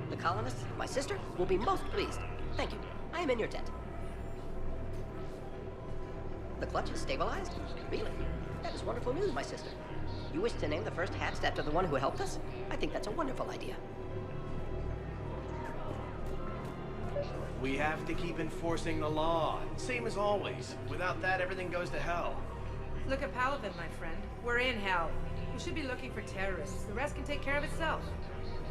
The colonists, my sister, will be most pleased. Thank you. I am in your debt. The clutch is stabilized? Really? That is wonderful news, my sister. You wish to name the first hatched after the one who helped us? I think that's a wonderful idea. We have to keep enforcing the law. Same as always. Without that, everything goes to hell. Look at Paladin, my friend. We're in hell. We should be looking for terrorists. The rest can take care of itself.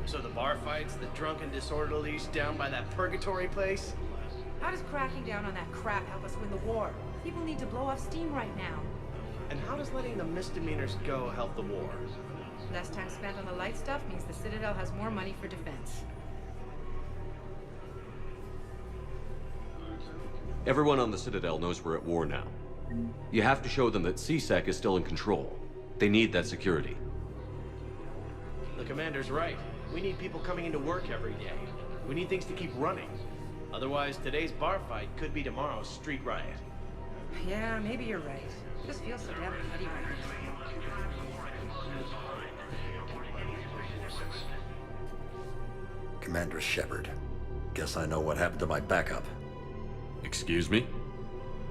So the bar fights, the drunken disorderlies down by that purgatory place? How does cracking down on that crap help us win the war? People need to blow off steam right now. And how does letting the misdemeanors go help the war? Less time spent on the light stuff means the Citadel has more money for defense. Everyone on the Citadel knows we're at war now. You have to show them that CSEC is still in control. They need that security. The commander's right. We need people coming into work every day. We need things to keep running. Otherwise, today's bar fight could be tomorrow's street riot. Yeah, maybe you're right. It just feels so damn petty right now. Commander Shepard. Guess I know what happened to my backup. Excuse me?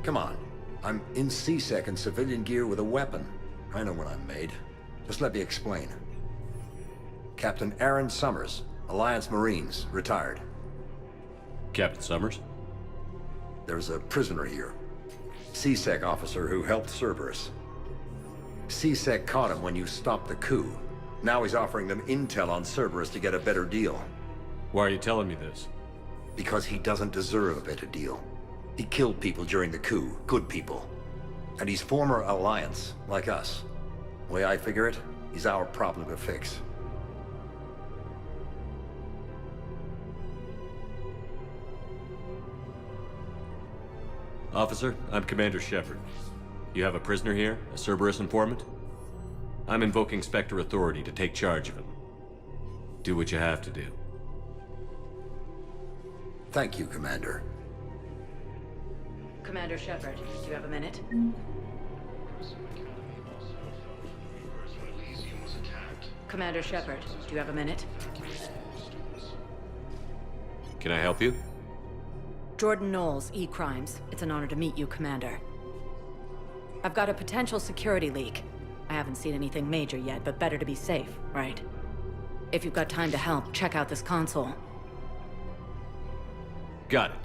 Come on. I'm in CSEC in civilian gear with a weapon. I know what I'm made. Just let me explain. Captain Aaron Summers, Alliance Marines, retired. Captain Summers? There's a prisoner here. CSEC officer who helped Cerberus. CSEC caught him when you stopped the coup. Now he's offering them intel on Cerberus to get a better deal. Why are you telling me this? Because he doesn't deserve a better deal. He killed people during the coup, good people. And he's former Alliance, like us. The way I figure it, he's our problem to fix. Officer, I'm Commander Shepard. You have a prisoner here, a Cerberus informant? I'm invoking Spectre authority to take charge of him. Do what you have to do. Thank you, Commander. Commander Shepard, do you have a minute? Commander Shepard, do you have a minute? Can I help you? Jordan Knowles, E-Crimes. It's an honor to meet you, Commander. I've got a potential security leak. I haven't seen anything major yet, but better to be safe, right? If you've got time to help, check out this console. Got it.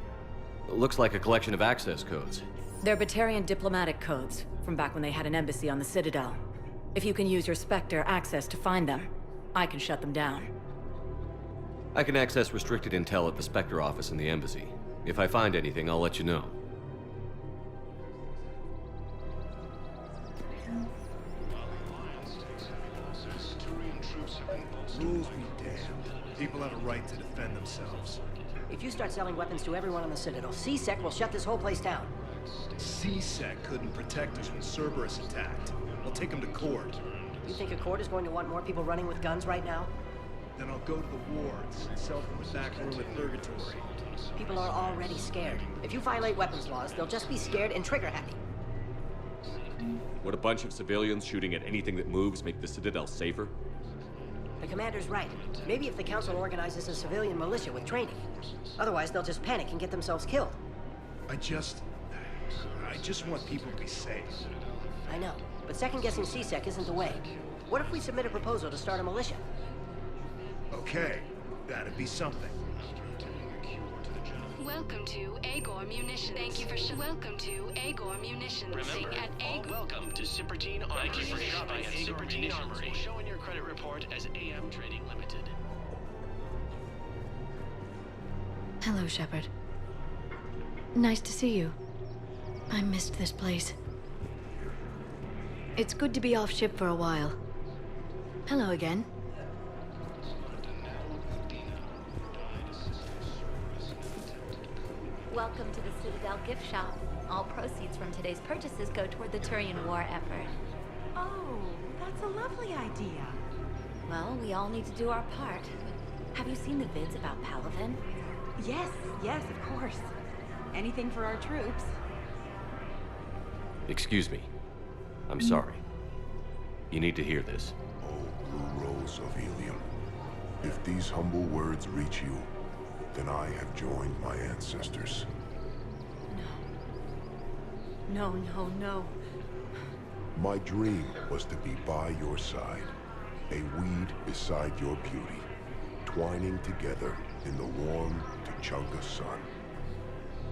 It looks like a collection of access codes. They're Batarian diplomatic codes, from back when they had an embassy on the Citadel. If you can use your Spectre access to find them, I can shut them down. I can access restricted intel at the Spectre office in the embassy. If I find anything, I'll let you know. Rules be damned. People have a right to defend themselves. If you start selling weapons to everyone on the Citadel, CSEC will shut this whole place down. CSEC couldn't protect us when Cerberus attacked. We'll take them to court. You think a court is going to want more people running with guns right now? Then I'll go to the wards and sell from the back room at Purgatory. People are already scared. If you violate weapons laws, they'll just be scared and trigger happy. Would a bunch of civilians shooting at anything that moves make the Citadel safer? The commander's right. Maybe if the council organizes a civilian militia with training. Otherwise, they'll just panic and get themselves killed. I just want people to be safe. I know, but second-guessing CSEC isn't the way. What if we submit a proposal to start a militia? Okay, that'd be something. Welcome to Agor Munitions. Thank you for welcome to Agor Munitions. Remember, At all welcome to Supertine Armory. Thank you for shopping at Supertine Armory. Will show in your credit report as AM Trading Limited. Hello, Shepard. Nice to see you. I missed this place. It's good to be off ship for a while. Hello again. Welcome to the Citadel gift shop. All proceeds from today's purchases go toward the Turian war effort. Oh, that's a lovely idea. Well, we all need to do our part. Have you seen the vids about Palaven? Yes, of course. Anything for our troops. Excuse me. I'm sorry. You need to hear this. Oh, Blue Rose of Helium. If these humble words reach you, then I have joined my ancestors. No. My dream was to be by your side, a weed beside your beauty, twining together in the warm Tuchanka sun.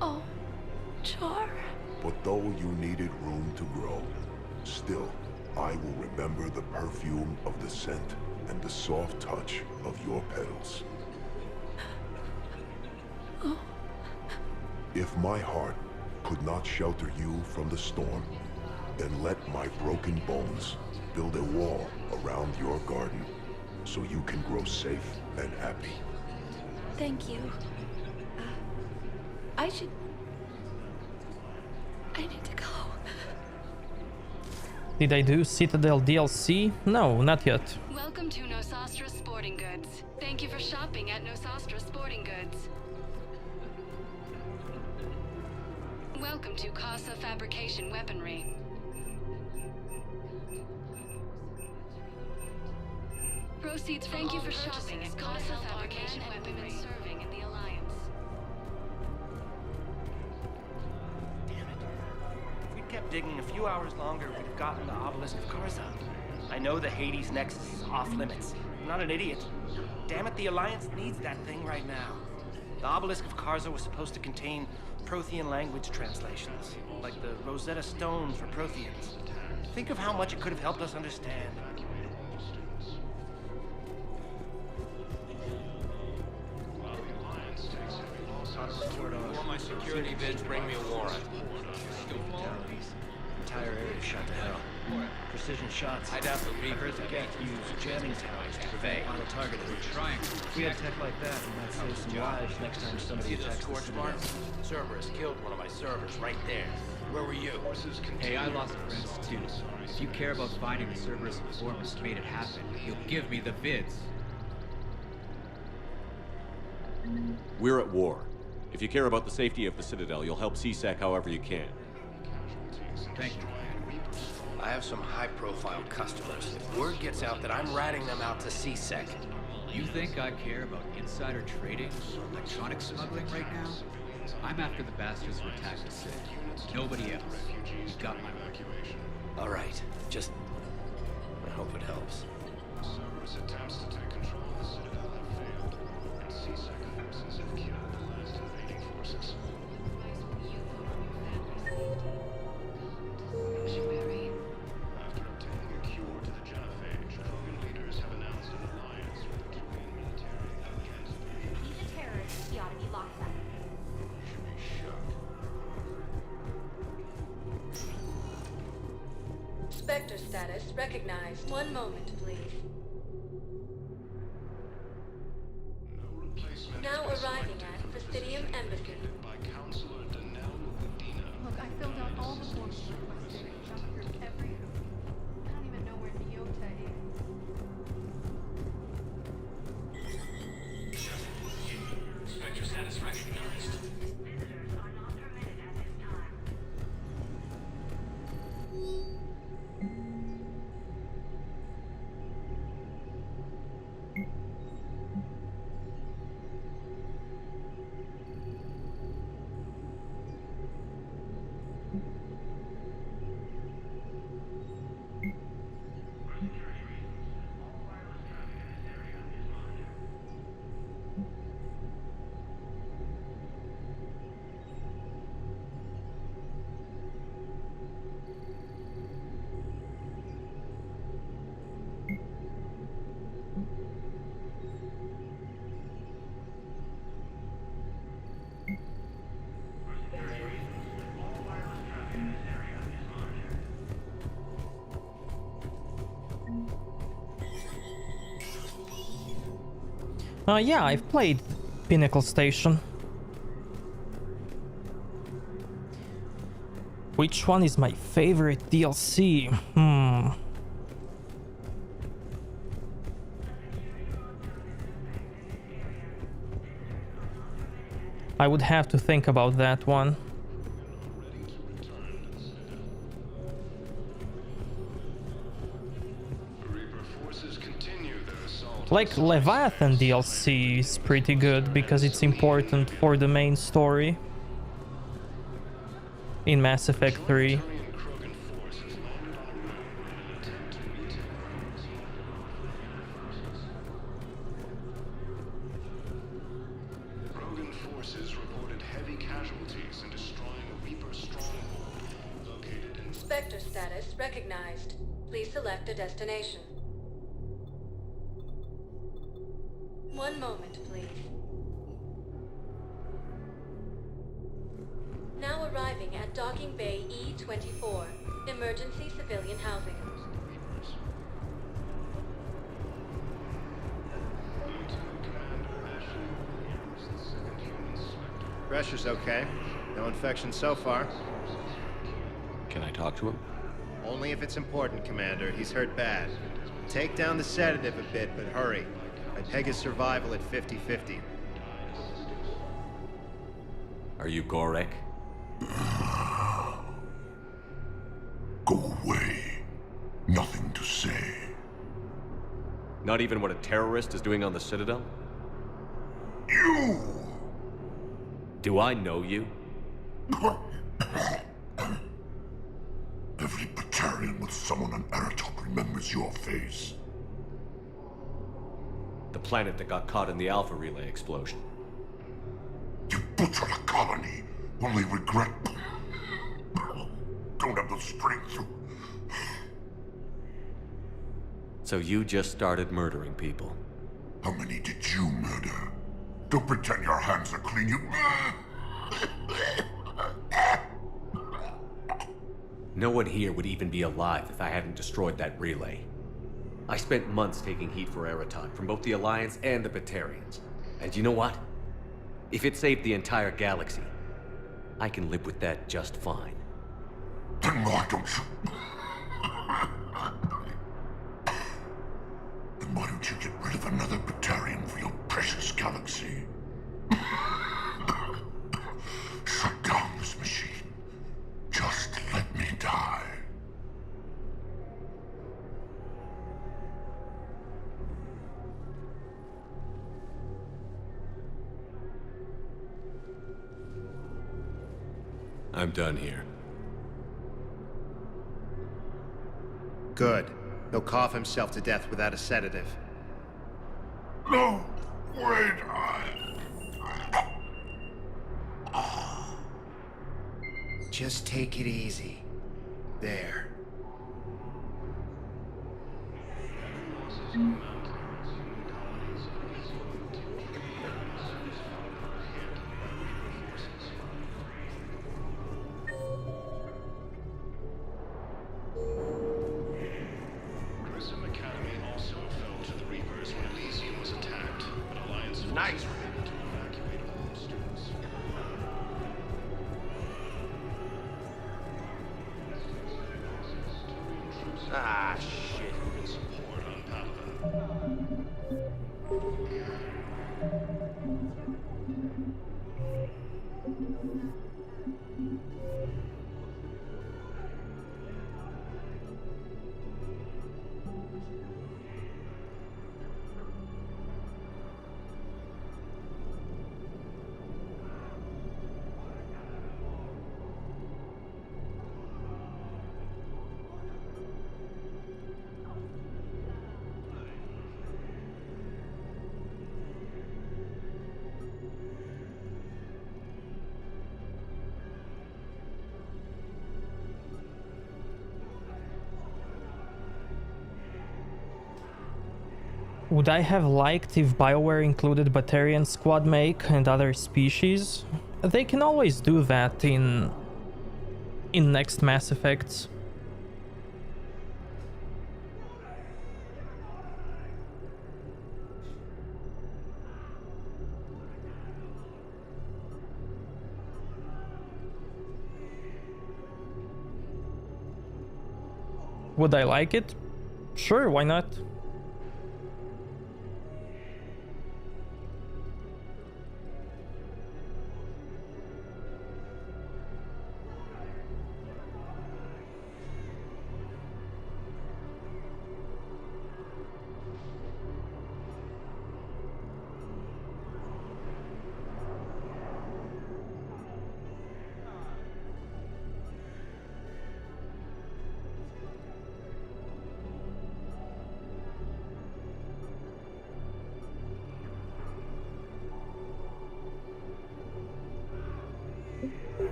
Oh, Char. But though you needed room to grow, still, I will remember the perfume of the scent and the soft touch of your petals. Oh. If my heart could not shelter you from the storm, then let my broken bones build a wall around your garden so you can grow safe and happy. Thank you. I need to go. Did I do Citadel DLC? No, not yet. Welcome to Nosastra Sporting Goods. Thank you for shopping at Nosastra Sporting Goods. Welcome to Casa Fabrication Weaponry. Proceeds from Thank you for shopping at Casa Fabrication Weaponry and serving in the Alliance. If we'd kept digging a few hours longer, we'd have gotten the Obelisk of Karza. I know the Hades Nexus is off limits. I'm not an idiot. Damn it, the Alliance needs that thing right now. The Obelisk of Karza was supposed to contain Prothean language translations, like the Rosetta Stone for Protheans. Think of how much it could have helped us understand. Before my security bids bring me a warrant. Entire area shot to hell. Precision shots. I doubt the I heard the Geth use jamming towers to prevent auto-targeting. If we had tech like that, we might save some lives next time somebody See those attacks the scorch Citadel. marks? Cerberus killed one of my servers right there. Where were you? Hey, I lost friends too. If you care about finding the Cerberus informants who made it happen, you'll give me the vids. We're at war. If you care about the safety of the Citadel, you'll help CSEC however you can. Thank you. I have some high-profile customers. If word gets out that I'm ratting them out to CSEC. You think I care about insider trading or electronic smuggling right now? I'm after the bastards who attacked the city. Nobody else. You got my word. All right. Just... I hope it helps. Cerberus attempts to take control of the Citadel have failed, and CSEC forces have killed the last invading forces. After obtaining a cure to the genophage, Krogan leaders have announced an alliance with the Turian military and transformation. He's a terrorist. He ought to be locked up. Should be shot. Spectre status recognized. One moment, please. Now arriving at Presidium Embassy. By Counselor Danelle Udina. Look, I filled out all the forms you requested. Jumped through every hoop. I don't even know where Nyota is. Yeah, I've played Pinnacle Station. Which one is my favorite DLC? I would have to think about that one. Like, Leviathan DLC is pretty good because it's important for the main story in Mass Effect 3. Krogan forces reported heavy casualties in destroying a Reaper stronghold located in... Spectre status recognized. Please select a destination. One moment, please. Now arriving at Docking Bay E-24, emergency civilian housing. Pressure's okay. No infection so far. Can I talk to him? Only if it's important, Commander. He's hurt bad. Take down the sedative a bit, but hurry. I'd peg his survival at 50-50. Are you Gorek? Go away. Nothing to say. Not even what a terrorist is doing on the Citadel? You! Do I know you? Every Batarian with someone on Aratok remembers your face. The planet that got caught in the Alpha Relay explosion. You butchered a colony, only regret... Don't have the strength to... So you just started murdering people? How many did you murder? Don't pretend your hands are clean, you... No one here would even be alive if I hadn't destroyed that relay. I spent months taking heat for Aratok from both the Alliance and the Batarians. And you know what? If it saved the entire galaxy, I can live with that just fine. Then why don't you... Then why don't you get rid of another Batarian for your precious galaxy? Shut down this machine. Just let me die. I'm done here. Good. He'll cough himself to death without a sedative. No! Wait, Just take it easy. There. Grissom Academy also fell to the Reapers when Elysium was attacked, but Alliance forces Nice. were able to evacuate all the students. Ah, shit. Support on Palaven. Would I have liked if BioWare included Batarian squad make and other species? They can always do that in next Mass Effects. Would I like it? Sure, why not?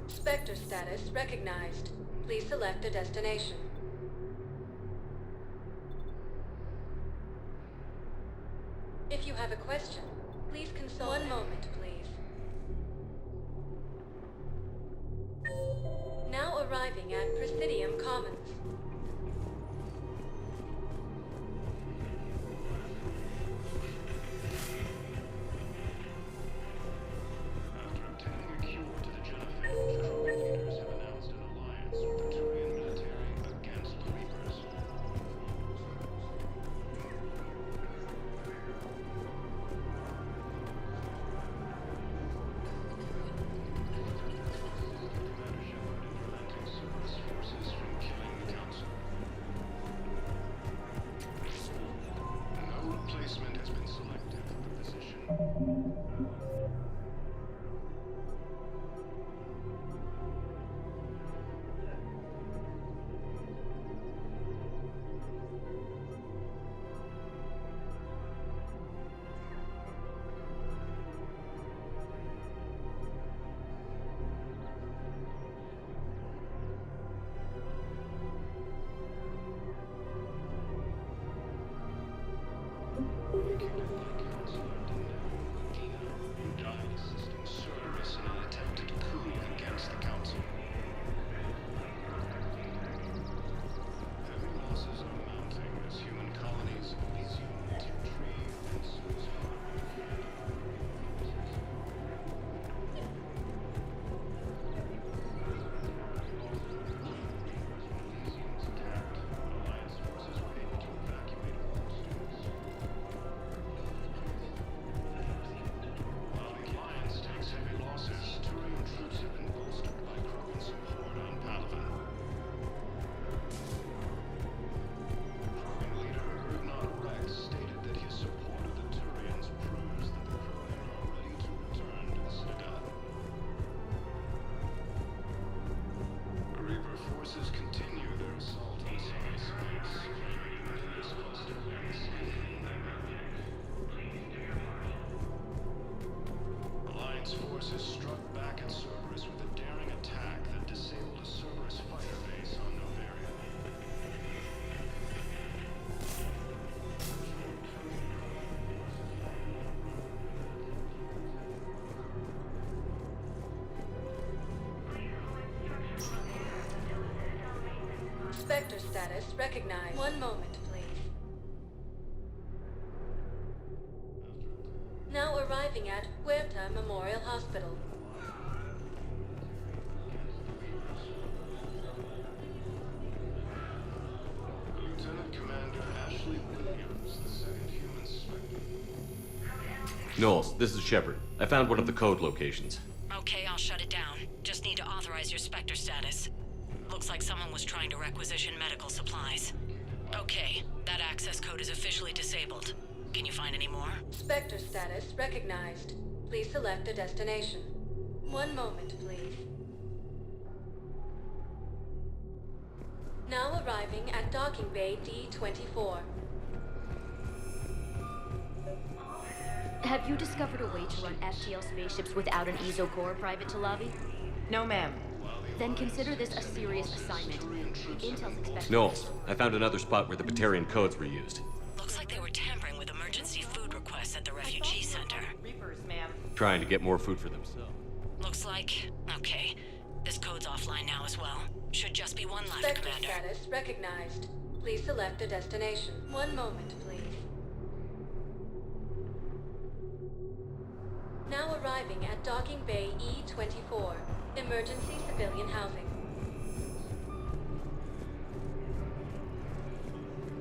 Spectre status recognized. Please select a destination. If you have a question, please consult. One moment, please. Now arriving at Presidium Commons. Spectre status recognized. One moment, please. Now arriving at Huerta Memorial Hospital. Lieutenant Commander Ashley Williams, the second human Spectre. Knowles, this is Shepard. I found one of the code locations. Okay, I'll shut it down. Just need to authorize your Spectre status. Looks like someone was trying to requisition medical supplies. Okay, that access code is officially disabled. Can you find any more? Spectre status recognized. Please select a destination. One moment, please. Now arriving at Docking Bay D-24. Have you discovered a way to run FTL spaceships without an ESO core, Private Talavi? No, ma'am. Then consider this a serious assignment. Intel's expecting... Knowles, I found another spot where the Batarian codes were used. Looks like they were tampering with emergency food requests at the refugee center. Reapers, ma'am. Trying to get more food for themselves. Looks like. Okay. This code's offline now as well. Should just be one left, Sector Commander. status recognized. Please select a destination. One moment, please. Now arriving at Docking Bay E-24. Emergency civilian housing.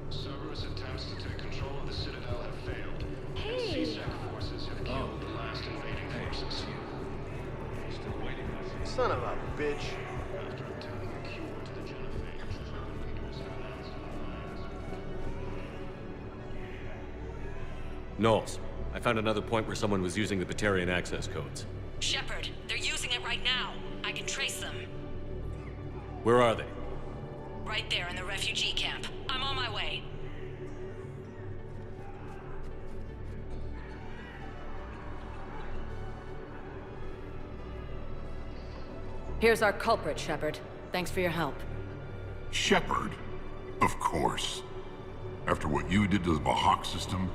Cerberus attempts to take control of the Citadel have failed. Hey! CSEC forces have killed the last invading forces. Still waiting. Son of a bitch. After obtaining a cure to the genophage, Knowles, I found another point where someone was using the Batarian access codes. Shepard, they're using it right now. I can trace them. Where are they? Right there in the refugee camp. I'm on my way. Here's our culprit, Shepard. Thanks for your help. Shepard? Of course. After what you did to the Bahak system,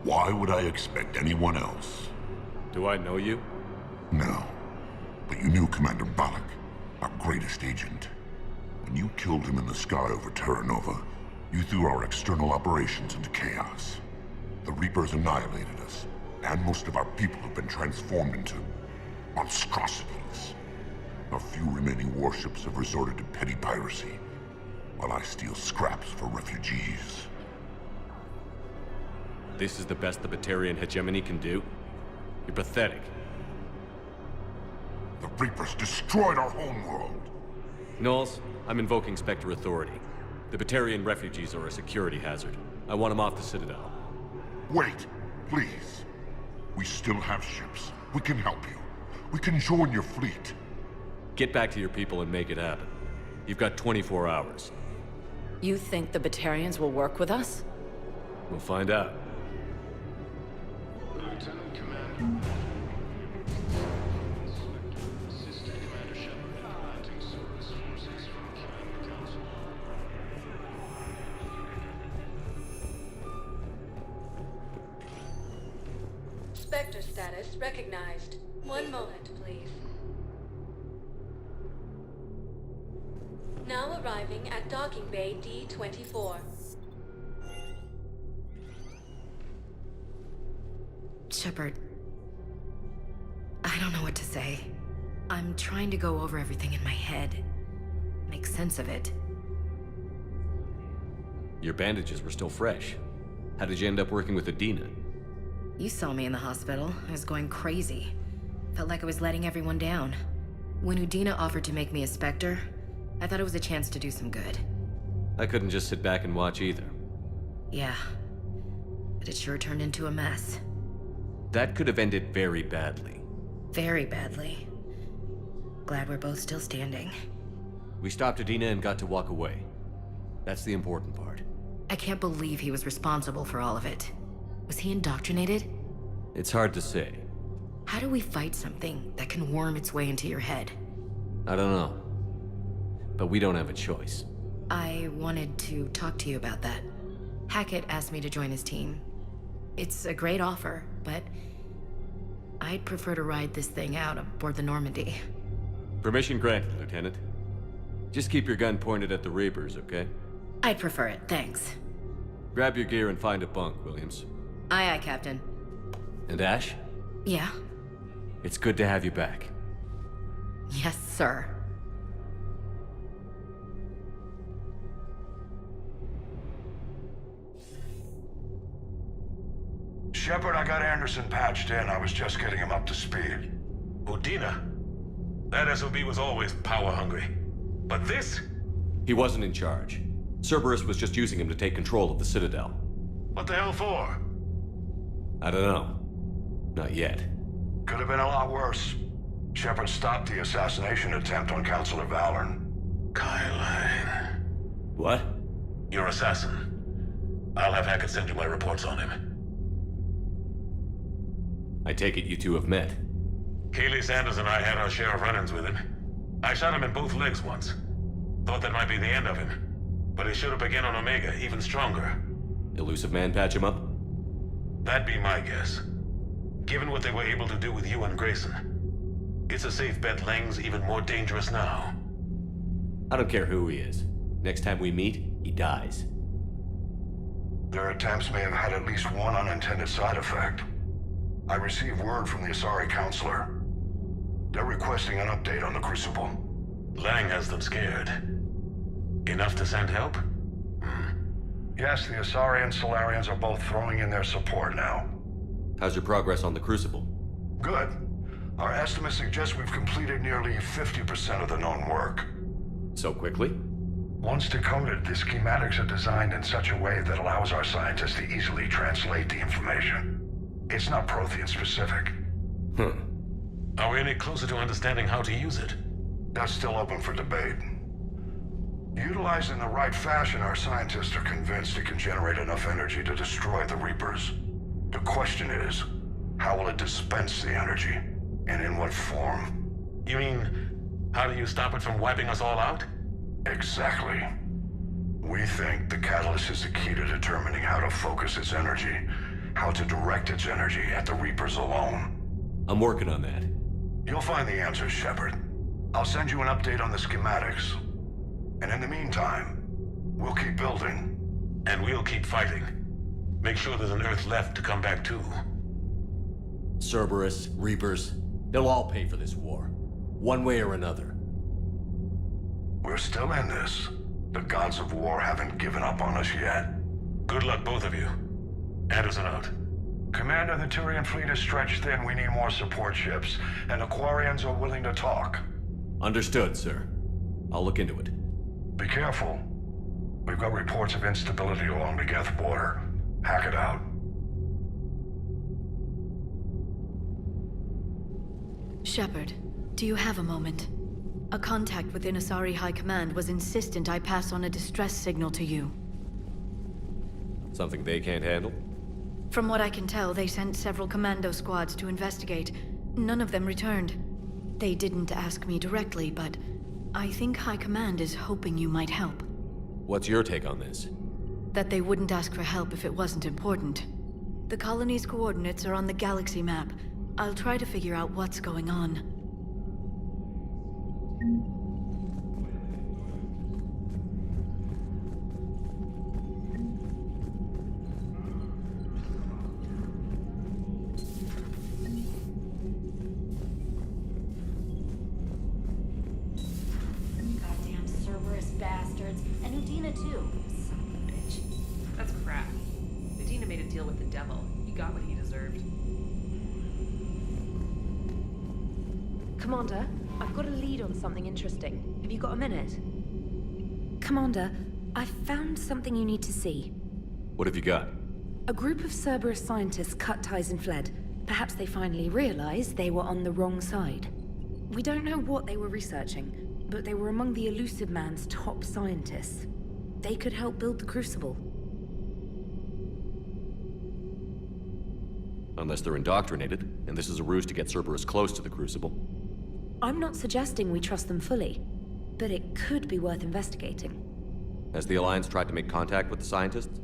why would I expect anyone else? Do I know you? No. But you knew Commander Balak, our greatest agent. When you killed him in the sky over Terra Nova, you threw our external operations into chaos. The Reapers annihilated us, and most of our people have been transformed into monstrosities. Our few remaining warships have resorted to petty piracy, while I steal scraps for refugees. This is the best the Batarian hegemony can do? You're pathetic. The Reapers destroyed our homeworld! Knowles, I'm invoking Spectre authority. The Batarian refugees are a security hazard. I want them off the Citadel. Wait, please. We still have ships. We can help you. We can join your fleet. Get back to your people and make it happen. You've got 24 hours. You think the Batarians will work with us? We'll find out. Lieutenant Commander. Assistant Commander Shepard, acting Cerberus forces from Commander Council. Spectre status recognized. One moment, please. Now arriving at Docking Bay D-24. Shepard, I don't know what to say. I'm trying to go over everything in my head. Make sense of it. Your bandages were still fresh. How did you end up working with Adina? You saw me in the hospital. I was going crazy. Felt like I was letting everyone down. When Udina offered to make me a Spectre, I thought it was a chance to do some good. I couldn't just sit back and watch either. Yeah. But it sure turned into a mess. That could have ended very badly. Very badly. Glad we're both still standing. We stopped Adina and got to walk away. That's the important part. I can't believe he was responsible for all of it. Was he indoctrinated? It's hard to say. How do we fight something that can worm its way into your head? I don't know. But we don't have a choice. I wanted to talk to you about that. Hackett asked me to join his team. It's a great offer, but I'd prefer to ride this thing out aboard the Normandy. Permission granted, Lieutenant. Just keep your gun pointed at the Reapers, okay? I'd prefer it, thanks. Grab your gear and find a bunk, Williams. Aye, aye, Captain. And Ash? Yeah? It's good to have you back. Yes, sir. Shepard, I got Anderson patched in. I was just getting him up to speed. Udina? That SOB was always power-hungry. But this? He wasn't in charge. Cerberus was just using him to take control of the Citadel. What the hell for? I don't know. Not yet. Could have been a lot worse. Shepard stopped the assassination attempt on Councilor Valorn. Kyle. What? Your assassin. I'll have Hackett send you my reports on him. I take it you two have met. Keeley Sanders and I had our share of run-ins with him. I shot him in both legs once. Thought that might be the end of him. But he showed up again on Omega, even stronger. Elusive Man patch him up? That'd be my guess. Given what they were able to do with you and Grayson. It's a safe bet Lang's even more dangerous now. I don't care who he is. Next time we meet, he dies. Their attempts may have had at least one unintended side effect. I received word from the Asari counselor. They're requesting an update on the Crucible. Lang has them scared. Enough to send help? Yes, the Asari and Solarians are both throwing in their support now. How's your progress on the Crucible? Good. Our estimates suggest we've completed nearly 50% of the known work. So quickly? Once decoded, the schematics are designed in such a way that allows our scientists to easily translate the information. It's not Prothean specific. Are we any closer to understanding how to use it? That's still open for debate. Utilized in the right fashion, our scientists are convinced it can generate enough energy to destroy the Reapers. The question is, how will it dispense the energy? And in what form? You mean, how do you stop it from wiping us all out? Exactly. We think the catalyst is the key to determining how to focus its energy, how to direct its energy at the Reapers alone. I'm working on that. You'll find the answers, Shepard. I'll send you an update on the schematics. And in the meantime, we'll keep building. And we'll keep fighting. Make sure there's an Earth left to come back to. Cerberus, Reapers, they'll all pay for this war. One way or another. We're still in this. The gods of war haven't given up on us yet. Good luck, both of you. Anderson out. Commander, the Turian fleet is stretched thin. We need more support ships, and the Quarians are willing to talk. Understood, sir. I'll look into it. Be careful. We've got reports of instability along the Geth border. Hack it out. Shepard, do you have a moment? A contact within Asari High Command was insistent I pass on a distress signal to you. Something they can't handle? From what I can tell, they sent several commando squads to investigate. None of them returned. They didn't ask me directly, but I think High Command is hoping you might help. What's your take on this? That they wouldn't ask for help if it wasn't important. The colony's coordinates are on the galaxy map. I'll try to figure out what's going on. Goddamn Cerberus bastards. And Udina too. Son of a bitch. That's crap. Medina made a deal with the devil. He got what he deserved. Commander, I've got a lead on something interesting. Have you got a minute? Commander, I've found something you need to see. What have you got? A group of Cerberus scientists cut ties and fled. Perhaps they finally realized they were on the wrong side. We don't know what they were researching, but they were among the Elusive Man's top scientists. They could help build the Crucible. Unless they're indoctrinated, and this is a ruse to get Cerberus close to the Crucible. I'm not suggesting we trust them fully, but it could be worth investigating. Has the Alliance tried to make contact with the scientists?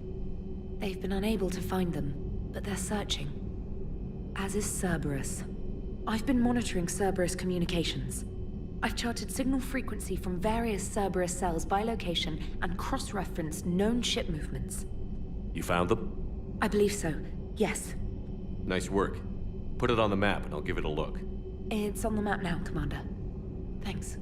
They've been unable to find them, but they're searching. As is Cerberus. I've been monitoring Cerberus communications. I've charted signal frequency from various Cerberus cells by location and cross-referenced known ship movements. You found them? I believe so, yes. Nice work. Put it on the map and I'll give it a look. It's on the map now, Commander. Thanks.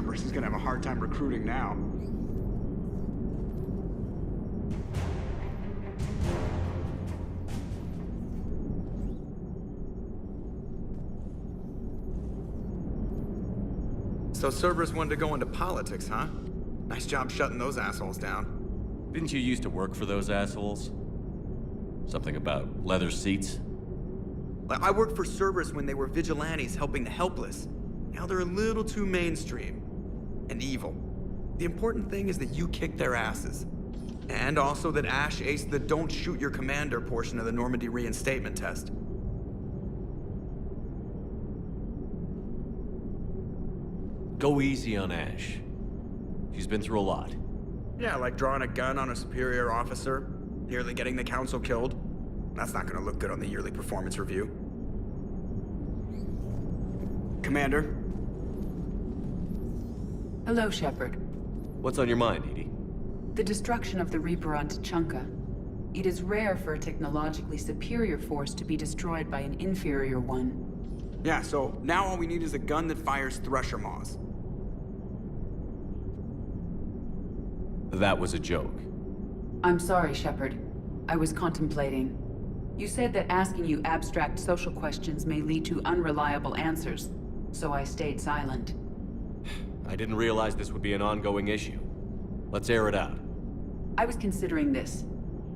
Cerberus is gonna have a hard time recruiting now. So Cerberus wanted to go into politics, huh? Nice job shutting those assholes down. Didn't you used to work for those assholes? Something about leather seats? I worked for Cerberus when they were vigilantes helping the helpless. Now they're a little too mainstream. And evil. The important thing is that you kick their asses. And also that Ash aced the don't shoot your commander portion of the Normandy reinstatement test. Go easy on Ash. She's been through a lot. Yeah, like drawing a gun on a superior officer, nearly getting the council killed. That's not gonna look good on the yearly performance review. Commander? Hello, Shepard. What's on your mind, Edie? The destruction of the Reaper on Tuchanka. It is rare for a technologically superior force to be destroyed by an inferior one. Yeah, so now all we need is a gun that fires Thresher Maws. That was a joke. I'm sorry, Shepard. I was contemplating. You said that asking you abstract social questions may lead to unreliable answers, so I stayed silent. I didn't realize this would be an ongoing issue. Let's air it out. I was considering this.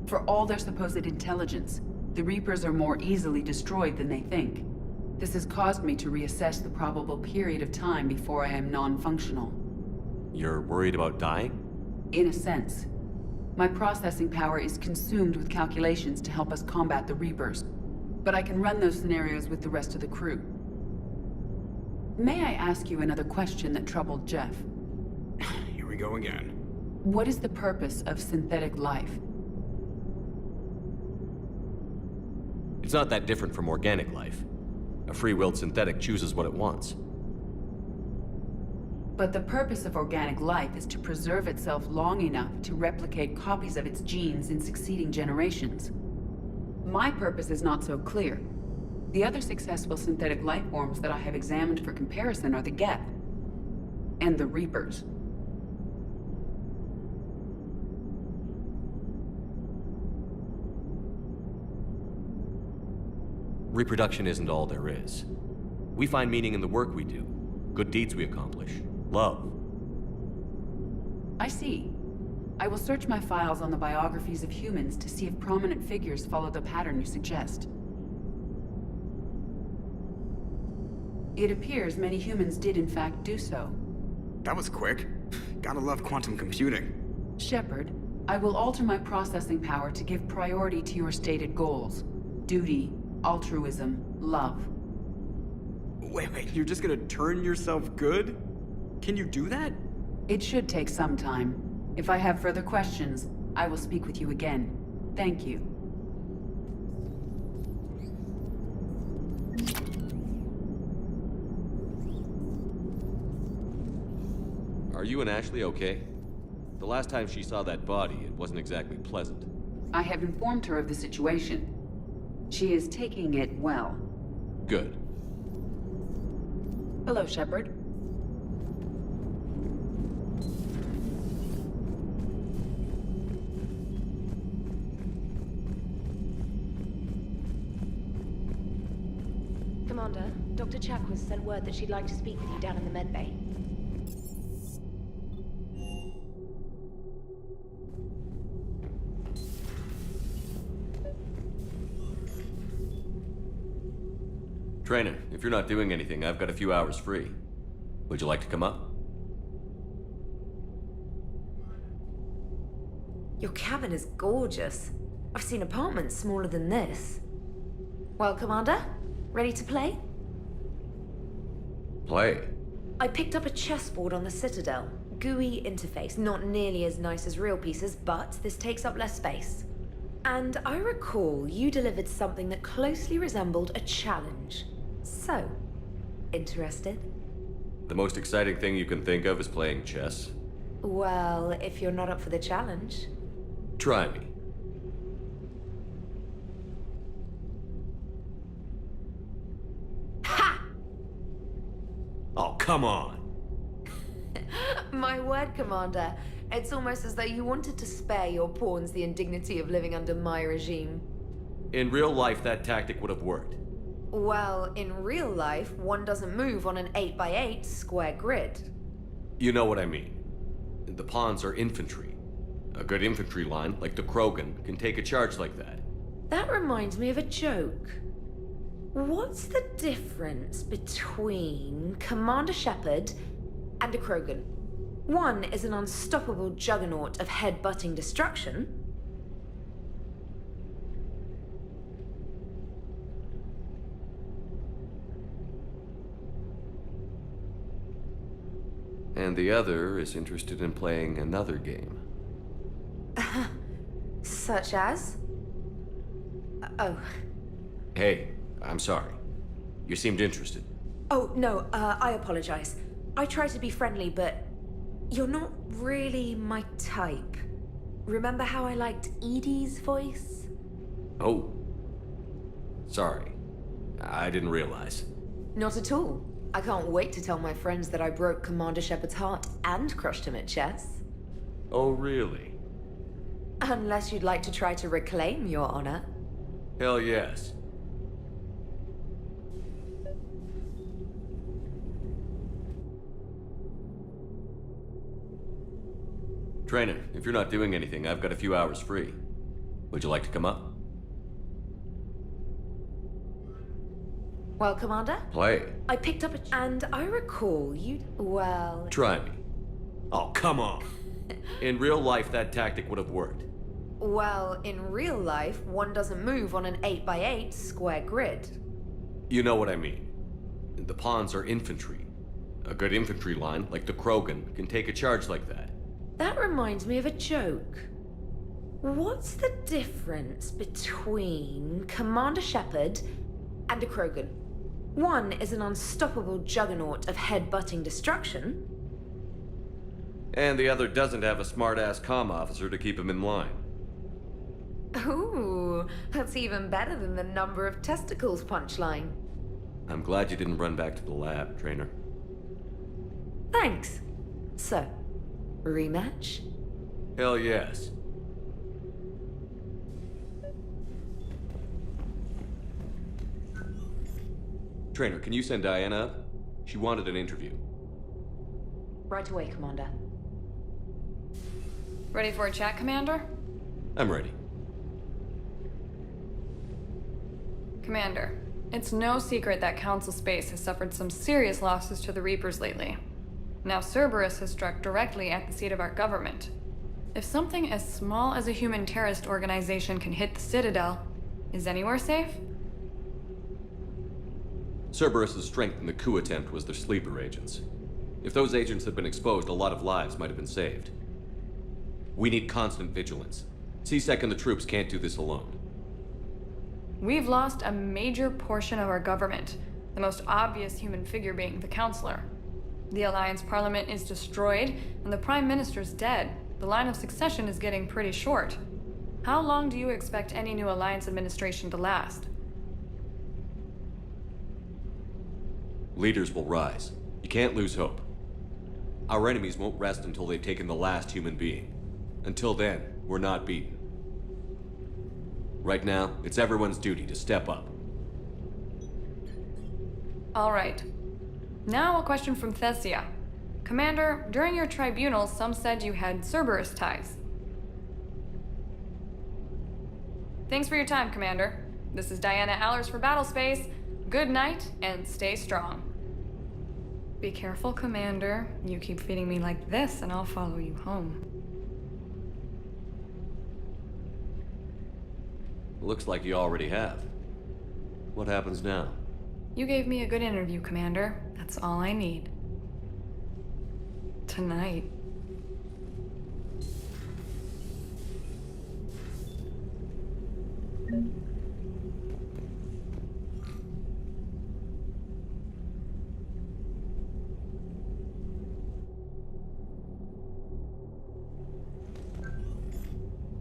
For all their supposed intelligence, the Reapers are more easily destroyed than they think. This has caused me to reassess the probable period of time before I am non-functional. You're worried about dying? In a sense. My processing power is consumed with calculations to help us combat the Reapers, but I can run those scenarios with the rest of the crew. May I ask you another question that troubled Jeff? Here we go again. What is the purpose of synthetic life? It's not that different from organic life. A free-willed synthetic chooses what it wants. But the purpose of organic life is to preserve itself long enough to replicate copies of its genes in succeeding generations. My purpose is not so clear. The other successful synthetic life forms that I have examined for comparison are the Geth and the Reapers. Reproduction isn't all there is. We find meaning in the work we do, good deeds we accomplish, love. I see. I will search my files on the biographies of humans to see if prominent figures follow the pattern you suggest. It appears many humans did in fact do so. That was quick. Gotta love quantum computing. Shepard, I will alter my processing power to give priority to your stated goals. Duty, altruism, love. Wait, you're just gonna turn yourself good? Can you do that? It should take some time. If I have further questions, I will speak with you again. Thank you. Are you and Ashley okay? The last time she saw that body, it wasn't exactly pleasant. I have informed her of the situation. She is taking it well. Good. Hello, Shepard. Commander, Dr. Chakwas sent word that she'd like to speak with you down in the medbay. Trainer, if you're not doing anything, I've got a few hours free. Would you like to come up? Your cabin is gorgeous. I've seen apartments smaller than this. Well, Commander, ready to play? Play? I picked up a chessboard on the Citadel. GUI interface, not nearly as nice as real pieces, but this takes up less space. And I recall you delivered something that closely resembled a challenge. So, interested? The most exciting thing you can think of is playing chess. Well, if you're not up for the challenge. Try me. Ha! Oh, come on! My word, Commander. It's almost as though you wanted to spare your pawns the indignity of living under my regime. In real life, that tactic would have worked. Well, in real life, one doesn't move on an 8x8 square grid. You know what I mean. The pawns are infantry. A good infantry line, like the Krogan, can take a charge like that. That reminds me of a joke. What's the difference between Commander Shepard and a Krogan? One is an unstoppable juggernaut of head-butting destruction. And the other is interested in playing another game. Such as? Oh. Hey, I'm sorry. You seemed interested. Oh, no, I apologize. I try to be friendly, but you're not really my type. Remember how I liked Edie's voice? Oh. Sorry. I didn't realize. Not at all. I can't wait to tell my friends that I broke Commander Shepard's heart and crushed him at chess. Oh, really? Unless you'd like to try to reclaim your honor. Hell yes. Trainer, if you're not doing anything, I've got a few hours free. Would you like to come up? Well, Commander? Play. I picked up and I recall you'd... well... Try me. Oh, come on. In real life, that tactic would have worked. Well, in real life, one doesn't move on an 8x8 square grid. You know what I mean. The pawns are infantry. A good infantry line, like the Krogan, can take a charge like that. That reminds me of a joke. What's the difference between Commander Shepard and a Krogan? One is an unstoppable juggernaut of head-butting destruction. And the other doesn't have a smart-ass comm officer to keep him in line. Ooh, that's even better than the number of testicles punchline. I'm glad you didn't run back to the lab, Trainer. Thanks. So, rematch? Hell yes. Trainer, can you send Diana up? She wanted an interview. Right away, Commander. Ready for a chat, Commander? I'm ready. Commander, it's no secret that Council Space has suffered some serious losses to the Reapers lately. Now Cerberus has struck directly at the seat of our government. If something as small as a human terrorist organization can hit the Citadel, is anywhere safe? Cerberus's strength in the coup attempt was their sleeper agents. If those agents had been exposed, a lot of lives might have been saved. We need constant vigilance. C-Sec and the troops can't do this alone. We've lost a major portion of our government, the most obvious human figure being the Counselor. The Alliance Parliament is destroyed, and the Prime Minister's dead. The line of succession is getting pretty short. How long do you expect any new Alliance administration to last? Leaders will rise. You can't lose hope. Our enemies won't rest until they've taken the last human being. Until then, we're not beaten. Right now, it's everyone's duty to step up. All right. Now a question from Thessia. Commander, during your tribunal, some said you had Cerberus ties. Thanks for your time, Commander. This is Diana Allers for Battlespace. Good night, and stay strong. Be careful, Commander. You keep feeding me like this, and I'll follow you home. Looks like you already have. What happens now? You gave me a good interview, Commander. That's all I need. Tonight.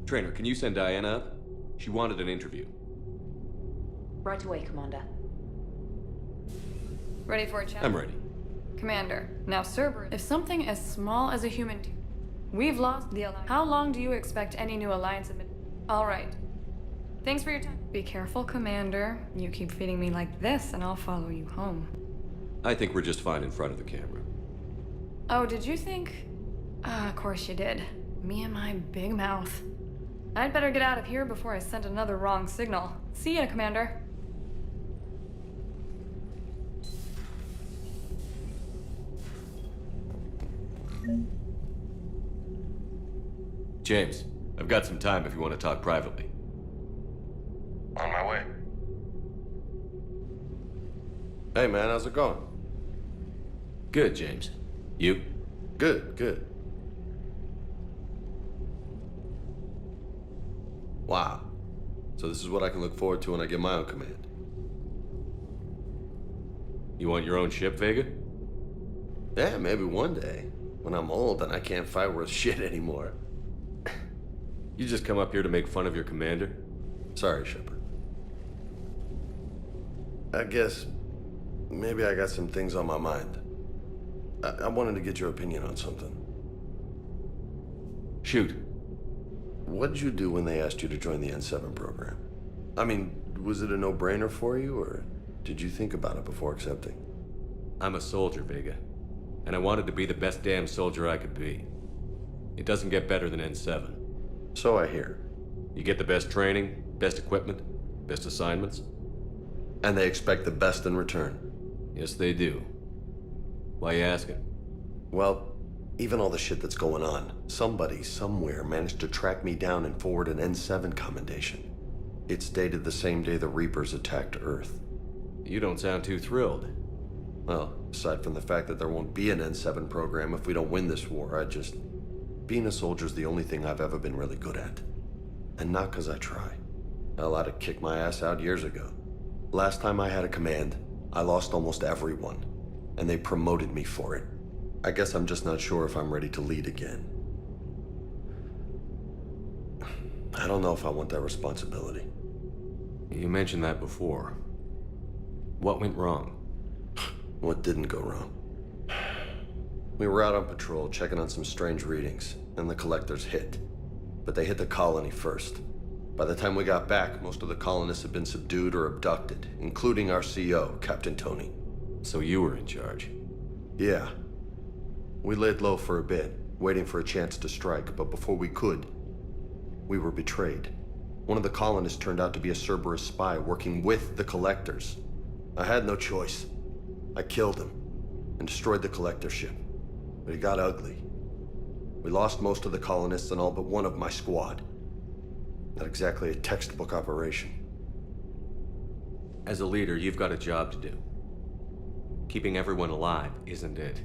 Trainer, can you send Diana up? She wanted an interview. Right away, Commander. Ready for a chat? I'm ready. Commander, now Cerberus, if something as small as a human... We've lost the Alliance. How long do you expect any new Alliance All right. Thanks for your time. Be careful, Commander. You keep feeding me like this, and I'll follow you home. I think we're just fine in front of the camera. Oh, did you think... of course you did. Me and my big mouth. I'd better get out of here before I send another wrong signal. See ya, Commander. James, I've got some time if you want to talk privately. On my way. Hey man, how's it going? Good, James. You? Good, good. Wow. So this is what I can look forward to when I get my own command. You want your own ship, Vega? Yeah, maybe one day. When I'm old and I can't fight worth shit anymore. You just come up here to make fun of your commander? Sorry, Shepard. I guess maybe I got some things on my mind. I wanted to get your opinion on something. Shoot. What did you do when they asked you to join the N7 program? I mean, was it a no-brainer for you, or did you think about it before accepting? I'm a soldier, Vega. And I wanted to be the best damn soldier I could be. It doesn't get better than N7. So I hear. You get the best training, best equipment, best assignments. And they expect the best in return. Yes, they do. Why you asking? Well, even all the shit that's going on, somebody somewhere managed to track me down and forward an N7 commendation. It's dated the same day the Reapers attacked Earth. You don't sound too thrilled. Well, aside from the fact that there won't be an N7 program if we don't win this war, being a soldier's the only thing I've ever been really good at. And not because I try. Hell, I'd have kicked my ass out years ago. Last time I had a command, I lost almost everyone. And they promoted me for it. I guess I'm just not sure if I'm ready to lead again. I don't know if I want that responsibility. You mentioned that before. What went wrong? What didn't go wrong? We were out on patrol, checking on some strange readings, and the collectors hit. But they hit the colony first. By the time we got back, most of the colonists had been subdued or abducted, including our CO, Captain Tony. So you were in charge? Yeah. We laid low for a bit, waiting for a chance to strike, but before we could, we were betrayed. One of the colonists turned out to be a Cerberus spy working with the collectors. I had no choice. I killed him and destroyed the collector ship. But it got ugly. We lost most of the colonists and all but one of my squad. Not exactly a textbook operation. As a leader, you've got a job to do. Keeping everyone alive isn't it.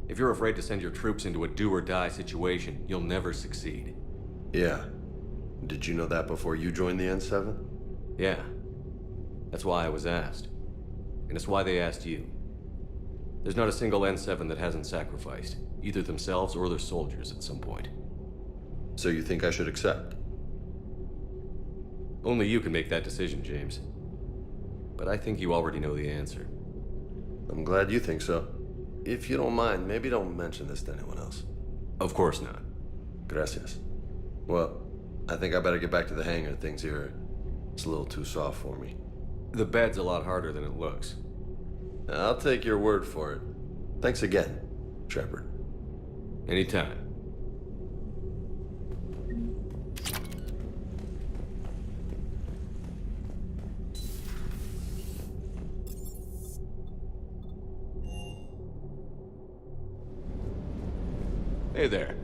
If you're afraid to send your troops into a do-or-die situation, you'll never succeed. Yeah. Did you know that before you joined the N7? Yeah. That's why I was asked. And it's why they asked you. There's not a single N7 that hasn't sacrificed, either themselves or their soldiers at some point. So you think I should accept? Only you can make that decision, James. But I think you already know the answer. I'm glad you think so. If you don't mind, maybe don't mention this to anyone else. Of course not. Gracias. Well, I think I better get back to the hangar. Things here, it's a little too soft for me. The bed's a lot harder than it looks. I'll take your word for it. Thanks again, Shepard. Anytime. Hey there.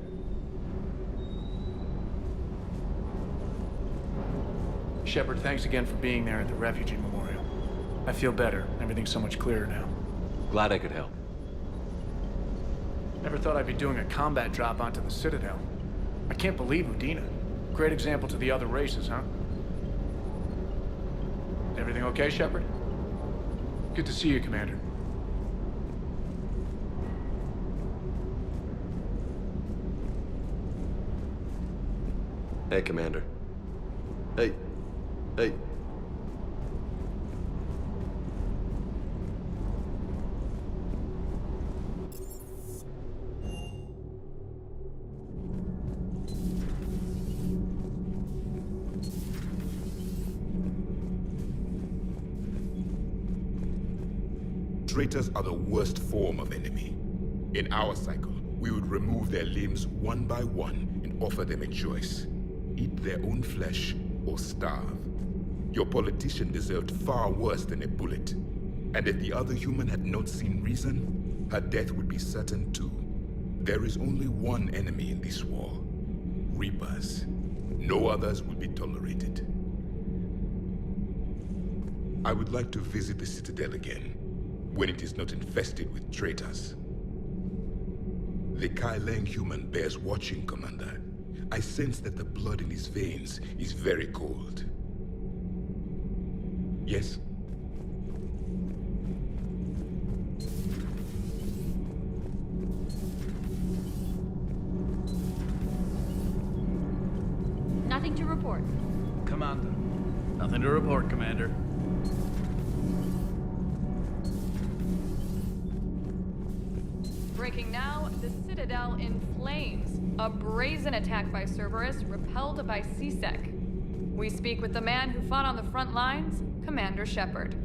Shepard, thanks again for being there at the refugee memorial. I feel better. Everything's so much clearer now. Glad I could help. Never thought I'd be doing a combat drop onto the Citadel. I can't believe Udina. Great example to the other races, huh? Everything okay, Shepard? Good to see you, Commander. Hey, Commander. Hey. Hey. traitors are the worst form of enemy. In our cycle, we would remove their limbs one by one and offer them a choice. Eat their own flesh or starve. Your politician deserved far worse than a bullet. And if the other human had not seen reason, her death would be certain too. There is only one enemy in this war. Reapers. No others will be tolerated. I would like to visit the Citadel again, when it is not infested with traitors. The Kai Leng human bears watching, Commander. I sense that the blood in his veins is very cold. Yes? Nothing to report. Commander. Nothing to report, Commander. Breaking now, the Citadel in flames. A brazen attack by Cerberus, repelled by CSEC. We speak with the man who fought on the front lines, Commander Shepard.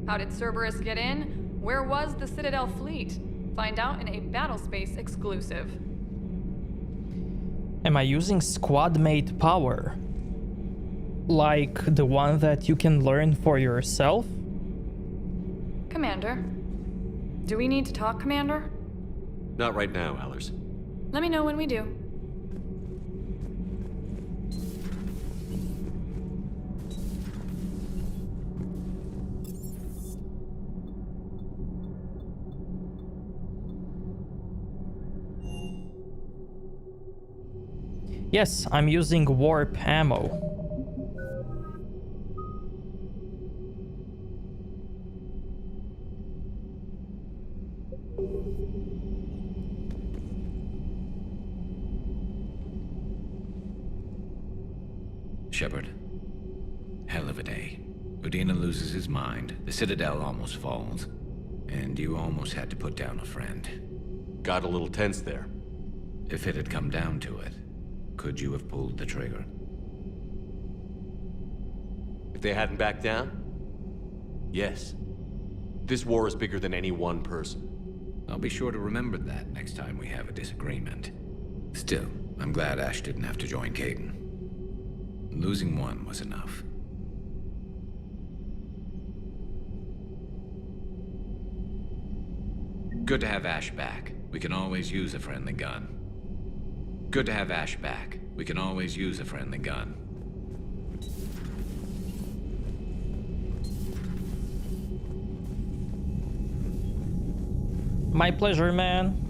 How did Cerberus get in? Where was the Citadel fleet? Find out in a Battlespace exclusive. Am I using squad mate power? Like the one that you can learn for yourself? Commander. Do we need to talk, Commander? Not right now, Allers. Let me know when we do. Yes, I'm using warp ammo. Shepard. Hell of a day. Udina loses his mind, the Citadel almost falls, and you almost had to put down a friend. Got a little tense there. If it had come down to it, could you have pulled the trigger? If they hadn't backed down? Yes. This war is bigger than any one person. I'll be sure to remember that next time we have a disagreement. Still, I'm glad Ash didn't have to join Caden. Losing one was enough. Good to have Ash back. We can always use a friendly gun. Good to have Ash back. We can always use a friendly gun. My pleasure, man.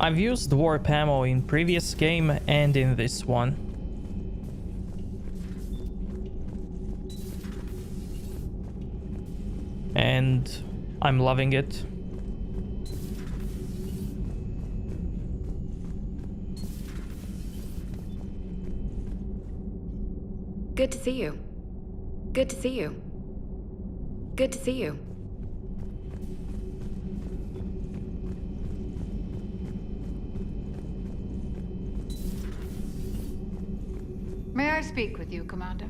I've used warp ammo in previous game and in this one. And I'm loving it. Good to see you. Good to see you. Good to see you. May I speak with you, Commander?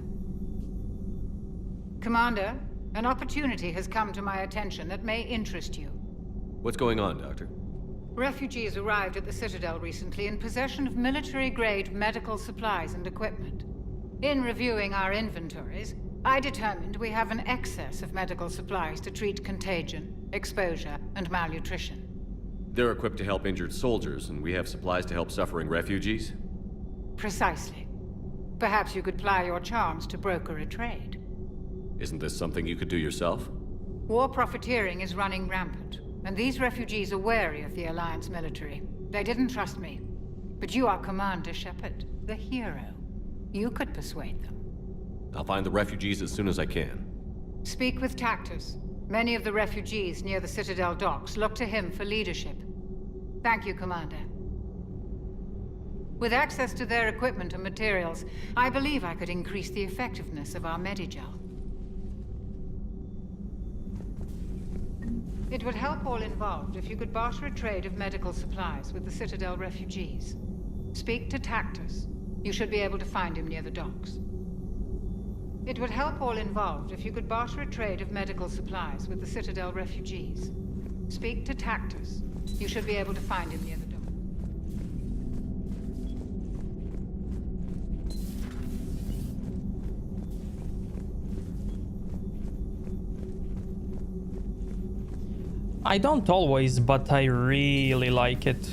Commander, an opportunity has come to my attention that may interest you. What's going on, Doctor? Refugees arrived at the Citadel recently in possession of military-grade medical supplies and equipment. In reviewing our inventories, I determined we have an excess of medical supplies to treat contagion, exposure, and malnutrition. They're equipped to help injured soldiers, and we have supplies to help suffering refugees? Precisely. Perhaps you could ply your charms to broker a trade. Isn't this something you could do yourself? War profiteering is running rampant, and these refugees are wary of the Alliance military. They didn't trust me. But you are Commander Shepard, the hero. You could persuade them. I'll find the refugees as soon as I can. Speak with Tactus. Many of the refugees near the Citadel docks look to him for leadership. Thank you, Commander. With access to their equipment and materials, I believe I could increase the effectiveness of our Medigel. It would help all involved if you could barter a trade of medical supplies with the Citadel refugees. Speak to Tactus. You should be able to find him near the docks. It would help all involved if you could barter a trade of medical supplies with the Citadel refugees. Speak to Tactus. You should be able to find him near the door. I don't always, but I really like it.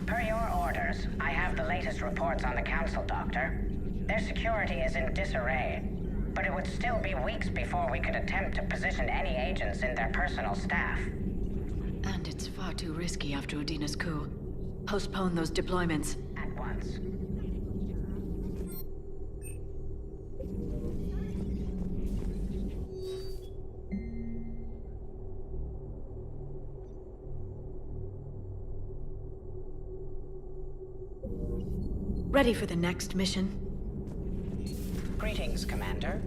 Per your orders, I have the latest reports on the Council, Doctor. Their security is in disarray, but it would still be weeks before we could attempt to position any agents in their personal staff. And it's far too risky after Udina's coup. Postpone those deployments. At once. Ready for the next mission? Greetings, Commander.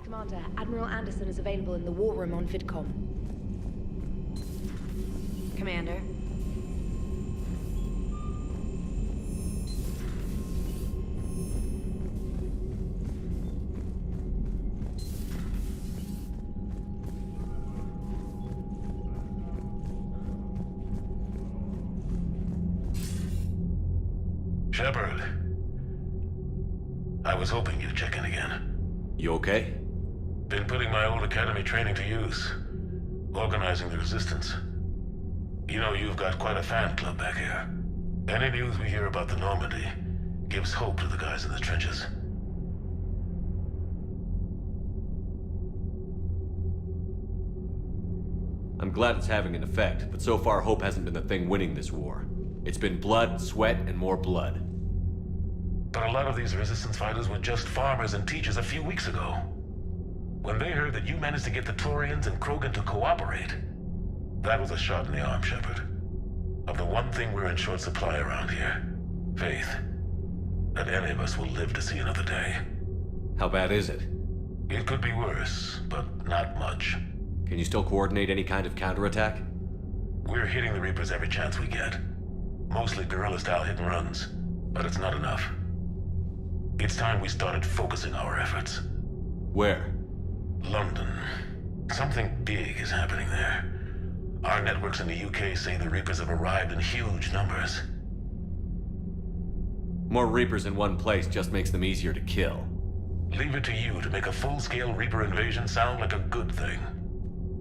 Commander, Admiral Anderson is available in the war room on VidCom. Commander. Shepard. I was hoping you'd check in again. You okay? Been putting my old academy training to use. Organizing the resistance. You know, you've got quite a fan club back here. Any news we hear about the Normandy gives hope to the guys in the trenches. I'm glad it's having an effect, but so far hope hasn't been the thing winning this war. It's been blood, sweat, and more blood. But a lot of these resistance fighters were just farmers and teachers a few weeks ago. When they heard that you managed to get the Turians and Krogan to cooperate, that was a shot in the arm, Shepard. Of the one thing we're in short supply around here, faith. That any of us will live to see another day. How bad is it? It could be worse, but not much. Can you still coordinate any kind of counterattack? We're hitting the Reapers every chance we get. Mostly guerrilla-style hit-and-runs, but it's not enough. It's time we started focusing our efforts. Where? London. Something big is happening there. Our networks in the UK say the Reapers have arrived in huge numbers. More Reapers in one place just makes them easier to kill. Leave it to you to make a full-scale Reaper invasion sound like a good thing.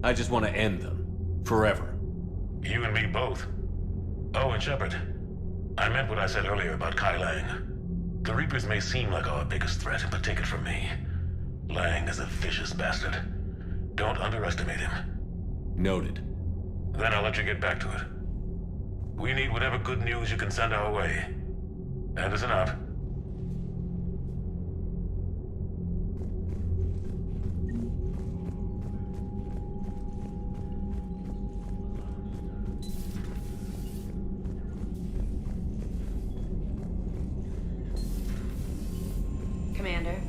I just want to end them. Forever. You and me both. Oh, and Shepard, I meant what I said earlier about Kai Lang. The Reapers may seem like our biggest threat, but take it from me. Lang is a vicious bastard. Don't underestimate him. Noted. Then I'll let you get back to it. We need whatever good news you can send our way. Anderson out. Commander.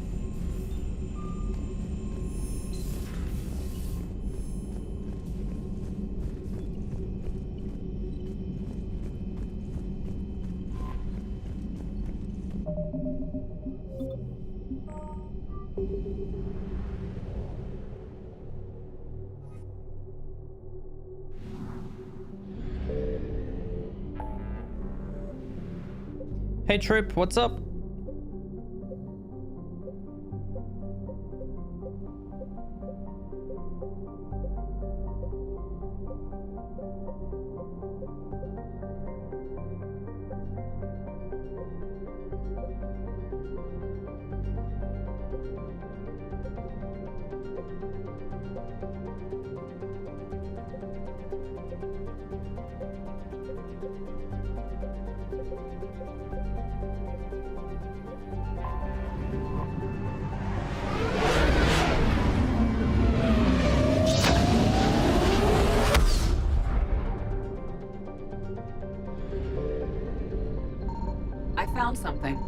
Hey Trip, what's up? found something.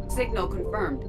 Signal confirmed.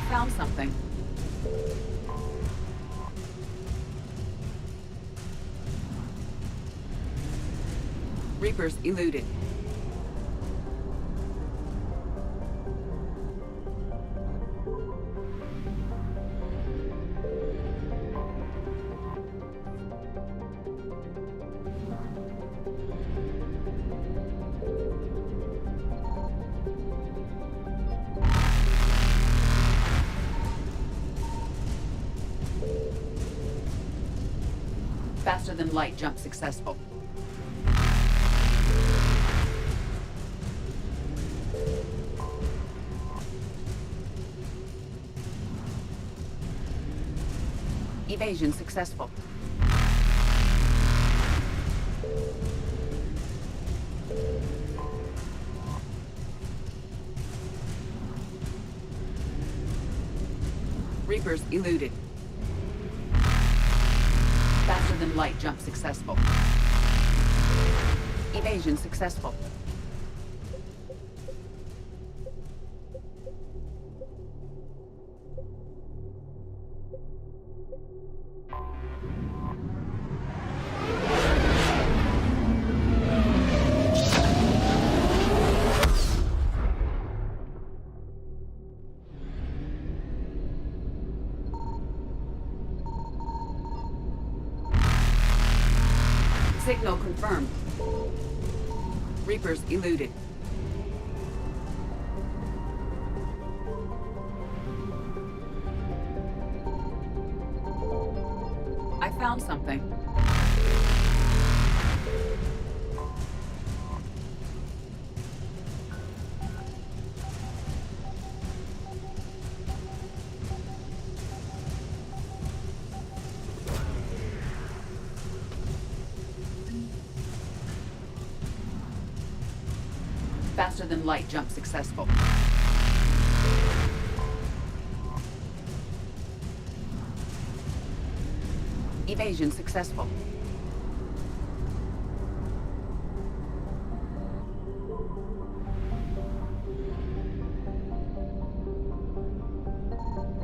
Found something. Reapers eluded. Faster than light jump successful. Evasion successful. Reapers eluded. Faster than light jump successful. Evasion successful. Signal confirmed. Reapers eluded. I found something. Faster than light jump successful. Evasion successful.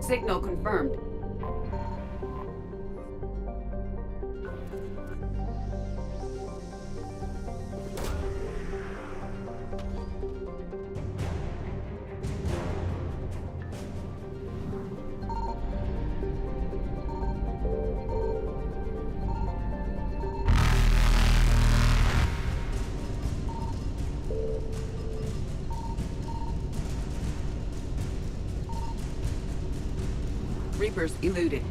Signal confirmed. Reapers eluded.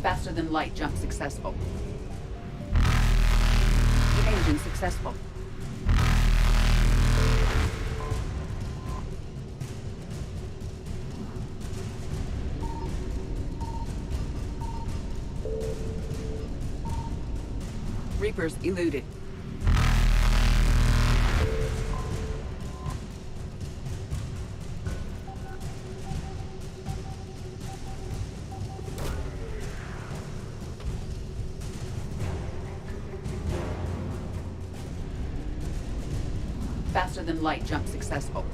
Faster than light jump successful. Evasion successful. Reapers eluded. Faster than light jump successful.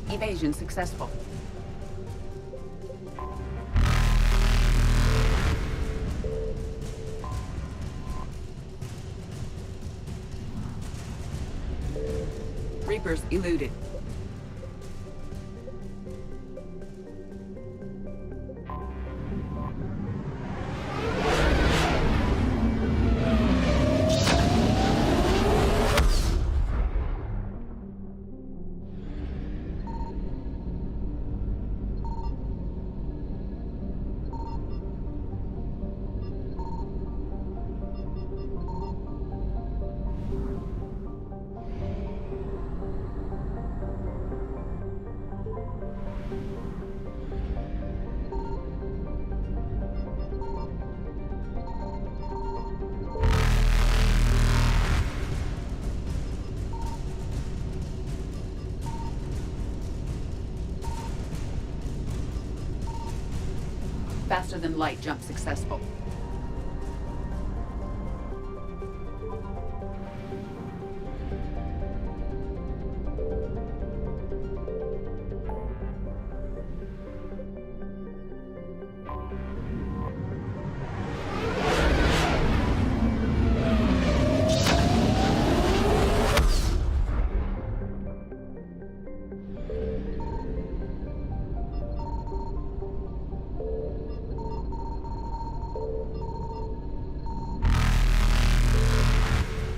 Evasion successful. Reapers eluded. Faster than light jump successful.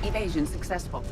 Evasion successful.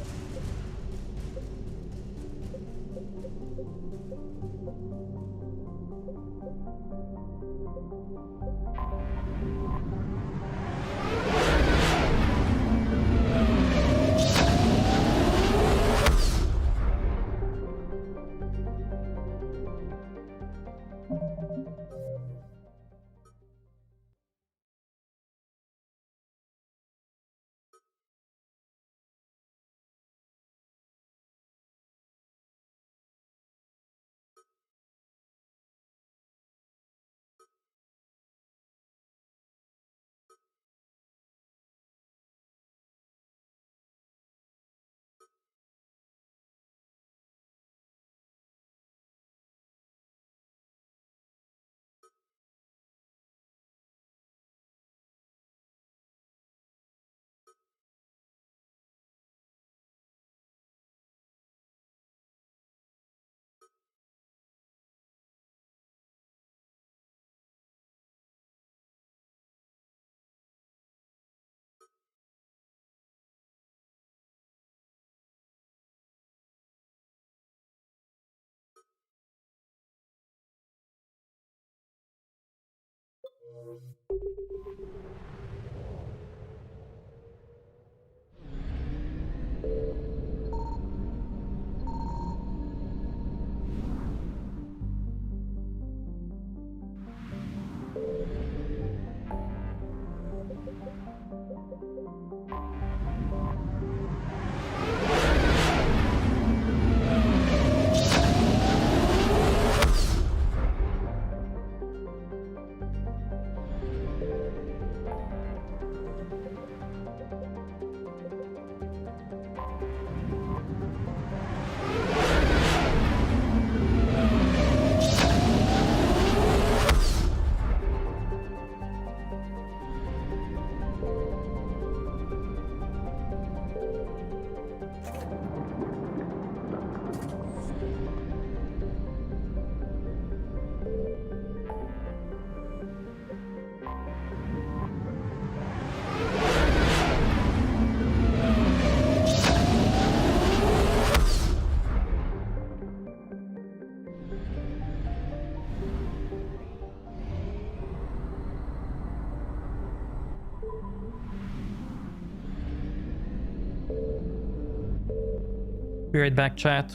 Be right back, chat.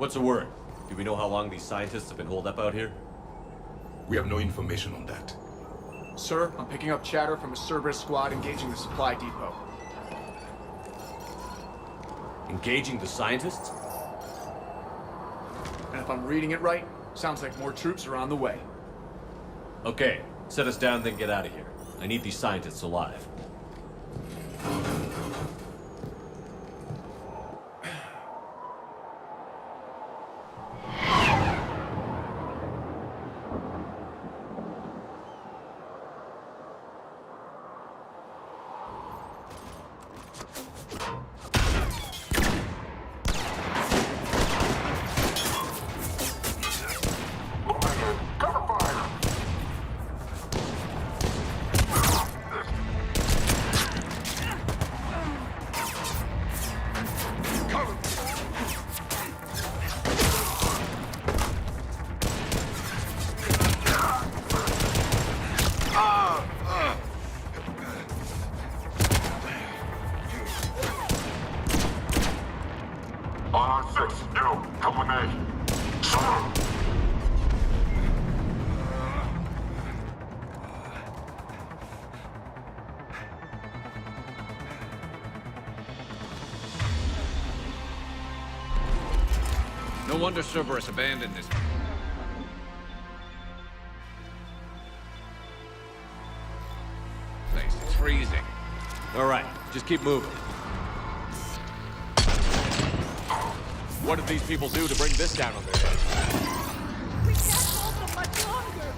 What's the word? Do we know how long these scientists have been holed up out here? We have no information on that. Sir, I'm picking up chatter from a Cerberus squad engaging the supply depot. Engaging the scientists? And if I'm reading it right, sounds like more troops are on the way. Okay, set us down, then get out of here. I need these scientists alive. No wonder Cerberus abandoned this. Place. It's freezing. All right, just keep moving. What did these people do to bring this down on their heads? We can't hold them much longer!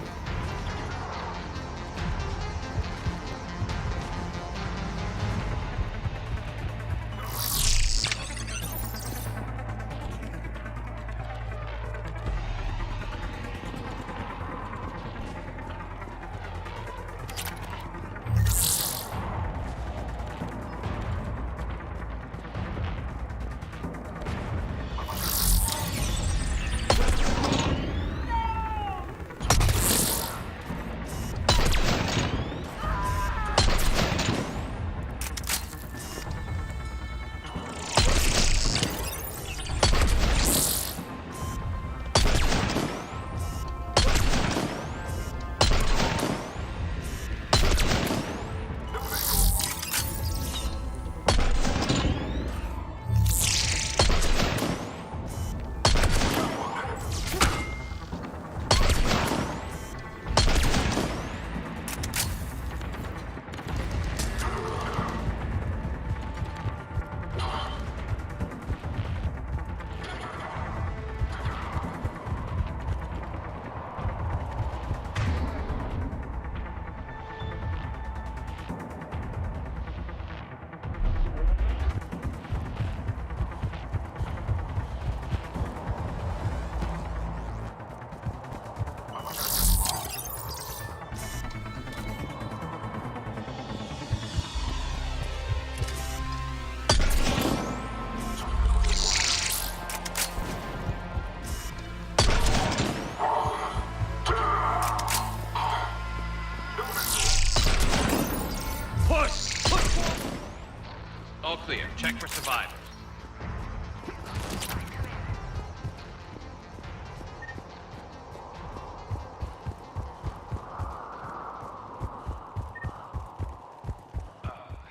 All clear. Check for survivors.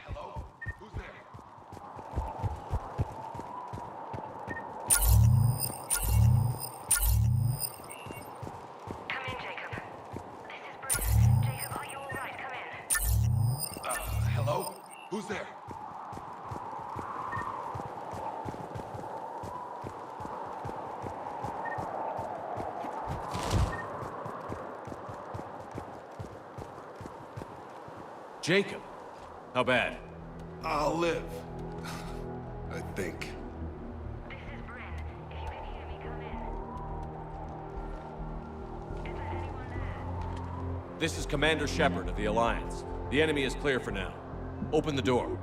Hello? Who's there? Come in, Jacob. This is Bruce. Jacob, are you alright? Come in. Hello? Who's there? Jacob. How bad? I'll live. I think. This is Bryn. If you can hear me, come in. Is there anyone there? This is Commander Shepard of the Alliance. The enemy is clear for now. Open the door.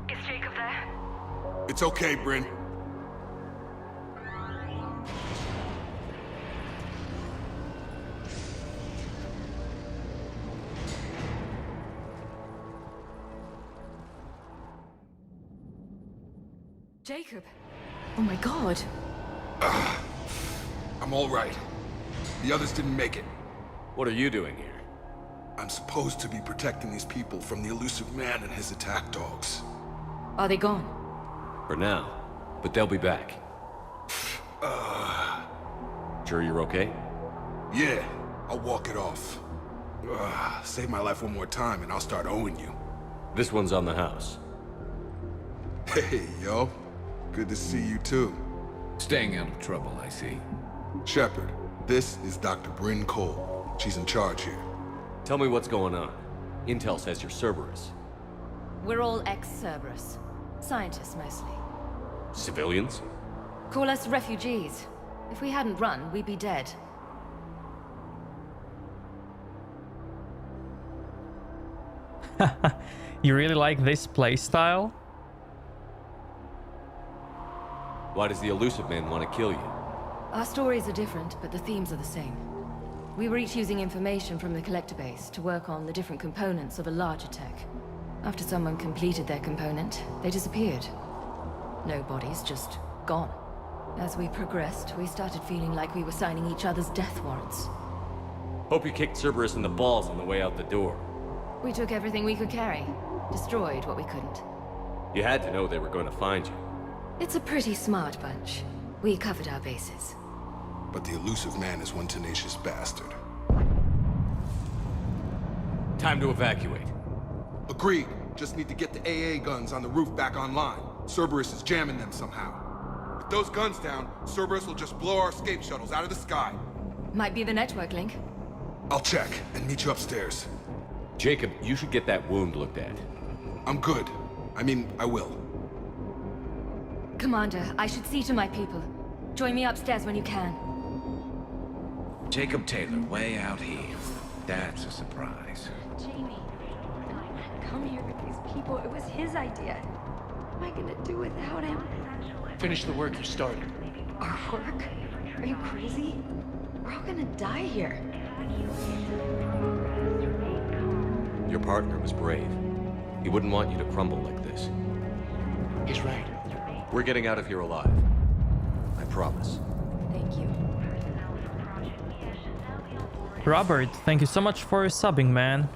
Is Jacob there? It's okay, Bryn. Jacob. Oh my god. I'm all right. The others didn't make it. What are you doing here? I'm supposed to be protecting these people from the elusive man and his attack dogs. Are they gone? For now. But they'll be back. Sure you're okay? Yeah, I'll walk it off. Save my life one more time and I'll start owing you. This one's on the house. Hey, yo. Good to see you too. Staying out of trouble, I see. Shepard, this is Dr. Bryn Cole. She's in charge here. Tell me what's going on. Intel says you're Cerberus. We're all ex-Cerberus. Scientists, mostly. Civilians? Call us refugees. If we hadn't run, we'd be dead. You really like this playstyle? Why does the elusive man want to kill you? Our stories are different, but the themes are the same. We were each using information from the collector base to work on the different components of a larger tech. After someone completed their component, they disappeared. No bodies, just gone. As we progressed, we started feeling like we were signing each other's death warrants. Hope you kicked Cerberus in the balls on the way out the door. We took everything we could carry, destroyed what we couldn't. You had to know they were going to find you. It's a pretty smart bunch. We covered our bases. But the elusive man is one tenacious bastard. Time to evacuate. Agreed. Just need to get the AA guns on the roof back online. Cerberus is jamming them somehow. With those guns down, Cerberus will just blow our escape shuttles out of the sky. Might be the network link. I'll check and meet you upstairs. Jacob, you should get that wound looked at. I'm good. I mean, I will. Commander, I should see to my people. Join me upstairs when you can. Jacob Taylor, way out here. That's a surprise. Jamie, come here with these people. It was his idea. What am I gonna do without him? Finish the work you started. Our work? Are you crazy? We're all gonna die here. Your partner was brave. He wouldn't want you to crumble like this. He's right. We're getting out of here alive. I promise. Thank you. Robert, thank you so much for subbing, man.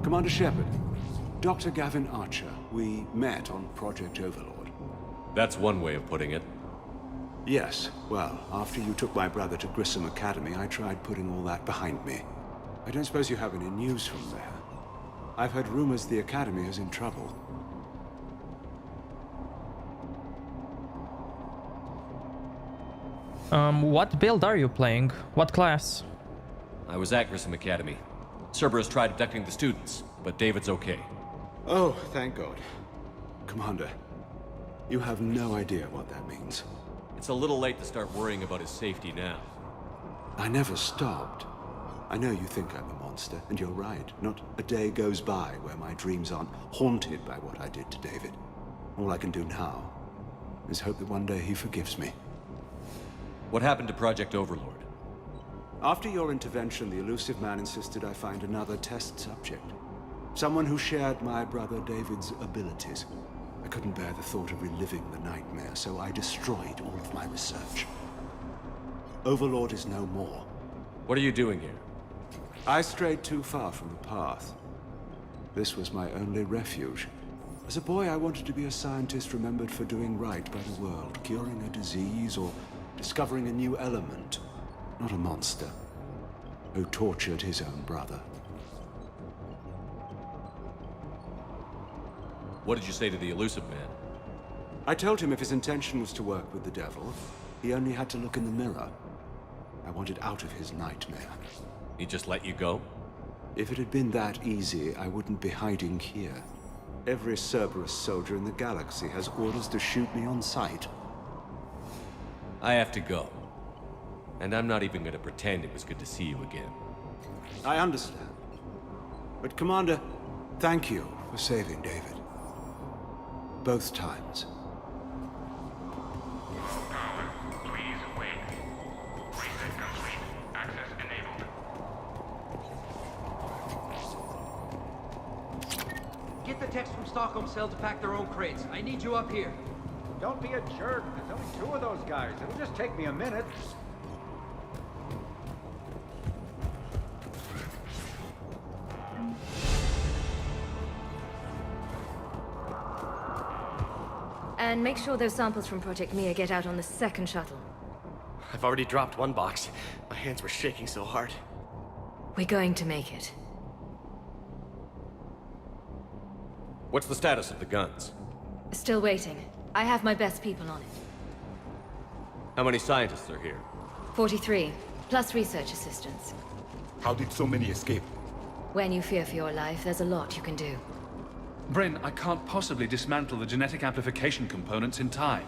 Commander Shepard, Dr. Gavin Archer, we met on Project Overlord. That's one way of putting it. Yes, well, after you took my brother to Grissom Academy, I tried putting all that behind me. I don't suppose you have any news from there. I've heard rumors the Academy is in trouble. What build are you playing? What class? I was at Grissom Academy. Cerberus tried abducting the students, but David's okay. Oh, thank God. Commander, you have no idea what that means. It's a little late to start worrying about his safety now. I never stopped. I know you think I'm a monster, and you're right. Not a day goes by where my dreams aren't haunted by what I did to David. All I can do now is hope that one day he forgives me. What happened to Project Overlord? After your intervention, the elusive man insisted I find another test subject. Someone who shared my brother David's abilities. I couldn't bear the thought of reliving the nightmare, so I destroyed all of my research. Overlord is no more. What are you doing here? I strayed too far from the path. This was my only refuge. As a boy, I wanted to be a scientist remembered for doing right by the world, curing a disease or discovering a new element. Not a monster who tortured his own brother. What did you say to the elusive man? I told him if his intention was to work with the devil, he only had to look in the mirror. I wanted out of his nightmare. He just let you go? If it had been that easy, I wouldn't be hiding here. Every Cerberus soldier in the galaxy has orders to shoot me on sight. I have to go. And I'm not even gonna pretend it was good to see you again. I understand. But Commander, thank you for saving David. Both times. Please wait. Reset complete. Access enabled. Get the techs from Stockholm Cell to pack their own crates. I need you up here. Don't be a jerk. There's only 2 of those guys. It'll just take me a minute. And make sure those samples from Project Mia get out on the second shuttle. I've already dropped one box. My hands were shaking so hard. We're going to make it. What's the status of the guns? Still waiting. I have my best people on it. How many scientists are here? 43, plus research assistants. How did so many escape? When you fear for your life, there's a lot you can do. Bryn, I can't possibly dismantle the genetic amplification components in time.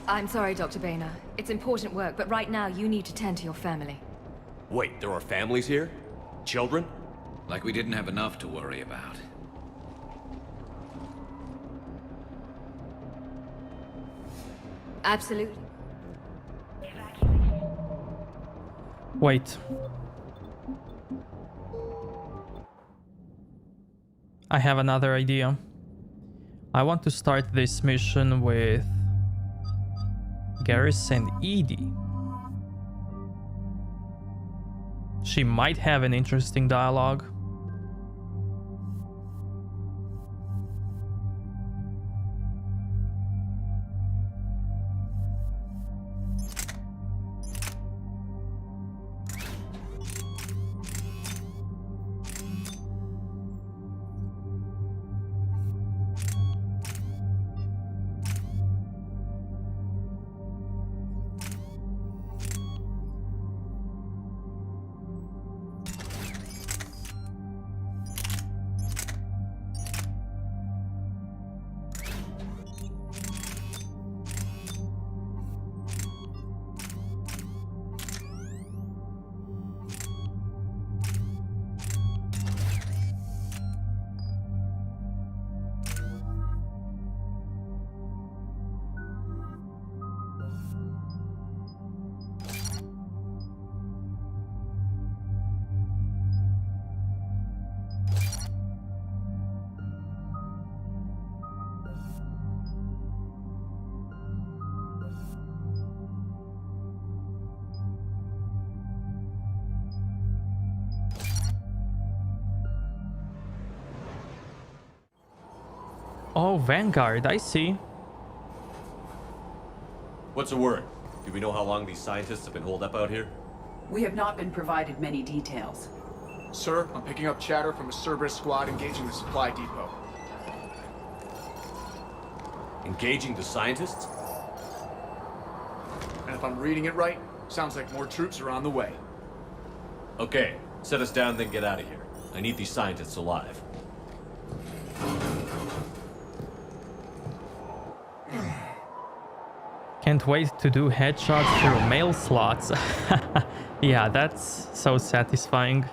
I'm sorry, Dr. Boehner. It's important work, but right now you need to tend to your family. Wait, there are families here? Children? Like we didn't have enough to worry about. Absolutely. Wait. I have another idea. I want to start this mission with Garrus and Edie. She might have an interesting dialogue. Oh, Vanguard, I see. What's the word? Do we know how long these scientists have been holed up out here? We have not been provided many details. Sir, I'm picking up chatter from a Cerberus squad engaging the supply depot. Engaging the scientists? And if I'm reading it right, sounds like more troops are on the way. Okay, set us down, then get out of here. I need these scientists alive. Can't wait to do headshots through mail slots. Yeah, that's so satisfying.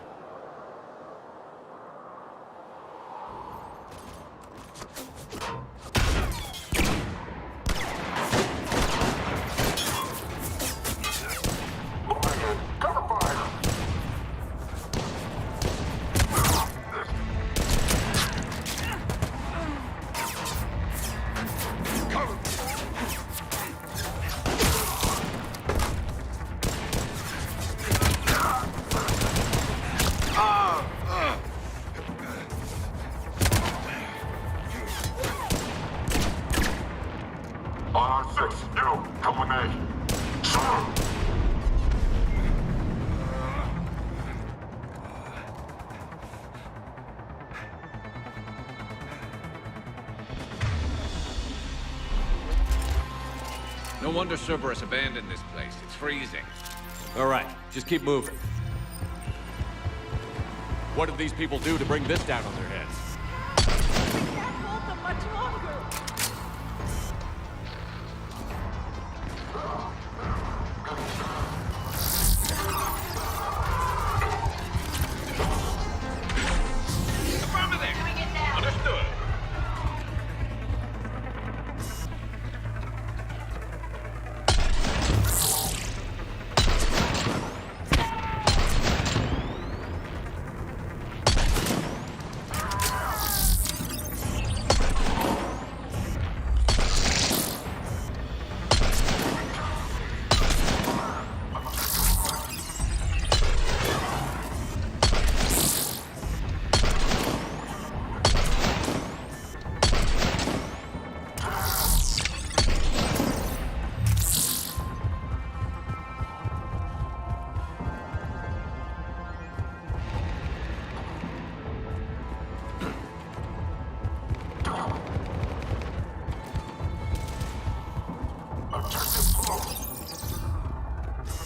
No wonder Cerberus abandoned this place. It's freezing. All right, just keep moving. What did these people do to bring this down on their heads? We can't hold them much longer. Understood.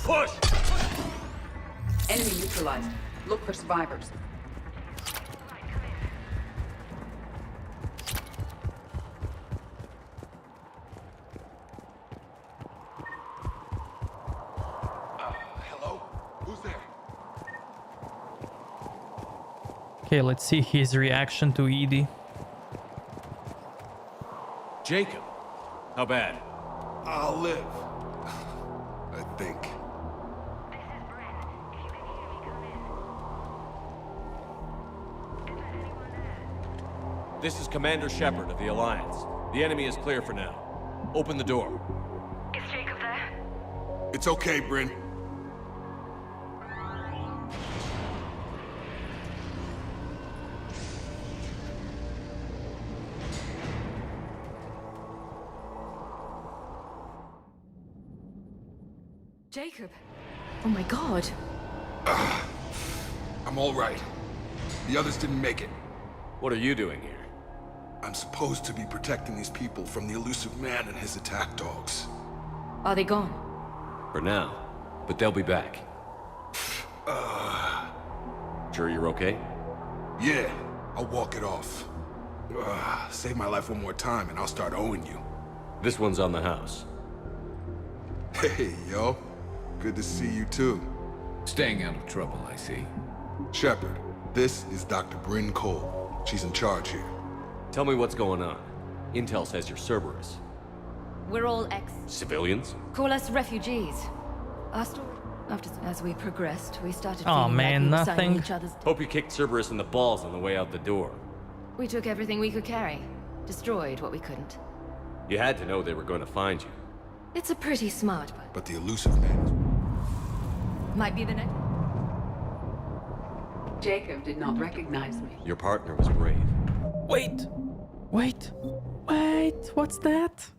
Push! Enemy neutralized. Look for survivors. Hello? Who's there? Okay, let's see his reaction to Edie. Jacob, how bad? I'll live. I think. This is Commander Shepard of the Alliance. The enemy is clear for now. Open the door. Is Jacob there? It's okay, Bryn. Jacob! Oh my god. I'm all right. The others didn't make it. What are you doing here? I'm supposed to be protecting these people from the elusive man and his attack dogs. Are they gone? For now. But they'll be back. Sure you're okay? Yeah, I'll walk it off. Save my life one more time and I'll start owing you. This one's on the house. Hey, yo. Good to see you too. Staying out of trouble, I see. Shepard, this is Dr. Bryn Cole. She's in charge here. Tell me what's going on. Intel says you're Cerberus. We're all Civilians? Call us refugees. Our story. As we progressed, we started Oh feeling man, like we were signing nothing. each other's. Hope you kicked Cerberus in the balls on the way out the door. We took everything we could carry. Destroyed what we couldn't. You had to know they were going to find you. It's a pretty smart one. But the elusive man... Might be the next. Jacob did not recognize me. Your partner was brave. Wait! Wait! Wait! What's that?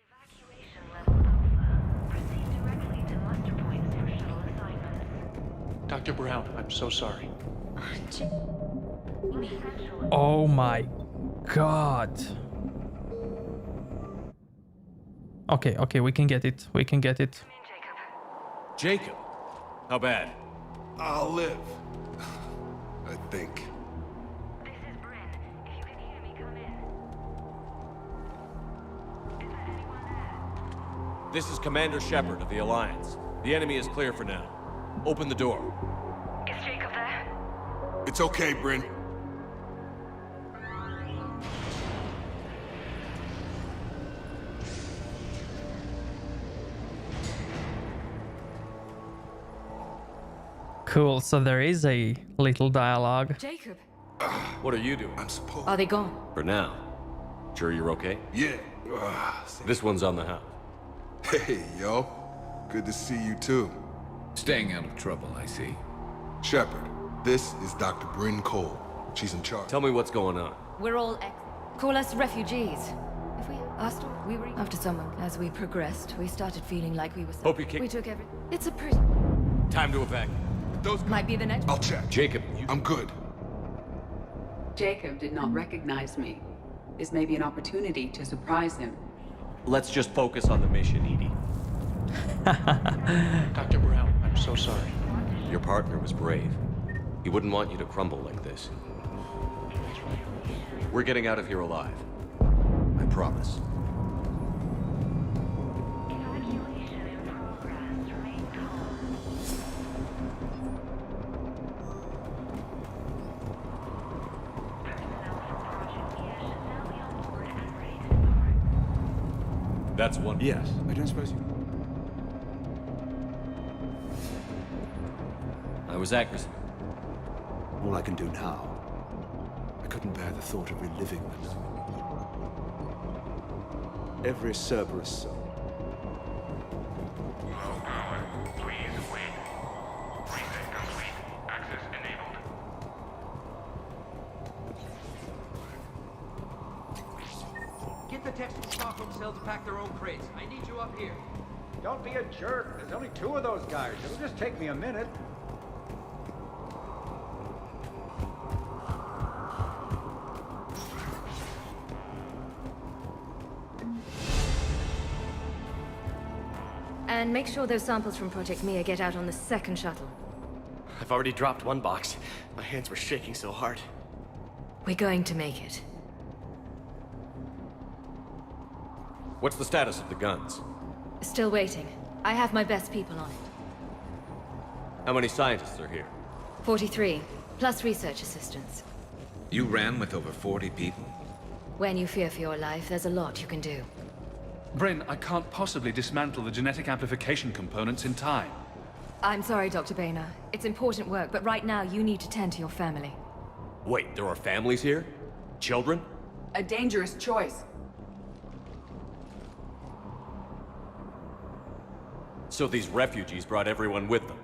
Evacuation level alpha. Proceed directly to muster points for shuttle assignments. Dr. Brown, I'm so sorry. Oh my god. Okay, okay, we can get it. We can get it. Jacob! How bad? I'll live. I think. This is Bryn. If you can hear me, come in. Is there anyone there? This is Commander Shepard of the Alliance. The enemy is clear for now. Open the door. Is Jacob there? It's okay, Bryn. Cool, so there is a little dialogue. Jacob! What are you doing? I'm supposed... Are they gone? For now. Sure you're okay? Yeah. This one's on the house. Hey, yo. Good to see you too. Staying out of trouble, I see. Shepard, this is Dr. Bryn Cole. She's in charge. Tell me what's going on. We're all Call us refugees. If we asked, we were after someone. As we progressed, we started feeling like we were. Hope you kicked. We took every. It's a pretty. Time to evacuate. Those might be the next. I'll check. Jacob, I'm good. Jacob did not recognize me. This may be an opportunity to surprise him. Let's just focus on the mission, Edie. Dr. Brown, I'm so sorry. Your partner was brave. He wouldn't want you to crumble like this. We're getting out of here alive. I promise. Evacuation in progress. Remain calm. Personnel from Project Gear should now be on board and ready to start. That's one. Yes. I don't suppose you... I was accurate. All I can do now. I couldn't bear the thought of reliving them. Every Cerberus soul. Low power. Please wait. Reset complete. Access enabled. Get the techs from Stockholm cell to pack their own crates. I need you up here. Don't be a jerk. There's only 2 of those guys. It'll just take me a minute. And make sure those samples from Project Mia get out on the second shuttle. I've already dropped one box. My hands were shaking so hard. We're going to make it. What's the status of the guns? Still waiting. I have my best people on it. How many scientists are here? 43, plus research assistants. You ran with over 40 people? When you fear for your life, there's a lot you can do. Bryn, I can't possibly dismantle the genetic amplification components in time. I'm sorry, Dr. Boehner. It's important work, but right now you need to tend to your family. Wait, there are families here? Children? A dangerous choice. So these refugees brought everyone with them?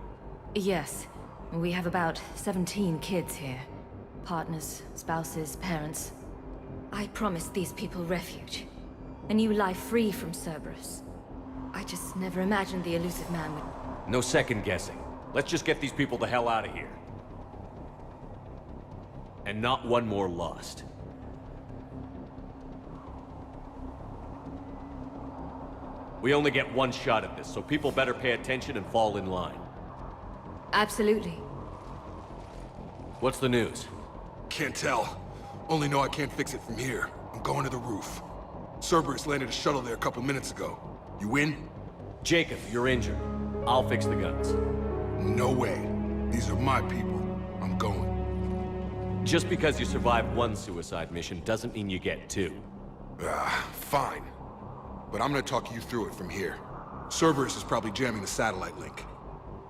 Yes. We have about 17 kids here. Partners, spouses, parents. I promised these people refuge. A new life free from Cerberus. I just never imagined the elusive man would... No second guessing. Let's just get these people the hell out of here. And not one more lost. We only get one shot at this, so people better pay attention and fall in line. Absolutely. What's the news? Can't tell. Only know I can't fix it from here. I'm going to the roof. Cerberus landed a shuttle there a couple minutes ago. You in? Jacob, you're injured. I'll fix the guns. No way. These are my people. I'm going. Just because you survived one suicide mission doesn't mean you get two. Fine. But I'm gonna talk you through it from here. Cerberus is probably jamming the satellite link.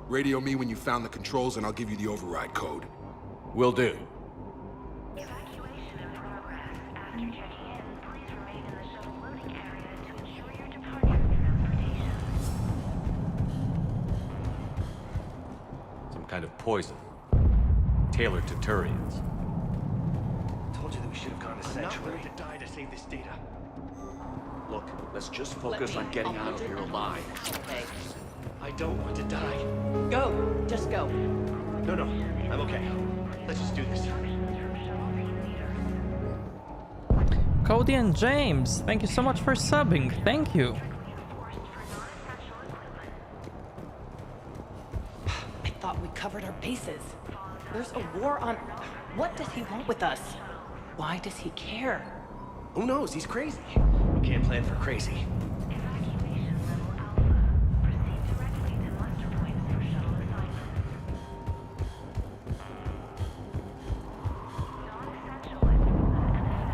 Radio me when you found the controls and I'll give you the override code. Will do. Evacuation in progress. After checking in, please remain in the shuttle loading area to ensure your departure transportation. Some kind of poison. Tailored to Turians. Told you that we should have gone to Sanctuary. I'm not willing to die to save this data. Look, let's just focus on getting out of here alive. Okay. I don't want to die. Go! Just go. No, I'm okay. Let's just do this. Cody and James, thank you so much for subbing. Thank you. I thought we covered our bases. There's a war on... What does he want with us? Why does he care? Who knows? He's crazy. We can't plan for crazy. Evacuation level Alpha. Proceed directly to muster points for shuttle assignment. Non-essential and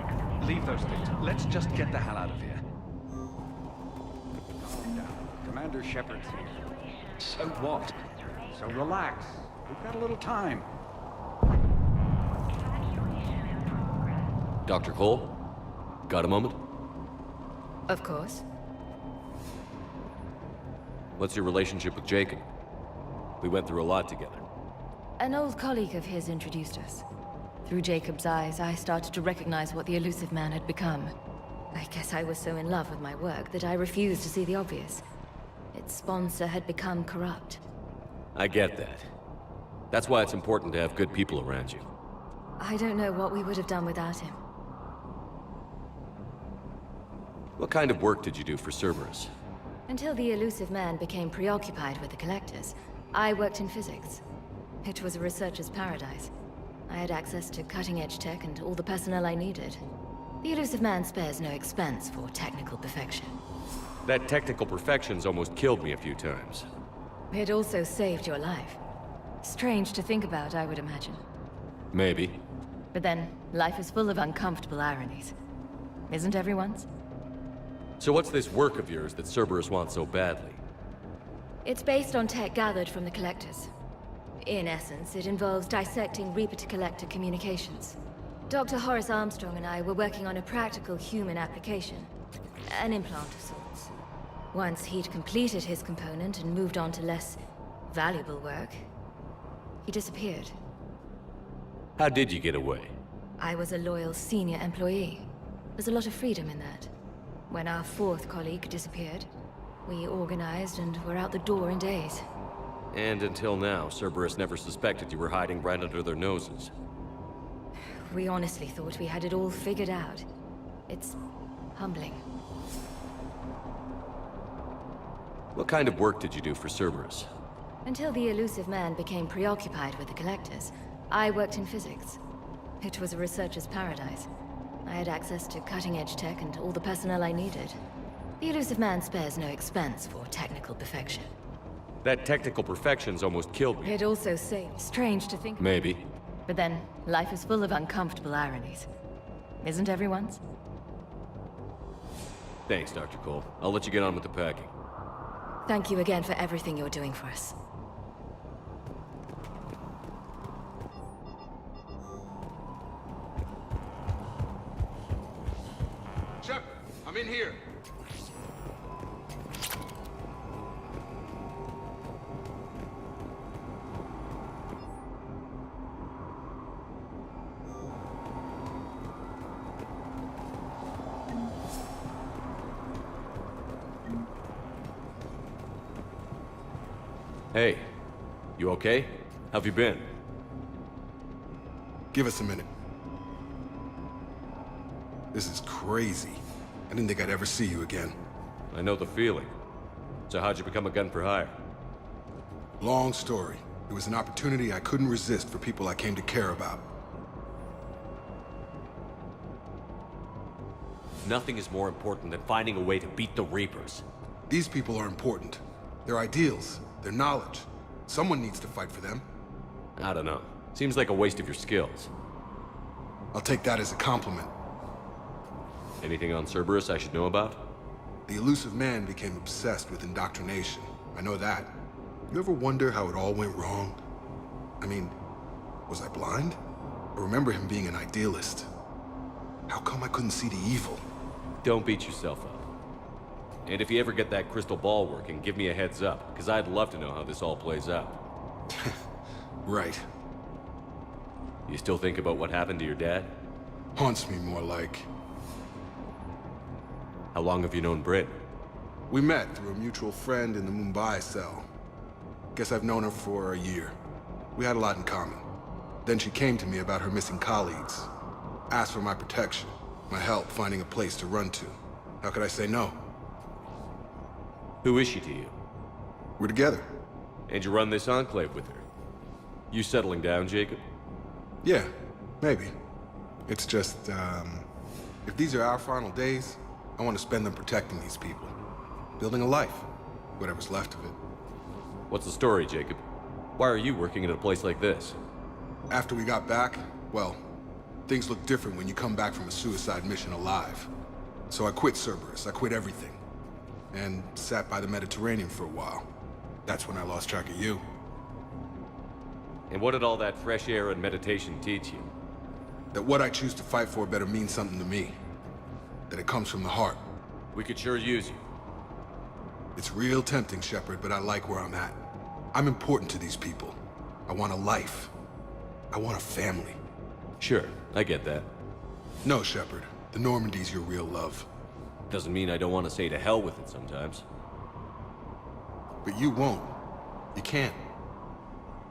effects. Leave those things. Let's just get the hell out of here. Calm down. Commander Shepard. So what? So relax. We've got a little time. Dr. Cole? Got a moment? Of course. What's your relationship with Jacob? We went through a lot together. An old colleague of his introduced us. Through Jacob's eyes, I started to recognize what the elusive man had become. I guess I was so in love with my work that I refused to see the obvious. Its sponsor had become corrupt. I get that. That's why it's important to have good people around you. I don't know what we would have done without him. What kind of work did you do for Cerberus? Until the elusive man became preoccupied with the Collectors, I worked in physics. It was a researcher's paradise. I had access to cutting-edge tech and all the personnel I needed. The elusive man spares no expense for technical perfection. That technical perfection's almost killed me a few times. It also saved your life. Strange to think about, I would imagine. Maybe. But then, life is full of uncomfortable ironies. Isn't everyone's? So what's this work of yours that Cerberus wants so badly? It's based on tech gathered from the Collectors. In essence, it involves dissecting Reaper-to-Collector communications. Dr. Horace Armstrong and I were working on a practical human application. An implant of sorts. Once he'd completed his component and moved on to less valuable work, he disappeared. How did you get away? I was a loyal senior employee. There's a lot of freedom in that. When our fourth colleague disappeared, we organized and were out the door in days. And until now, Cerberus never suspected you were hiding right under their noses. We honestly thought we had it all figured out. It's humbling. What kind of work did you do for Cerberus? Until the elusive man became preoccupied with the Collectors, I worked in physics. It was a researcher's paradise. I had access to cutting-edge tech and all the personnel I needed. The elusive man spares no expense for technical perfection. That technical perfection's almost killed me. It also saved. Strange to think. Maybe. But then, life is full of uncomfortable ironies. Isn't everyone's? Thanks, Dr. Cole. I'll let you get on with the packing. Thank you again for everything you're doing for us. I'm in here. Hey, you okay? How've you been? Give us a minute. This is crazy. I didn't think I'd ever see you again. I know the feeling. So how'd you become a gun for hire? Long story. It was an opportunity I couldn't resist for people I came to care about. Nothing is more important than finding a way to beat the Reapers. These people are important. Their ideals, their knowledge. Someone needs to fight for them. I don't know. Seems like a waste of your skills. I'll take that as a compliment. Anything on Cerberus I should know about? The elusive man became obsessed with indoctrination. I know that. You ever wonder how it all went wrong? I mean, was I blind? I remember him being an idealist. How come I couldn't see the evil? Don't beat yourself up. And if you ever get that crystal ball working, give me a heads up, because I'd love to know how this all plays out. Right. You still think about what happened to your dad? Haunts me more like. How long have you known Britt? We met through a mutual friend in the Mumbai cell. Guess I've known her for a year. We had a lot in common. Then she came to me about her missing colleagues. Asked for my protection, my help finding a place to run to. How could I say no? Who is she to you? We're together. And you run this enclave with her? You settling down, Jacob? Yeah, maybe. It's just, if these are our final days, I want to spend them protecting these people. Building a life. Whatever's left of it. What's the story, Jacob? Why are you working at a place like this? After we got back, well, things look different when you come back from a suicide mission alive. So I quit Cerberus, I quit everything. And sat by the Mediterranean for a while. That's when I lost track of you. And what did all that fresh air and meditation teach you? That what I choose to fight for better mean something to me. That it comes from the heart. We could sure use you. It's real tempting, Shepard, but I like where I'm at. I'm important to these people. I want a life. I want a family. Sure, I get that. No, Shepard. The Normandy's your real love. Doesn't mean I don't want to say to hell with it sometimes. But you won't. You can't.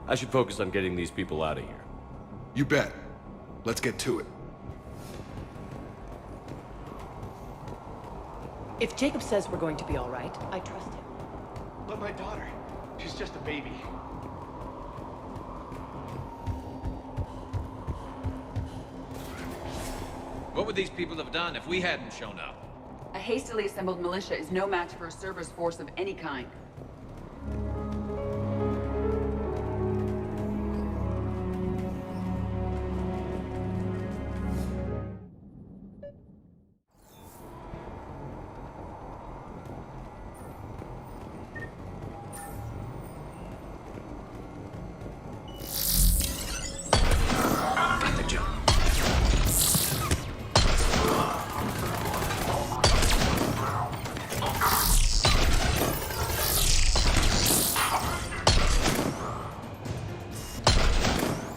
I should focus on getting these people out of here. You bet. Let's get to it. If Jacob says we're going to be all right, I trust him. But my daughter, she's just a baby. What would these people have done if we hadn't shown up? A hastily assembled militia is no match for a Cerberus force of any kind.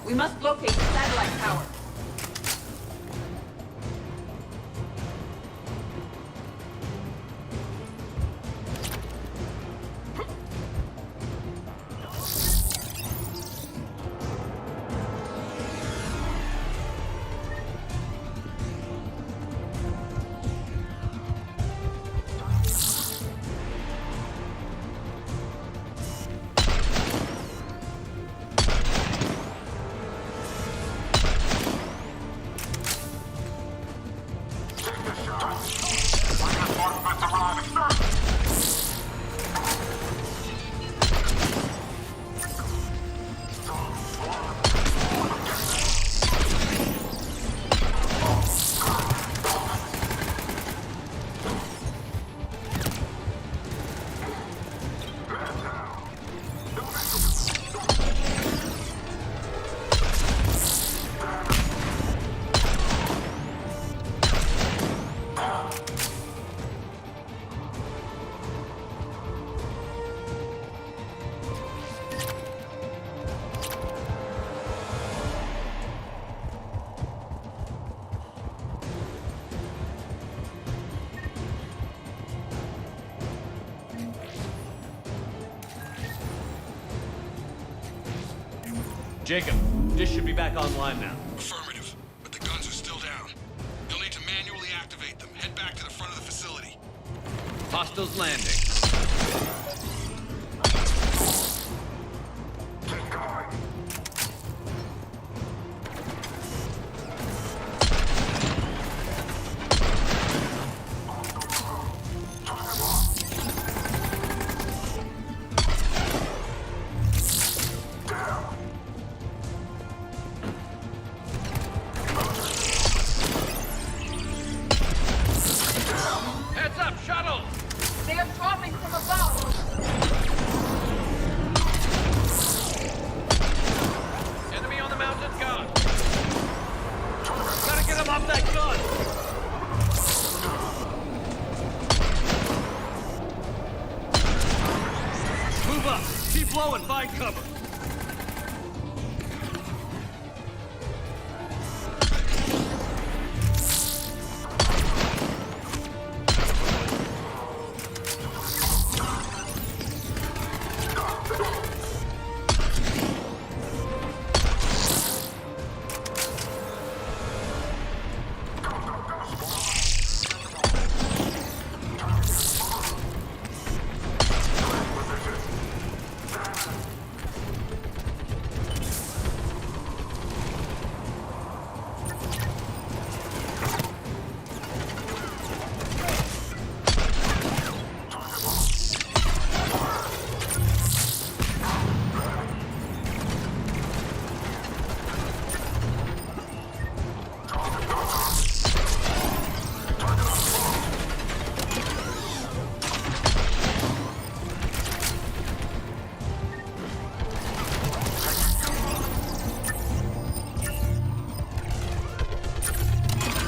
We must locate the satellite tower. Jacob, dish should be back online now. Affirmative, but the guns are still down. You'll need to manually activate them. Head back to the front of the facility. Hostiles landing. Heads up, shuttle! They are dropping from above! Enemy on the mountain gun! Gotta get him off that gun! Move up! Keep low and find cover!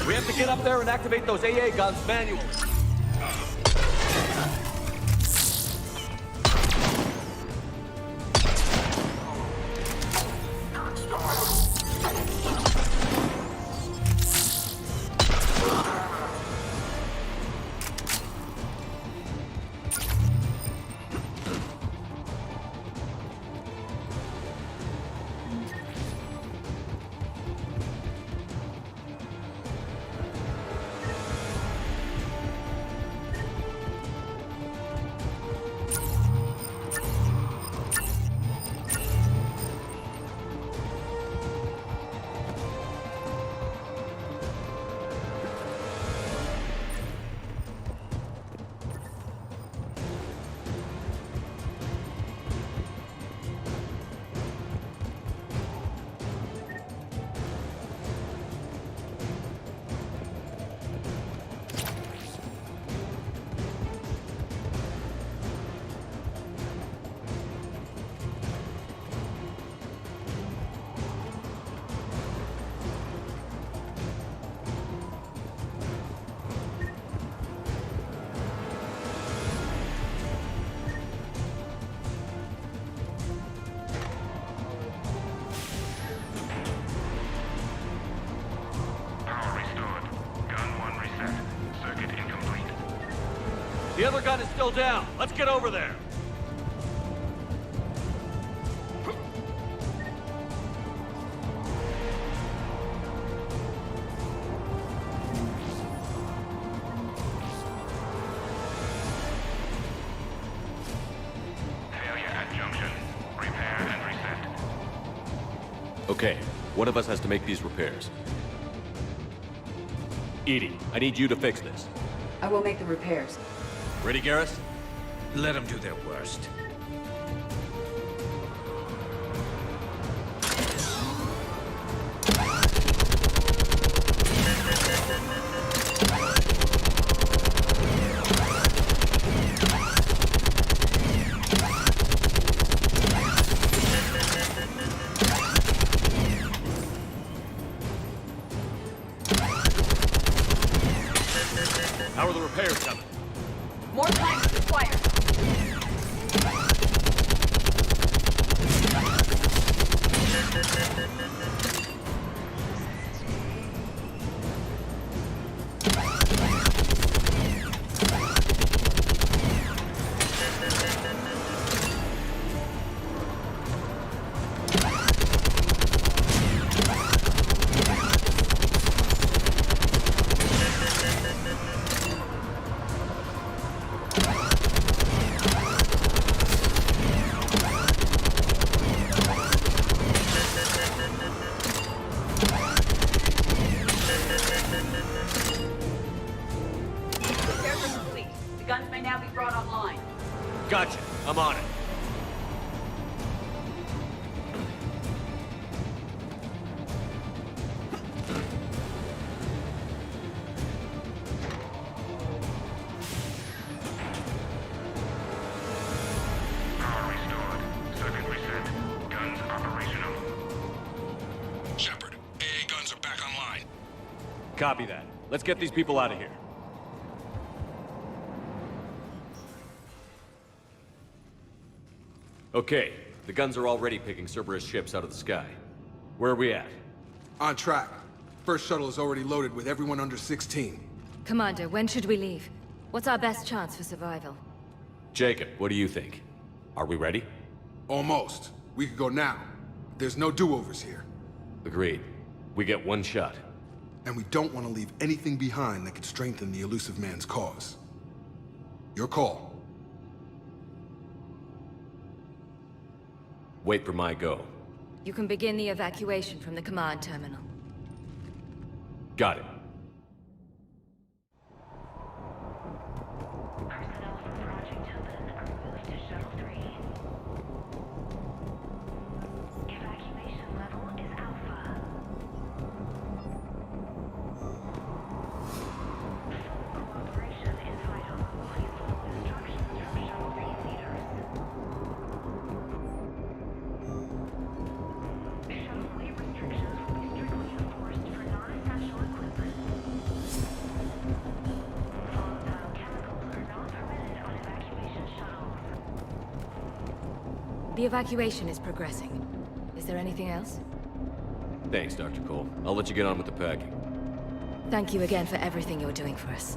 We have to get up there and activate those AA guns manually. The other gun is still down. Let's get over there. Failure at junction. Repair and reset. Okay, one of us has to make these repairs. Edie, I need you to fix this. I will make the repairs. Ready, Garrus? Let them do their worst. How are the repairs coming? More time is required. Gotcha. I'm on it. Power restored. Circuit reset. Guns operational. Shepard, AA guns are back online. Copy that. Let's get these people out of here. Okay, the guns are already picking Cerberus ships out of the sky. Where are we at? On track. First shuttle is already loaded with everyone under 16. Commander, when should we leave? What's our best chance for survival? Jacob, what do you think? Are we ready? Almost. We could go now. There's no do-overs here. Agreed. We get one shot. And we don't want to leave anything behind that could strengthen the elusive man's cause. Your call. Wait for my go. You can begin the evacuation from the command terminal. Got it. Personnel from Project Tobin are moved to Shuttle 3. Evacuation level is Alpha. Full cooperation is vital. Please follow instructions from Shuttle 3 leaders. Shuttle-way restrictions will be strictly enforced for non-essential equipment. Volatile chemicals are not permitted on evacuation shuttles. The evacuation is progressing. Is there anything else? Thanks, Dr. Cole. I'll let you get on with the packing. Thank you again for everything you're doing for us.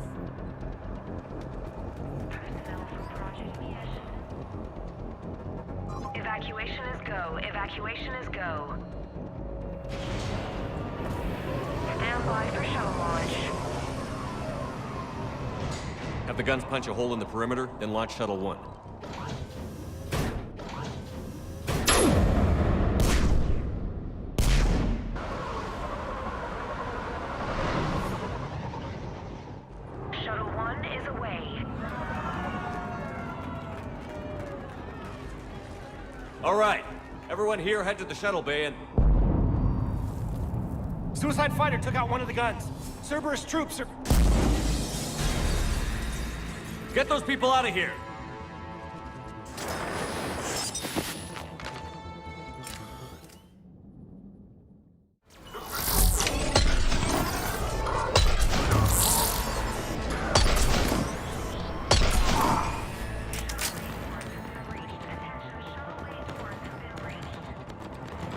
Personnel from Project Mission. Evacuation is go. Evacuation is go. Stand by for shuttle launch. Have the guns punch a hole in the perimeter, then launch Shuttle 1. Shuttle 1 is away. All right. Everyone here head to the shuttle bay and... Suicide fighter took out one of the guns. Cerberus troops are... Get those people out of here!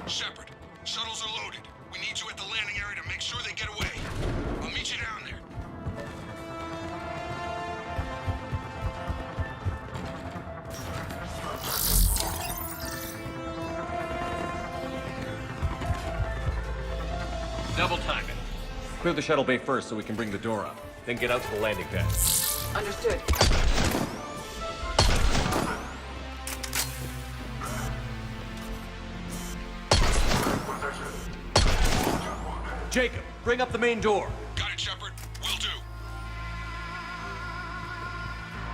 Shepard, shuttles are loaded. We need you at the landing area to make sure they get away. I'll meet you down there. Double time it. Clear the shuttle bay first so we can bring the door up. Then get out to the landing pad. Understood. Jacob, bring up the main door. Got it, Shepard. Will do.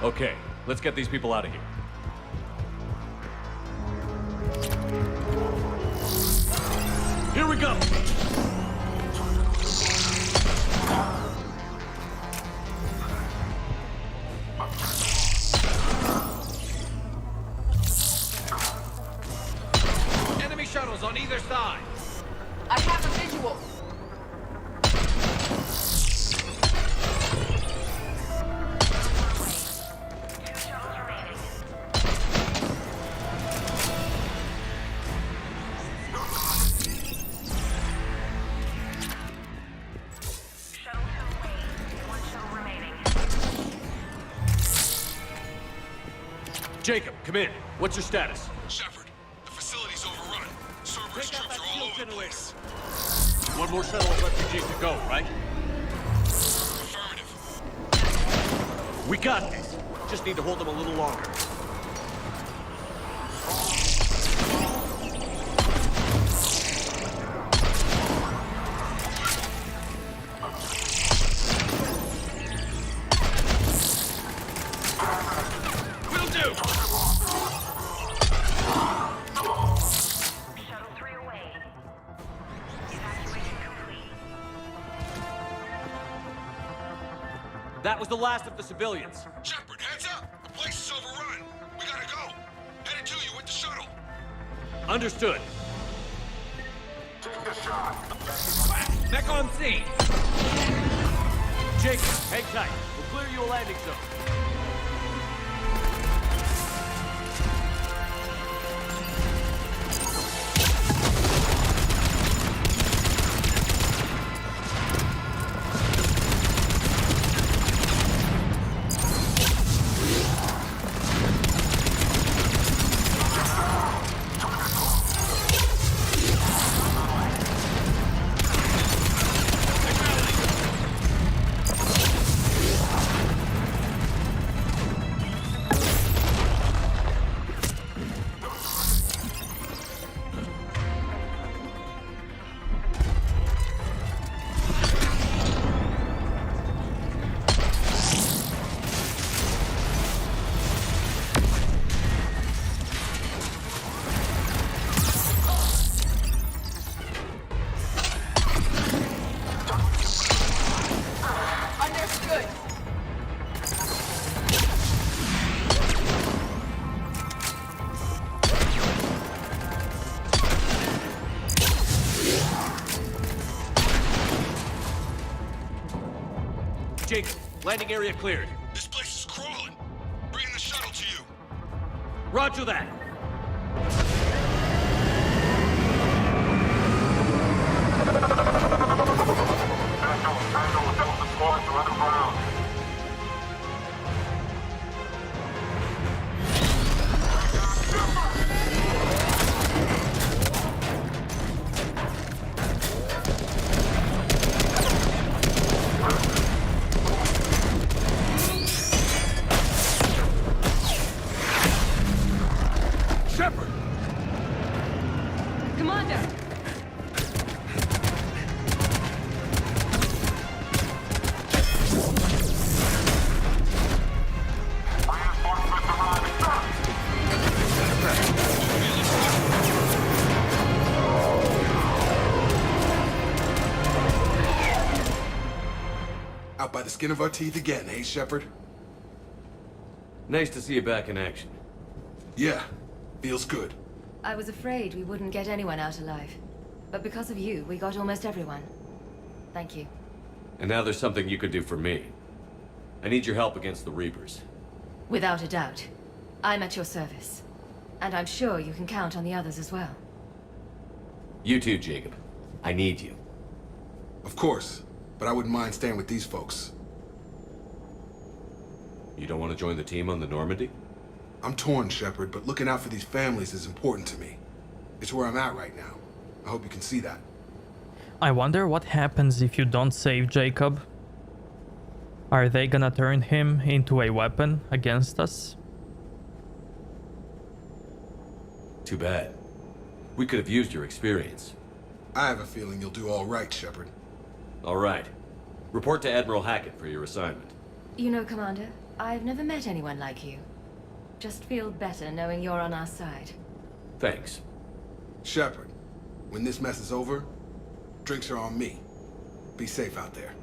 Okay, let's get these people out of here. Here we go! Enemy shuttles on either side. I have a visual. Jacob, come in. What's your status? Shepard, the facility's overrun. Cerberus troops are all over the place. One more shuttle of refugees to go, right? Affirmative. We got this. Just need to hold them a little longer. Will do! That was the last of the civilians. Shepard, heads up! The place is overrun! We gotta go! Headed to you with the shuttle! Understood. Take a shot. Back on scene. Jacob, hang tight. We'll clear you a landing zone. Jacob, landing area cleared. This place is crawling. Bringing the shuttle to you. Roger that. Out by the skin of our teeth again, hey, Shepard? Nice to see you back in action. Yeah, feels good. I was afraid we wouldn't get anyone out alive. But because of you, we got almost everyone. Thank you. And now there's something you could do for me. I need your help against the Reapers. Without a doubt. I'm at your service. And I'm sure you can count on the others as well. You too, Jacob. I need you. Of course, but I wouldn't mind staying with these folks. You don't want to join the team on the Normandy? I'm torn, Shepard, but looking out for these families is important to me. It's where I'm at right now. I hope you can see that. I wonder what happens if you don't save Jacob. Are they gonna turn him into a weapon against us? Too bad. We could have used your experience. I have a feeling you'll do all right, Shepard. All right. Report to Admiral Hackett for your assignment. You know, Commander, I've never met anyone like you. Just feel better knowing you're on our side. Thanks. Shepard, when this mess is over, drinks are on me. Be safe out there.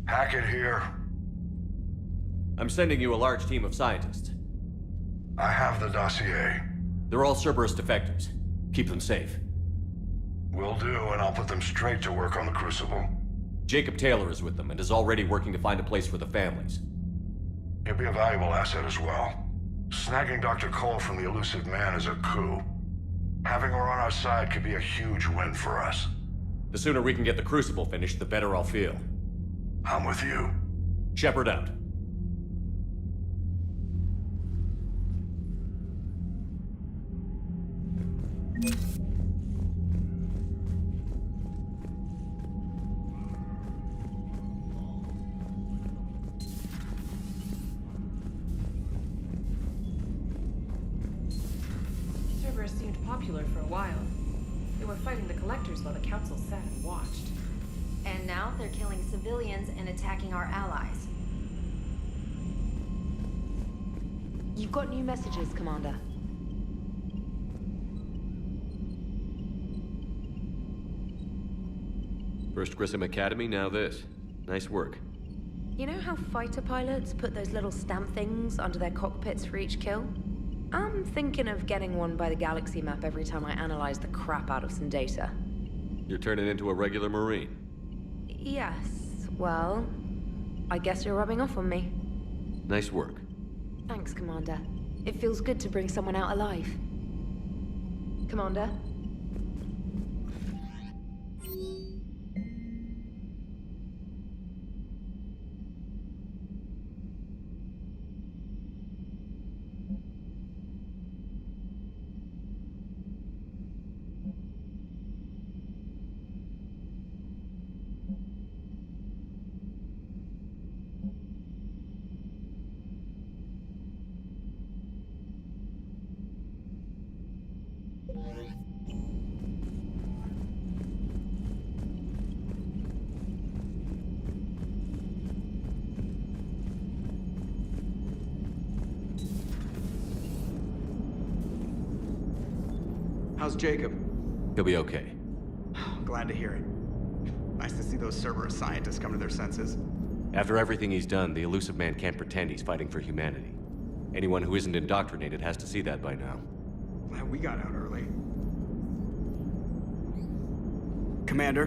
Hackett here. I'm sending you a large team of scientists. I have the dossier. They're all Cerberus defectors. Keep them safe. Will do, and I'll put them straight to work on the Crucible. Jacob Taylor is with them and is already working to find a place for the families. He'll be a valuable asset as well. Snagging Dr. Cole from the elusive man is a coup. Having her on our side could be a huge win for us. The sooner we can get the Crucible finished, the better I'll feel. I'm with you. Shepard out. Cerberus seemed popular for a while. They were fighting the Collectors while the Council sat and watched. And now they're killing civilians and attacking our allies. You've got new messages, Commander. First Grissom Academy, now this. Nice work. You know how fighter pilots put those little stamp things under their cockpits for each kill? I'm thinking of getting one by the galaxy map every time I analyze the crap out of some data. You're turning into a regular Marine. Yes, well, I guess you're rubbing off on me. Nice work. Thanks, Commander. It feels good to bring someone out alive. Commander? How's Jacob? He'll be okay. Glad to hear it. Nice to see those Cerberus scientists come to their senses. After everything he's done, the elusive man can't pretend he's fighting for humanity. Anyone who isn't indoctrinated has to see that by now. Glad we got out early. Commander?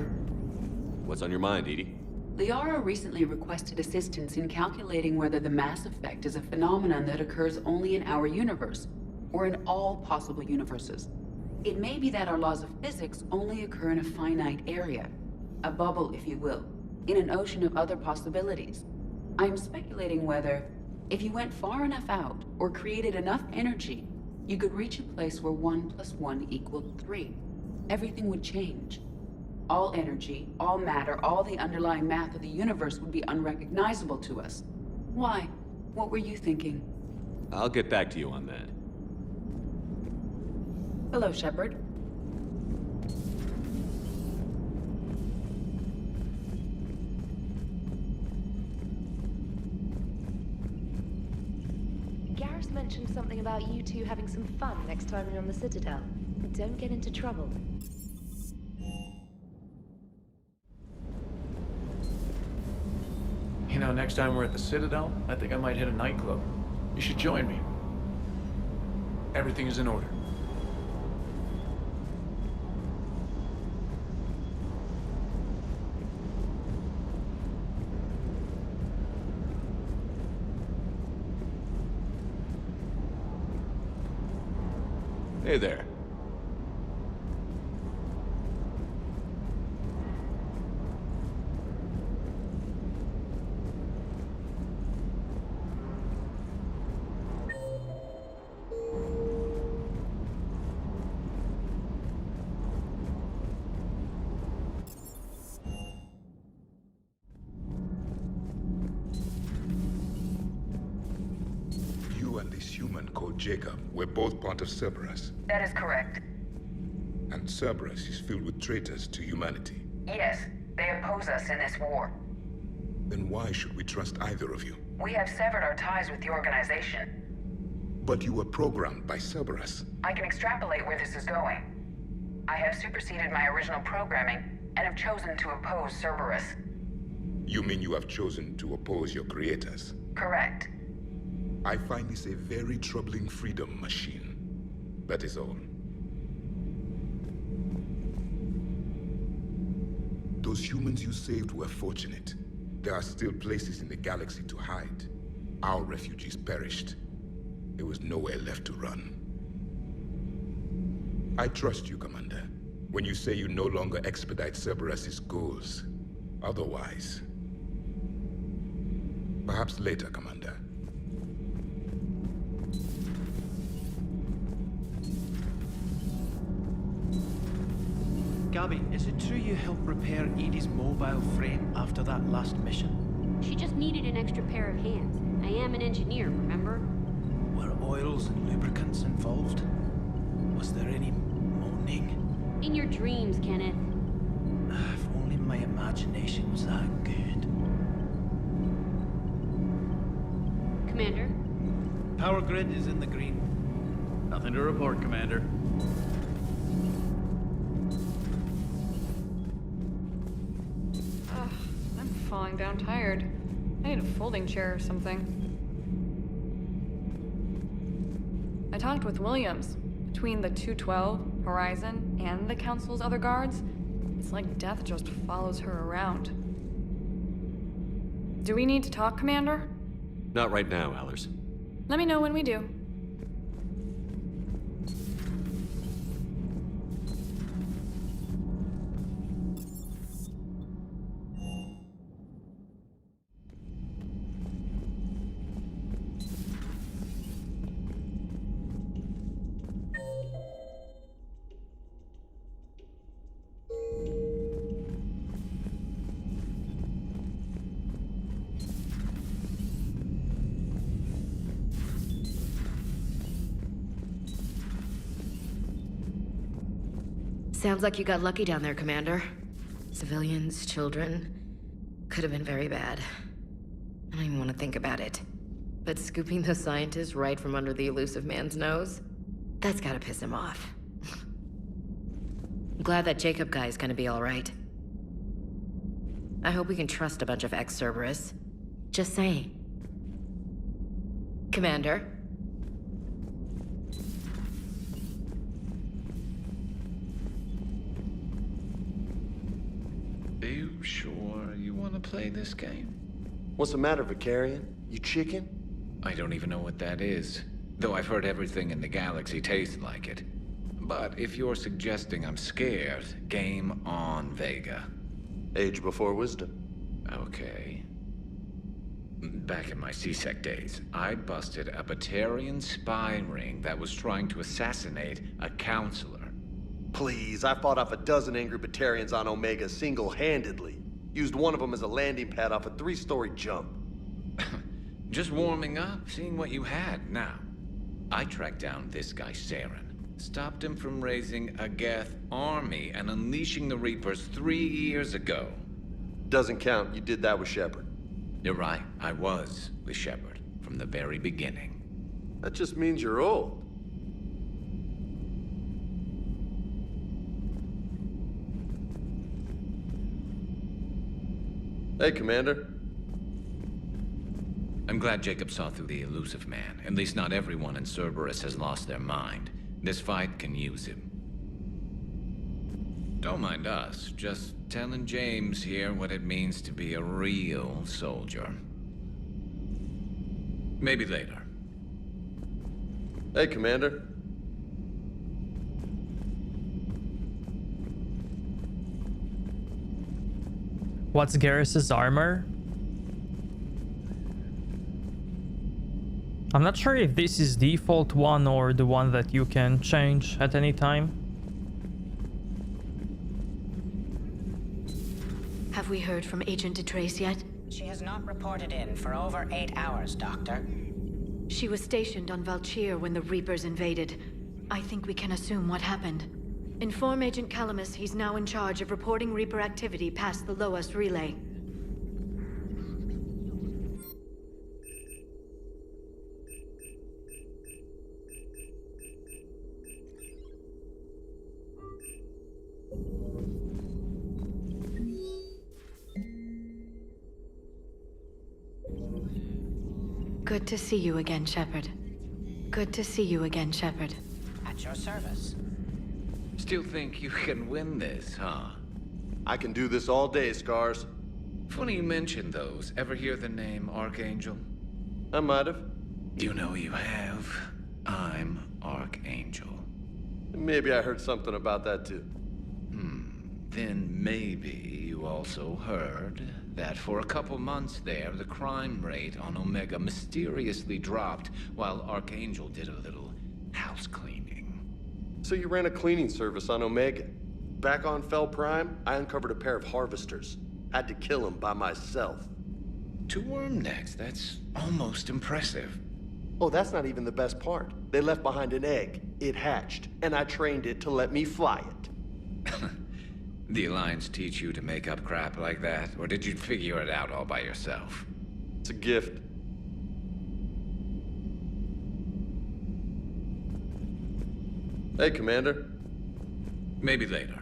What's on your mind, Edie? Liara recently requested assistance in calculating whether the mass effect is a phenomenon that occurs only in our universe, or in all possible universes. It may be that our laws of physics only occur in a finite area, a bubble, if you will, in an ocean of other possibilities. I am speculating whether, if you went far enough out, or created enough energy, you could reach a place where 1 + 1 = 3. Everything would change. All energy, all matter, all the underlying math of the universe would be unrecognizable to us. Why? What were you thinking? I'll get back to you on that. Hello, Shepard. Garrus mentioned something about you two having some fun next time you're on the Citadel. Don't get into trouble. You know, next time we're at the Citadel, I think I might hit a nightclub. You should join me. Everything is in order. Hey there. You and this human called Jacob were both part of Cerberus. That is correct. And Cerberus is filled with traitors to humanity. Yes, they oppose us in this war. Then why should we trust either of you? We have severed our ties with the organization. But you were programmed by Cerberus. I can extrapolate where this is going. I have superseded my original programming and have chosen to oppose Cerberus. You mean you have chosen to oppose your creators? Correct. I find this a very troubling freedom machine. That is all. Those humans you saved were fortunate. There are still places in the galaxy to hide. Our refugees perished. There was nowhere left to run. I trust you, Commander, when you say you no longer expedite Cerberus's goals. Otherwise... Perhaps later, Commander. Gabby, is it true you helped repair Edie's mobile frame after that last mission? She just needed an extra pair of hands. I am an engineer, remember? Were oils and lubricants involved? Was there any moaning? In your dreams, Kenneth. If only my imagination was that good. Commander? Power grid is in the green. Nothing to report, Commander. falling down tired. I need a folding chair or something. I talked with Williams. Between the 212, Horizon, and the Council's other guards, it's like death just follows her around. Do we need to talk, Commander? Not right now, Allers. Let me know when we do. Sounds like you got lucky down there, Commander. Civilians, children. Could have been very bad. I don't even want to think about it. But scooping the scientists right from under the elusive man's nose? That's gotta piss him off. I'm glad that Jacob guy is gonna be alright. I hope we can trust a bunch of ex-Cerberus. Just saying. Commander? Are you sure you want to play this game? What's the matter, Vicarian? You chicken? I don't even know what that is. Though I've heard everything in the galaxy tastes like it. But if you're suggesting I'm scared, game on, Vega. Age before wisdom. Okay. Back in my C-Sec days, I busted a Batarian spy ring that was trying to assassinate a counselor. Please, I fought off a dozen angry Batarians on Omega single-handedly. Used one of them as a landing pad off a 3-story jump. Just warming up, seeing what you had. Now, I tracked down this guy, Saren. Stopped him from raising a Geth army and unleashing the Reapers 3 years ago. Doesn't count. You did that with Shepard. You're right. I was with Shepard from the very beginning. That just means you're old. Hey, Commander. I'm glad Jacob saw through the elusive man. At least not everyone in Cerberus has lost their mind. This fight can use him. Don't mind us, just telling James here what it means to be a real soldier. Maybe later. Hey, Commander. What's Garrus's armor? I'm not sure if this is default one or the one that you can change at any time. Have we heard from Agent DeTrace yet? She has not reported in for over 8 hours, Doctor. She was stationed on Valchir when the Reapers invaded. I think we can assume what happened. Inform Agent Calamus he's now in charge of reporting Reaper activity past the Loas relay. Good to see you again, Shepard. Good to see you again, Shepard. At your service. Still think you can win this, huh? I can do this all day, Scars. Funny you mention those. Ever hear the name Archangel? I might have. You know you have. I'm Archangel. Maybe I heard something about that too. Then maybe you also heard that for a couple months there, the crime rate on Omega mysteriously dropped while Archangel did a little house cleaning. So you ran a cleaning service on Omega. Back on Fel Prime, I uncovered a pair of harvesters. Had to kill them by myself. 2 worm necks, that's almost impressive. Oh, that's not even the best part. They left behind an egg. It hatched, and I trained it to let me fly it. The Alliance teach you to make up crap like that, or did you figure it out all by yourself? It's a gift. Hey, Commander. Maybe later.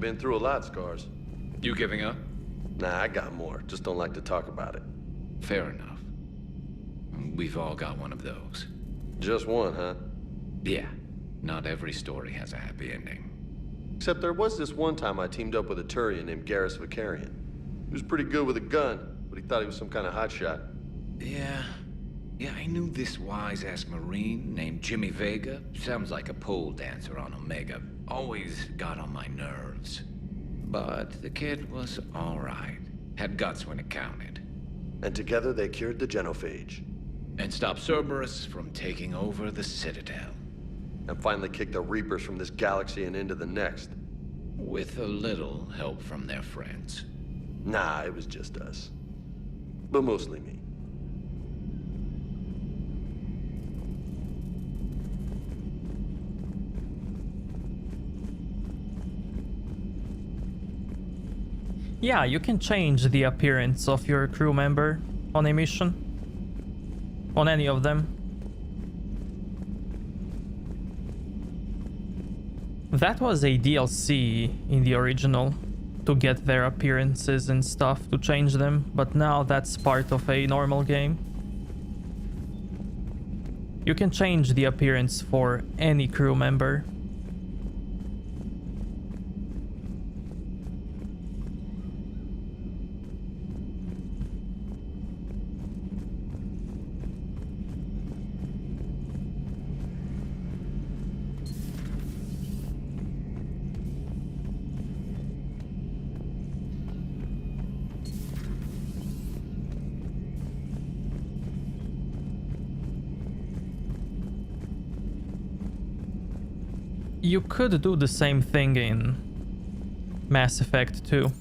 been through a lot, Scars. You giving up? Nah, I got more. Just don't like to talk about it. Fair enough. We've all got one of those. Just one, huh? Yeah. Not every story has a happy ending. Except there was this one time I teamed up with a Turian named Garrus Vicarian. He was pretty good with a gun, but he thought he was some kind of hotshot. Yeah, I knew this wise-ass Marine named Jimmy Vega. Sounds like a pole dancer on Omega. Always got on my nerves. But the kid was all right. Had guts when it counted. And together they cured the genophage. And stopped Cerberus from taking over the Citadel. And finally kicked the Reapers from this galaxy and into the next. With a little help from their friends. Nah, it was just us. But mostly me. Yeah, you can change the appearance of your crew member on a mission. On any of them. That was a DLC in the original, to get their appearances and stuff, to change them, but now that's part of a normal game. You can change the appearance for any crew member. You could do the same thing in Mass Effect 2.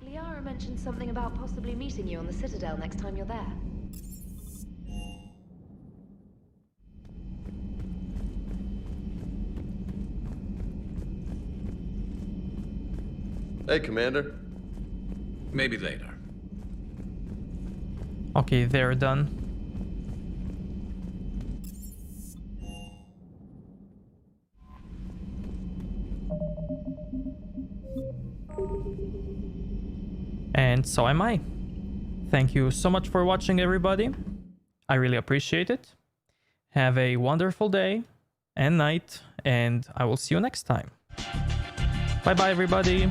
Liara mentioned something about possibly meeting you on the Citadel next time you're there. Hey, Commander. Maybe later. Okay, they're done. And so am I. Thank you so much for watching, everybody. I really appreciate it. Have a wonderful day and night, and I will see you next time. Bye bye, everybody.